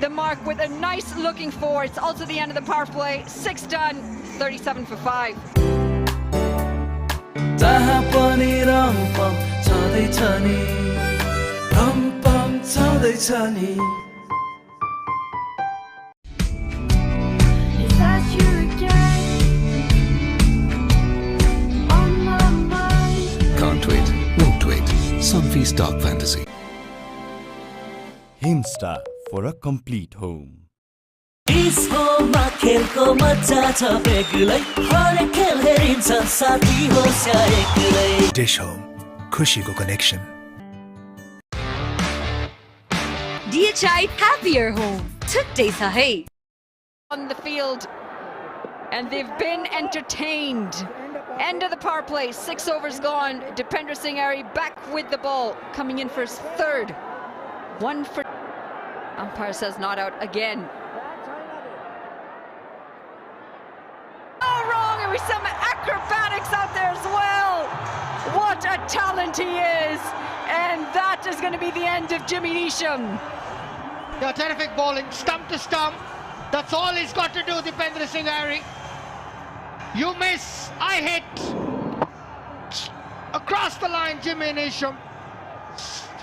the mark with a nice looking four. It's also the end of the power play. 6 done, 37 for 5. जहाँ पनि रम्पम छँदैछ नि रम्पम छँदैछ नि Can't wait, won't wait. Sunfeast Dark Fantasy. Hinsta for a complete home. डिस्कोमा खेलको मजा छ बेग्लै हरेक खेल हेरिन्छ साथी होस् या एक्लै Dish Home, खुशीको connection. DHI Happier Home. Today sa hai. On the field, and they've been entertained. End of the power play, 6 overs gone. Dipender Singh Ari back with the ball, coming in for his 3rd. 1 for... Umpire says not out again. Oh, wrong, and we some acrobatics out there as well. What a talent he is. And that is going to be the end of Jimmy Neesham. Yeah, terrific bowling, stump to stump. That's all he's got to do, Dipender Singh Ari. You miss, I hit. Across the line, Jimmy Neesham.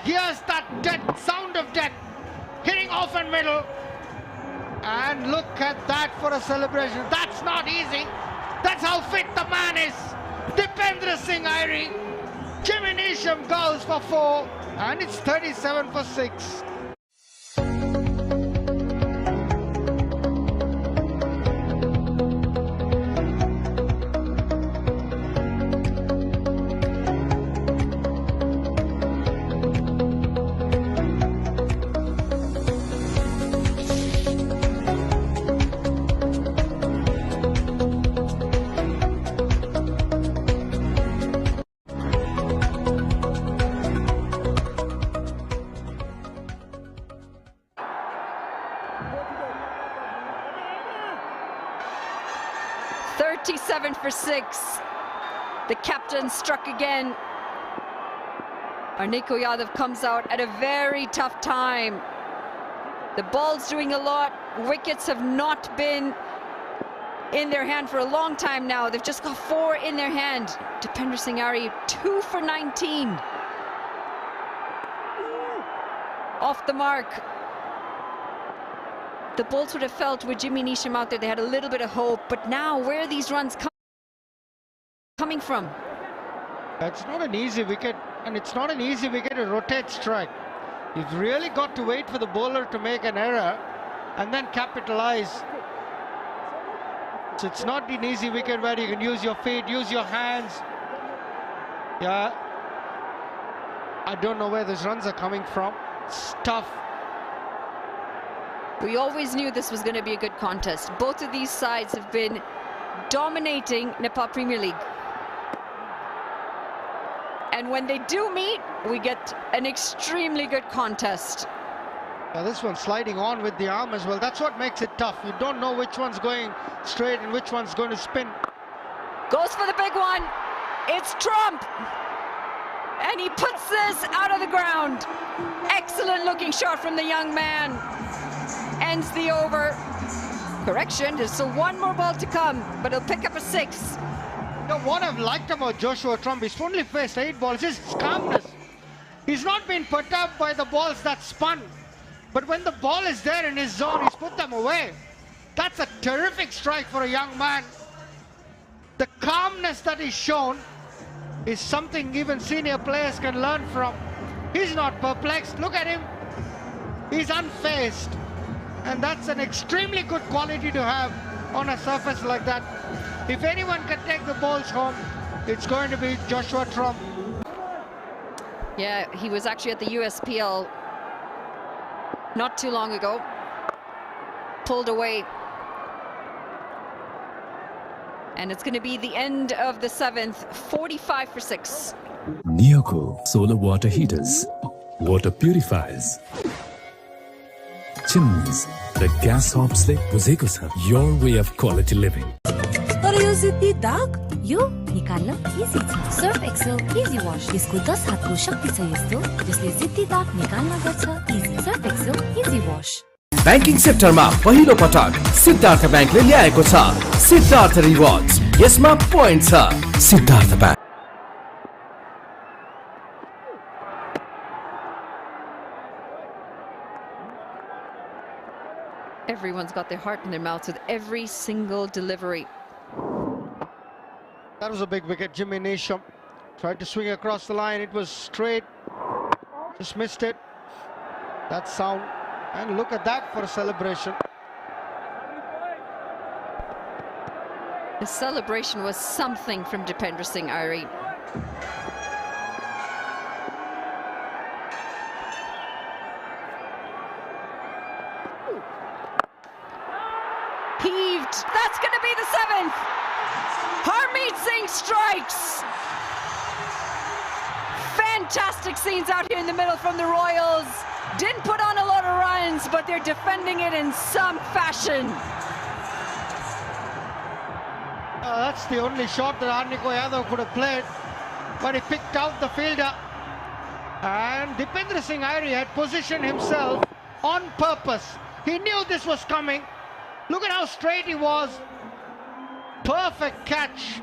Here's that dead sound of death. Hitting off and middle. And look at that for a celebration. That's not easy. That's how fit the man is. Dipender Singh Ari. Jimmy Neesham goes for 4. And it's 37 for 6. For 6. The captain struck again. Arniko Yadav comes out at a very tough time. The ball's doing a lot. Wickets have not been in their hand for a long time now. They've just got 4 in their hand. Dipender Singh Ari, 2 for 19. Off the mark. The Bulls would have felt with Jimmy Neesham out there, they had a little bit of hope. But now, where are these runs coming from? It's not an easy wicket, and it's not an easy wicket to rotate strike. You've really got to wait for the bowler to make an error and then capitalize. So it's not an easy wicket where you can use your feet, use your hands. Yeah, I don't know where those runs are coming from. It's tough. We always knew this was going to be a good contest. Both of these sides have been dominating Nepal Premier League. And when they do meet, we get an extremely good contest. Yeah, this one's sliding on with the arm as well. That's what makes it tough. You don't know which one's going straight and which one's going to spin. Goes for the big one. It's Trump. And he puts this out of the ground. Excellent looking shot from the young man. Ends the over. Correction, there's so 1 more ball to come, but he'll pick up a 6. Now, what I've liked about Joshua Trump, he's only faced 8 balls, his calmness. He's not been put up by the balls that spun. But when the ball is there in his zone, he's put them away. That's a terrific strike for a young man. The calmness that he's shown is something even senior players can learn from. He's not perplexed. Look at him. He's unfazed. And that's an extremely good quality to have on a surface like that. If anyone can take the balls home, it's going to be Joshua Trump. Yeah, he was actually at the USPL not too long ago. Pulled away. And it's going to be the end of the 7th, 45 for 6. Neoco solar water heaters, water purifiers, chimneys, the gas hobs like बुझेको छ, your way of quality living. तर यो जिद्दी दाग यो निकाल्न easy छ Surf Excel easy wash यसको 10 हातको शक्ति छ यस्तो जसले जिद्दी दाग निकाल्न गर्छ easy Surf Excel easy wash banking सेक्टरमा पहिलो पटक सिद्धार्थ बैंकले ल्याएको छ सिद्धार्थ रिवार्ड्स यसमा पोइन्ट छ Siddharth bank Everyone's got their heart in their mouths with every single delivery. That was a big wicket. Jimmy Neesham tried to swing across the line. It was straight. Just missed it. That sound. And look at that for a celebration. The celebration was something from Dipendra Singh Irie. Heaved. That's going to be the 7th. Harmeet Singh strikes. Fantastic scenes out here in the middle from the Royals. Didn't put on a lot of runs, but they're defending it in some fashion. That's the only shot that Harniko Yadav could have played, but he picked out the fielder. And Dipendra Singh Irie had positioned himself on purpose. He knew this was coming. Look at how straight he was. Perfect catch.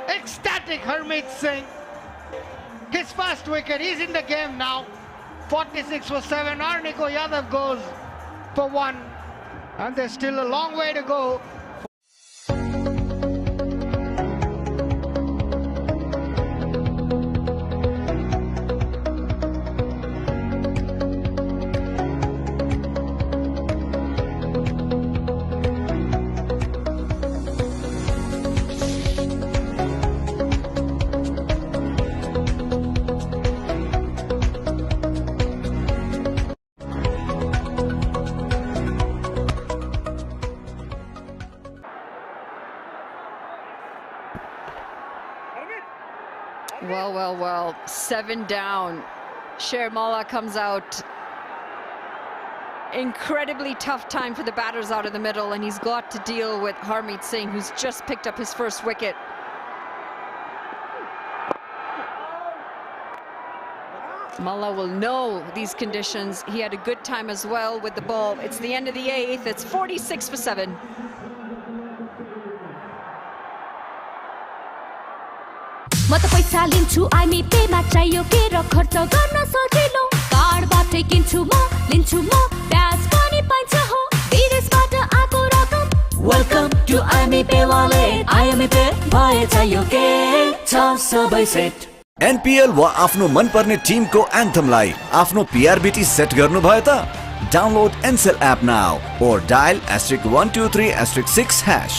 Ecstatic Harmeet Singh. His first wicket. He's in the game now. 46 for 7. Harniko Yadav goes for 1. And there's still a long way to go. Well, 7 down. Shermala comes out. Incredibly tough time for the batters out of the middle, and he's got to deal with Harmeet Singh, who's just picked up his first wicket. Malla will know these conditions. He had a good time as well with the ball. It's the end of the 8th. It's 46 for 7. म त पैसा लिन्छु IME Pema चाहियो के र खर्च गर्न सजिलो कार्डबाटै किन्छु म लिन्छु म ब्याज पनि पाइन्छ हो विदेशबाट आएको रकम वेलकम टु आइमी पे वालेट आइमी पे भए चाहियो के छ सबै सेट एनपीएल वा आफ्नो मनपर्ने टिमको एन्थमलाई आफ्नो पीआरबीटी सेट गर्नु भयो त download Ncell app now or dial *123*6#.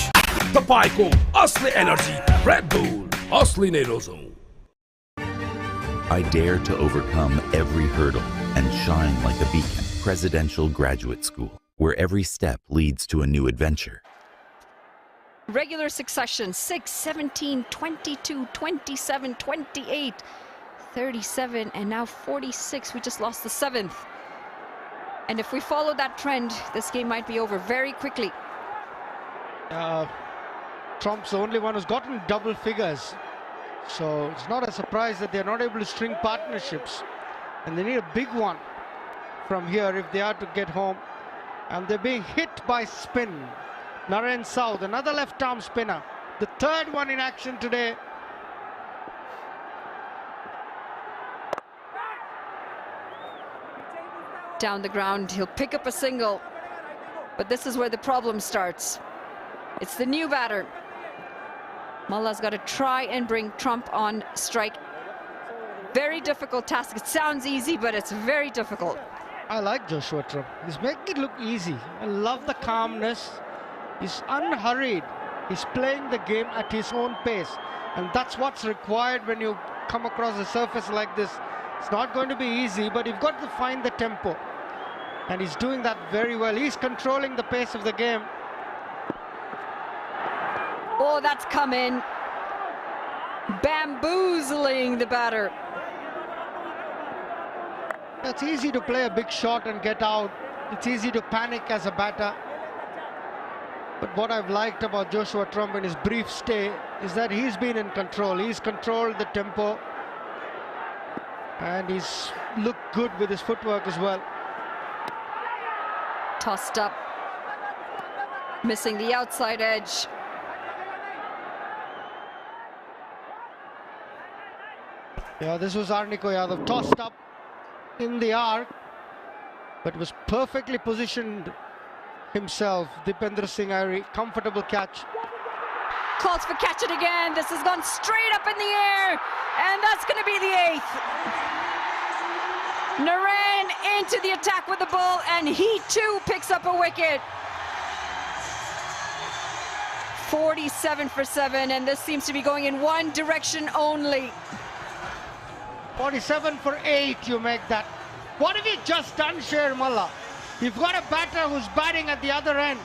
तपाईको असली एनर्जी रेड बुल असली नै रोजौं. I dare to overcome every hurdle and shine like a beacon. Presidential Graduate School, where every step leads to a new adventure. Regular succession, 6, 17, 22, 27, 28, 37, and now 46. We just lost the 7th. And if we follow that trend, this game might be over very quickly. Trump's the only one who's gotten double figures. So it's not a surprise that they're not able to string partnerships. And they need a big one from here if they are to get home. And they're being hit by spin. Naren South, another left-arm spinner. The third one in action today. Down the ground, he'll pick up a single. But this is where the problem starts. It's the new batter. Mullah's got to try and bring Trump on strike. Very difficult task. It sounds easy, but it's very difficult. I like Joshua Trump. He's making it look easy. I love the calmness. He's unhurried. He's playing the game at his own pace. And that's what's required when you come across a surface like this It's not going to be easy, but you've got to find the tempo. And he's doing that very well. He's controlling the pace of the game. Oh, that's come in. Bamboozling the batter. It's easy to play a big shot and get out. It's easy to panic as a batter. But what I've liked about Joshua Trump in his brief stay is that he's been in control. He's controlled the tempo. And he's looked good with his footwork as well. Tossed up. Missing the outside edge. Yeah, this was Arniko Yadav. Tossed up in the arc. But was perfectly positioned himself. Dipendra Singh Airi, comfortable catch. Calls for catch it again. This has gone straight up in the air. And that's going to be the 8th. Narain into the attack with the ball, and he too picks up a wicket. 47 for 7, and this seems to be going in one direction only. 47 for 8, you make that. What have you just done, Sher Mullah? You've got a batter who's batting at the other end.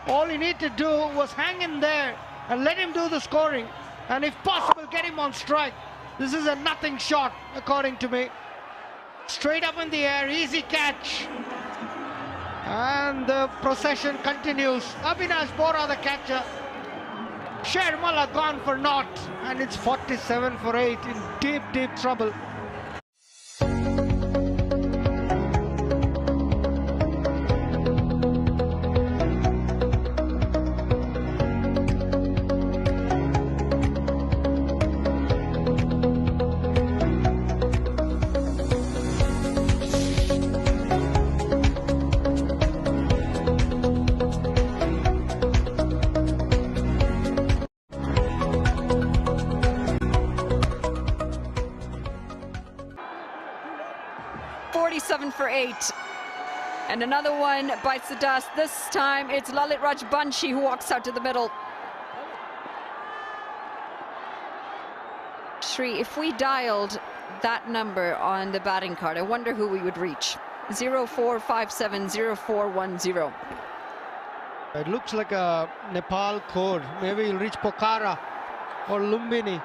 All you need to do was hang in there and let him do the scoring. And if possible, get him on strike. This is a nothing shot, according to me. Straight up in the air, easy catch. And the procession continues. Avinash Bora, the catcher. Sher Mullah gone for naught. And it's 47 for 8 in deep, deep trouble. For 8, and another one bites the dust. This time it's Lalit Rajbanshi who walks out to the middle. Shri, if we dialed that number on the batting card, I wonder who we would reach. 04570410. It looks like a Nepal code. Maybe you'll reach Pokhara or Lumbini.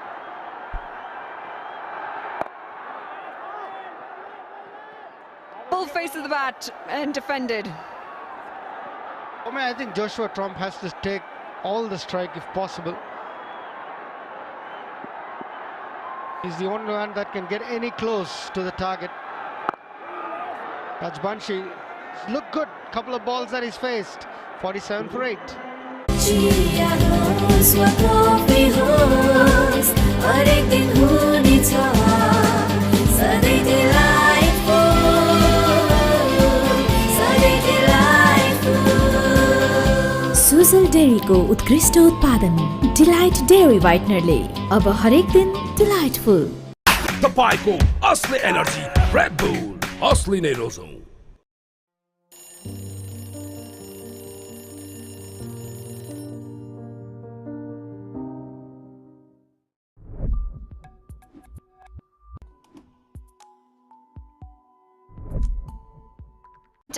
Full face of the bat and defended. I think Joshua Trump has to take all the strike if possible. He's the only one that can get any close to the target. Rajbanshi looked good. Couple of balls that he's faced. 47 for 8. Sujal डेरीको उत्कृष्ट उत्पादन delight dairy व्हाइटनरले अब हरेक दिन delightful. तपाईको असली energy red bull असली नै रोजौं।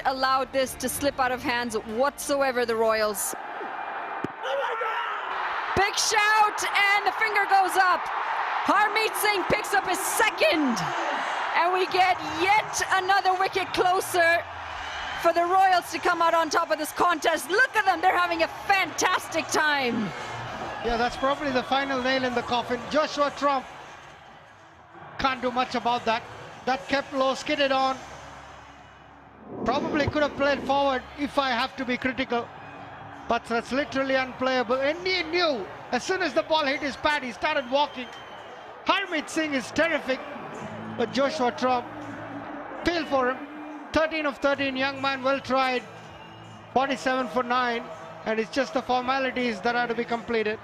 Allowed this to slip out of hands whatsoever, the Royals. Big shout, and the finger goes up. Harmeet Singh picks up his second, and we get yet another wicket closer for the Royals to come out on top of this contest. Look at them, they're having a fantastic time. Yeah, that's probably the final nail in the coffin. Joshua Trump can't do much about that. That kept low, skidded on. Probably could have played forward if I have to be critical. But that's literally unplayable. And he knew as soon as the ball hit his pad, he started walking. Harmeet Singh is terrific. But Joshua Trump, feel for him. 13 of 13, young man, well tried. 47 for 9. And it's just the formalities that are to be completed.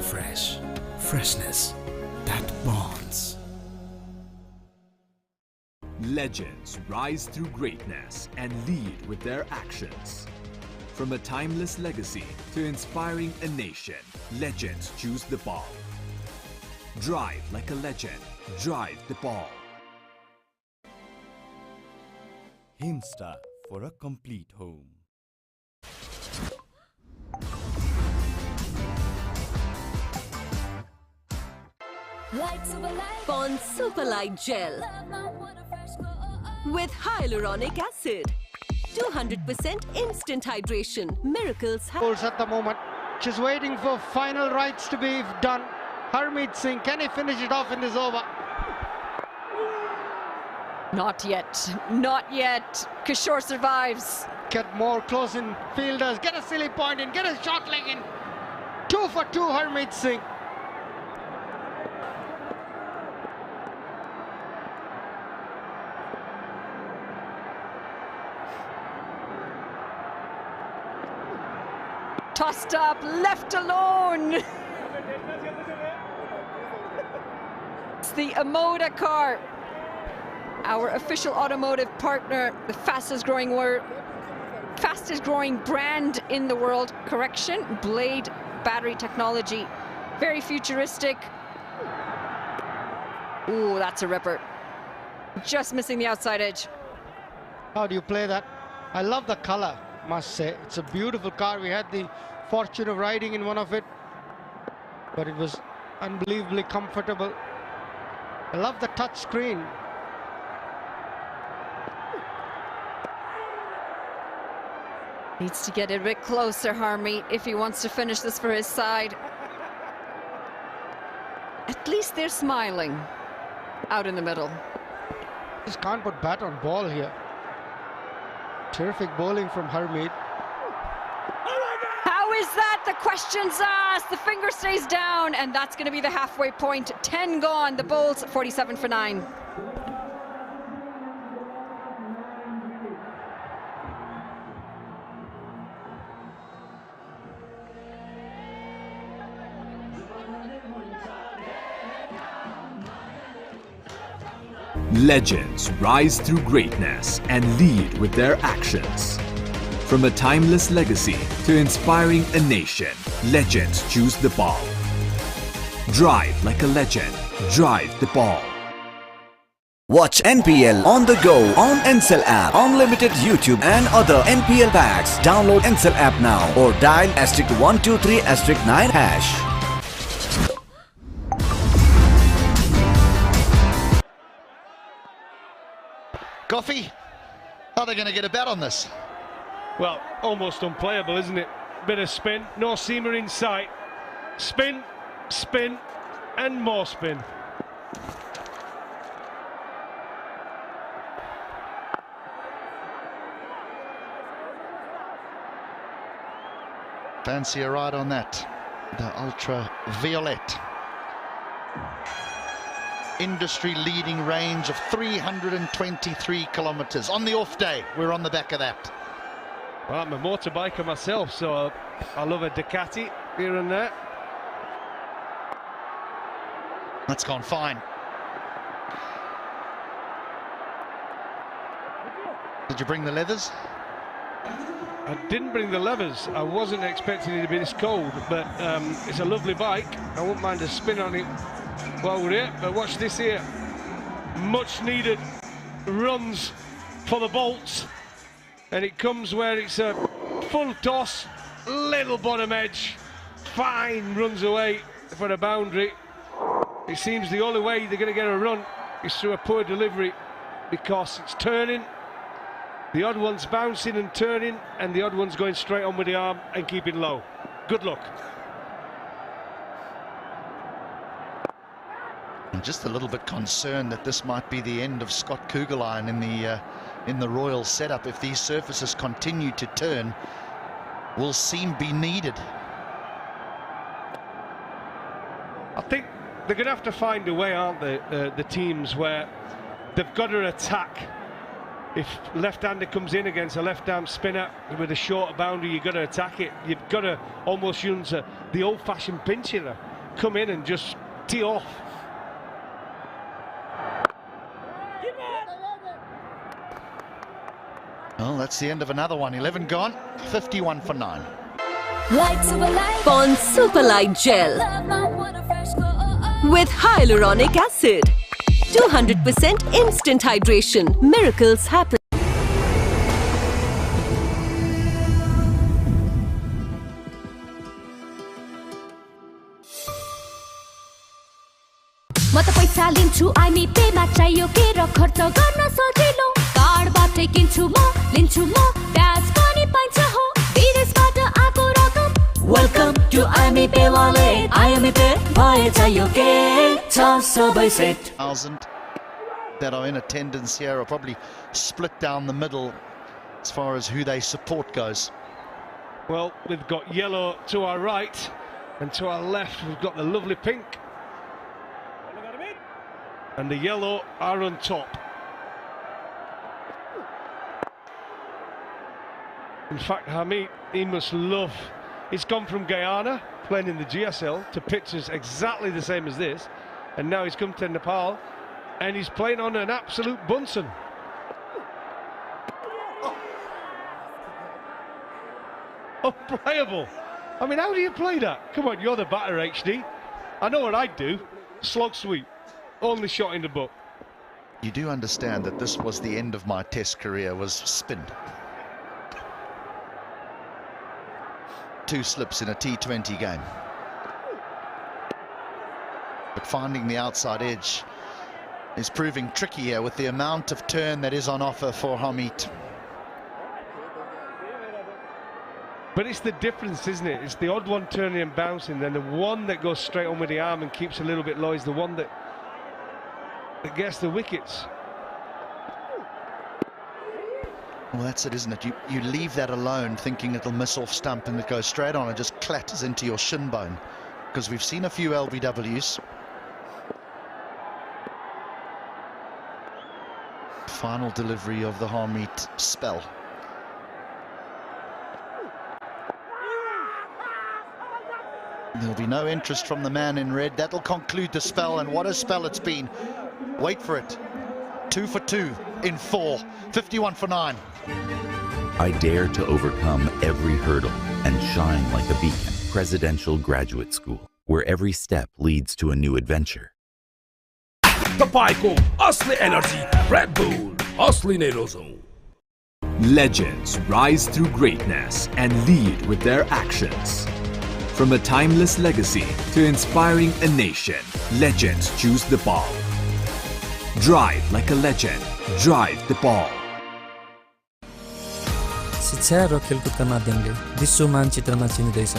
fresh. Freshness that bonds. Legends rise through greatness and lead with their actions. From a timeless legacy to inspiring a nation, legends choose the ball. Drive like a legend. Drive the ball. Himsta for a complete home. Pond Superlight Gel with hyaluronic acid. 200% instant hydration. Miracles happen. Goals at the moment. Just waiting for final rites to be done. Harmeet Singh, can he finish it off in this over? Not yet. Not yet. Kishore survives. Get more close in fielders. Get a silly point in. Get a shot leg in. 2 for 2, Harmeet Singh. Tossed up, left alone. It's the Amoda car, our official automotive partner, the fastest growing brand in the world. Correction, Blade battery technology, very futuristic. Ooh, that's a ripper. Just missing the outside edge. How do you play that? I love the color, must say. It's a beautiful car. We had the fortune of riding in one of it, but it was unbelievably comfortable. I love the touch screen. Needs to get a bit closer, Harmeet, if he wants to finish this for his side. At least they're smiling out in the middle. Just can't put bat on ball here. Terrific bowling from Harmeet. How is that? The question's asked. The finger stays down, and that's going to be the halfway point. 10 gone. The bowls 47 for 9. Legends rise through greatness and lead with their actions. From a timeless legacy to inspiring a nation, legends choose the ball. Drive like a legend. Drive the ball. Watch NPL on the go on Ncell app. Unlimited YouTube and other NPL packs. Download Ncell app now or dial *123*9#. Coffee, how are they going to get a bat on this? Well, almost unplayable, isn't it? Bit of spin, no seamer in sight. Spin, spin, and more spin. Fancy a ride on that. The ultraviolet. Industry-leading range of 323 kilometers. On the off day, we're on the back of that. Well, I'm a motorbiker myself, so I love a Ducati here and there. That's gone fine. Did you bring the leathers? I didn't bring the levers. I wasn't expecting it to be this cold, but it's a lovely bike. I wouldn't mind a spin on it while we're here. But watch this here. Much needed runs for the bolts. And it comes where it's a full toss, little bottom edge. Fine, runs away for the boundary. It seems the only way they're going to get a run is through a poor delivery because it's turning. The odd one's bouncing and turning, and the odd one's going straight on with the arm and keeping low. Good luck. I'm just a little bit concerned that this might be the end of Scott Kugelheim in the Royal setup. If these surfaces continue to turn, will seem be needed. I think they're going to have to find a way, aren't they, the teams, where they've got to attack. If left-hander comes in against a left-arm spinner with a short boundary, you've got to attack it. You've got to almost use the old-fashioned pinch hitter. come in and just tee off. Well, that's the end of another one. 11 gone, 51 for 9. Pond Super Light Gel with hyaluronic acid. 200% instant hydration. Miracles happen. म त पैसा लिन्छु IME Pema चाहियो के र खर्च गर्न सजिलो कार्डबाटै किन्छु म लिन्छु म ब्याज पनि पाइन्छ हो विदेशबाट आएको रकम Welcome to IME Pay Wallet. IME Pay भए चाहियो के छ सबै set. 1,000 that are in attendance here are probably split down the middle as far as who they support goes. Well, we've got yellow to our right, and to our left we've got the lovely pink. And the yellow are on top. In fact, Hamid, he must love. He's gone from Guyana, playing in the GSL, to pitches exactly the same as this, and now he's come to Nepal, and he's playing on an absolute Bunsen. Unplayable. I mean, how do you play that? Come on, you're the batter, HD. I know what I'd do. Slog sweep. Only shot in the book. You do understand that this was the end of my test career, was spin. 2 slips in a T20 game. But finding the outside edge is proving tricky here with the amount of turn that is on offer for Hamid. But it's the difference, isn't it? It's the odd one turning and bouncing, then the one that goes straight on with the arm and keeps a little bit low is the one that gets the wickets. Well, that's it, isn't it? You leave that alone thinking it'll miss off stump and it goes straight on and just clatters into your shin bone. Because we've seen a few LBWs. Final delivery of the Hamid spell. There'll be no interest from the man in red. That'll conclude the spell, and what a spell it's been. Wait for it. 2 for 2 in 4. 51 for 9. I dare to overcome every hurdle and shine like a beacon. Presidential Graduate School, where every step leads to a new adventure. Tapaico, Asli Energy, Red Bull, Asli Nerozo. Legends rise through greatness and lead with their actions. From a timeless legacy to inspiring a nation, legends choose the ball. Drive like a legend. Drive the ball. शिक्षा र खेलकुदका माध्यमले विश्व मानचित्रमा चिनिँदैछ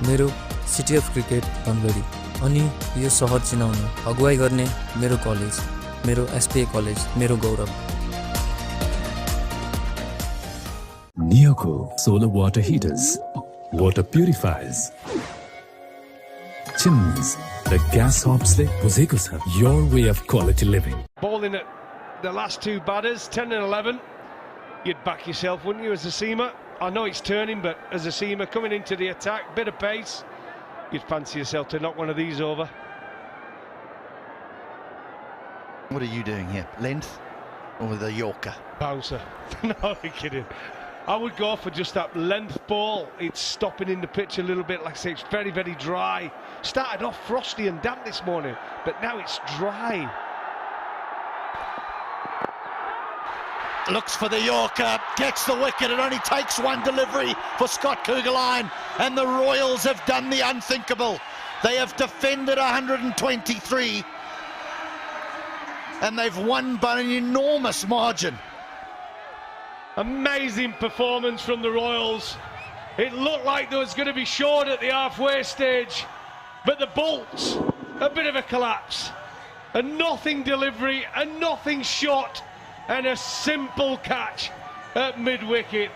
मेरो city of cricket Dhangadhi अनि यो सहर चिनाउन अगुवाई गर्ने मेरो college मेरो एसपीए कलेज मेरो गौरव Neoco solar water heaters, water purifiers, chimneys, the gas hobs le buzeko cha your way of quality living. Bowling at the last 2 batters, 10 and 11. You'd back yourself, wouldn't you, as a seamer? I know it's turning, but as a seamer coming into the attack, bit of pace, you'd fancy yourself to knock one of these over. What are you doing here? Length or the Yorker? Bouncer. No, you're kidding. I would go for just that length ball. It's stopping in the pitch a little bit. Like I say, it's very, very dry. Started off frosty and damp this morning, but now it's dry. Looks for the Yorker, gets the wicket. It only takes one delivery for Scott Kugelheim, and the Royals have done the unthinkable. They have defended 123, and they've won by an enormous margin. Amazing performance from the Royals. It looked like there was going to be short at the halfway stage, but the Bolts, a bit of a collapse. A nothing delivery, a nothing shot, and a simple catch at mid-wicket.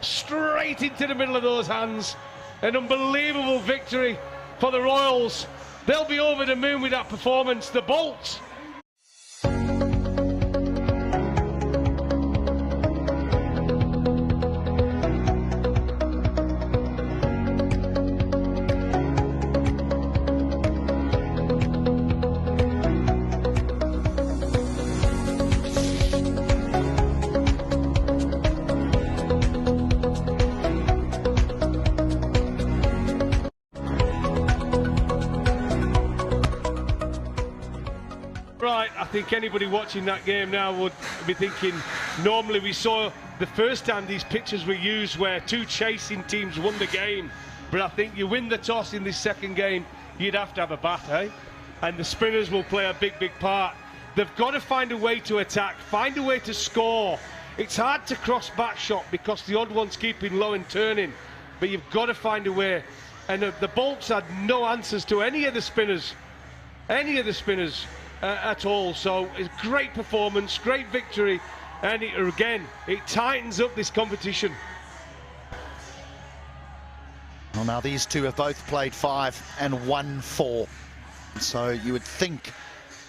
Straight into the middle of those hands. An unbelievable victory for the Royals. They'll be over the moon with that performance. The Bolts. think anybody watching that game now would be thinking, normally we saw the first time these pitches were used where two chasing teams won the game. But I think you win the toss in this second game, you'd have to have a bat, eh? And the spinners will play a big, big part. They've got to find a way to attack, find a way to score. It's hard to cross back shot because the odd one's keeping low and turning, but you've got to find a way. And the Bolts had no answers to any of the spinners at all. So it's great performance, great victory, and it tightens up this competition. Well, now these two have both played 5 and won 4, so you would think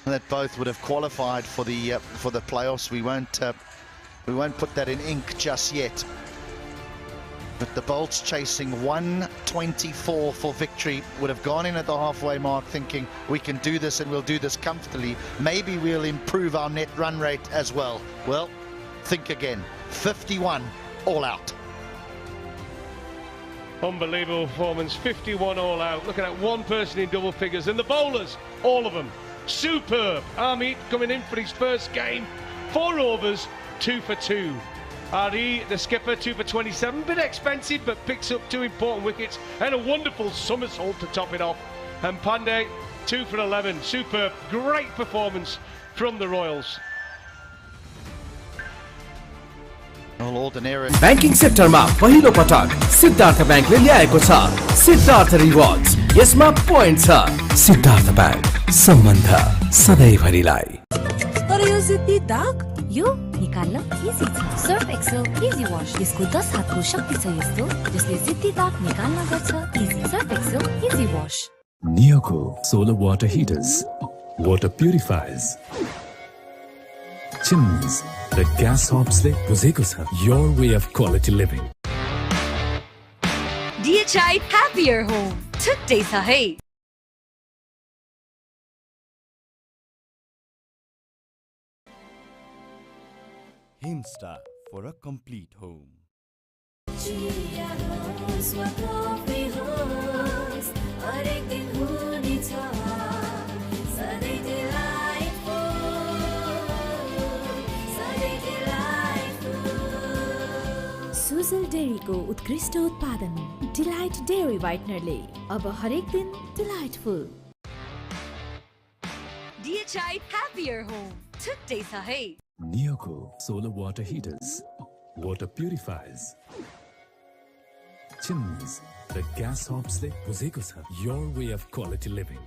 that both would have qualified for the playoffs. We won't put that in ink just yet. But the Bolts chasing 124 for victory would have gone in at the halfway mark thinking we can do this and we'll do this comfortably. Maybe we'll improve our net run rate as well. Well, think again. 51 all out. Unbelievable performance, 51 all out. Looking at one person in double figures, and the bowlers, all of them, superb. Amit coming in for his first game, 4 overs, 2 for 2. Ari, the skipper, 2 for 27, bit expensive, but picks up 2 important wickets, and a wonderful somersault to top it off. And Pandey, 2 for 11, superb, great performance from the Royals. Banking सेक्टरमा पहिलो पटक सिद्धार्थ ब्याङ्कले ल्याएको छ Siddharth rewards. यसमा point छ। Siddharth bank, सम्बन्ध सधैँभरिलाई। तर यो जिद्दी दाग यो निकाल्न इजी छ। सर्फ एक्सेल इजी वाश, यसको 10 हातको शक्ति छ यस्तो जसले जिद्दी दाग निकाल्न गर्छ easy. Surf Excel easy wash. Nioco solar water heaters, water purifiers, chimneys, the gas hobs le buzeko cha your way of quality living. DHI Happier Home. Today sa hai. Himstar for a complete home. Sujal डेरीको उत्कृष्ट उत्पादन Delight Dairy व्हाइटनरले अब हरेक दिन delightful. DHI Happier Home. Today sa hai. Nioco solar water heaters, water purifiers, chimneys, the gas hobs le buzeko cha your way of quality living.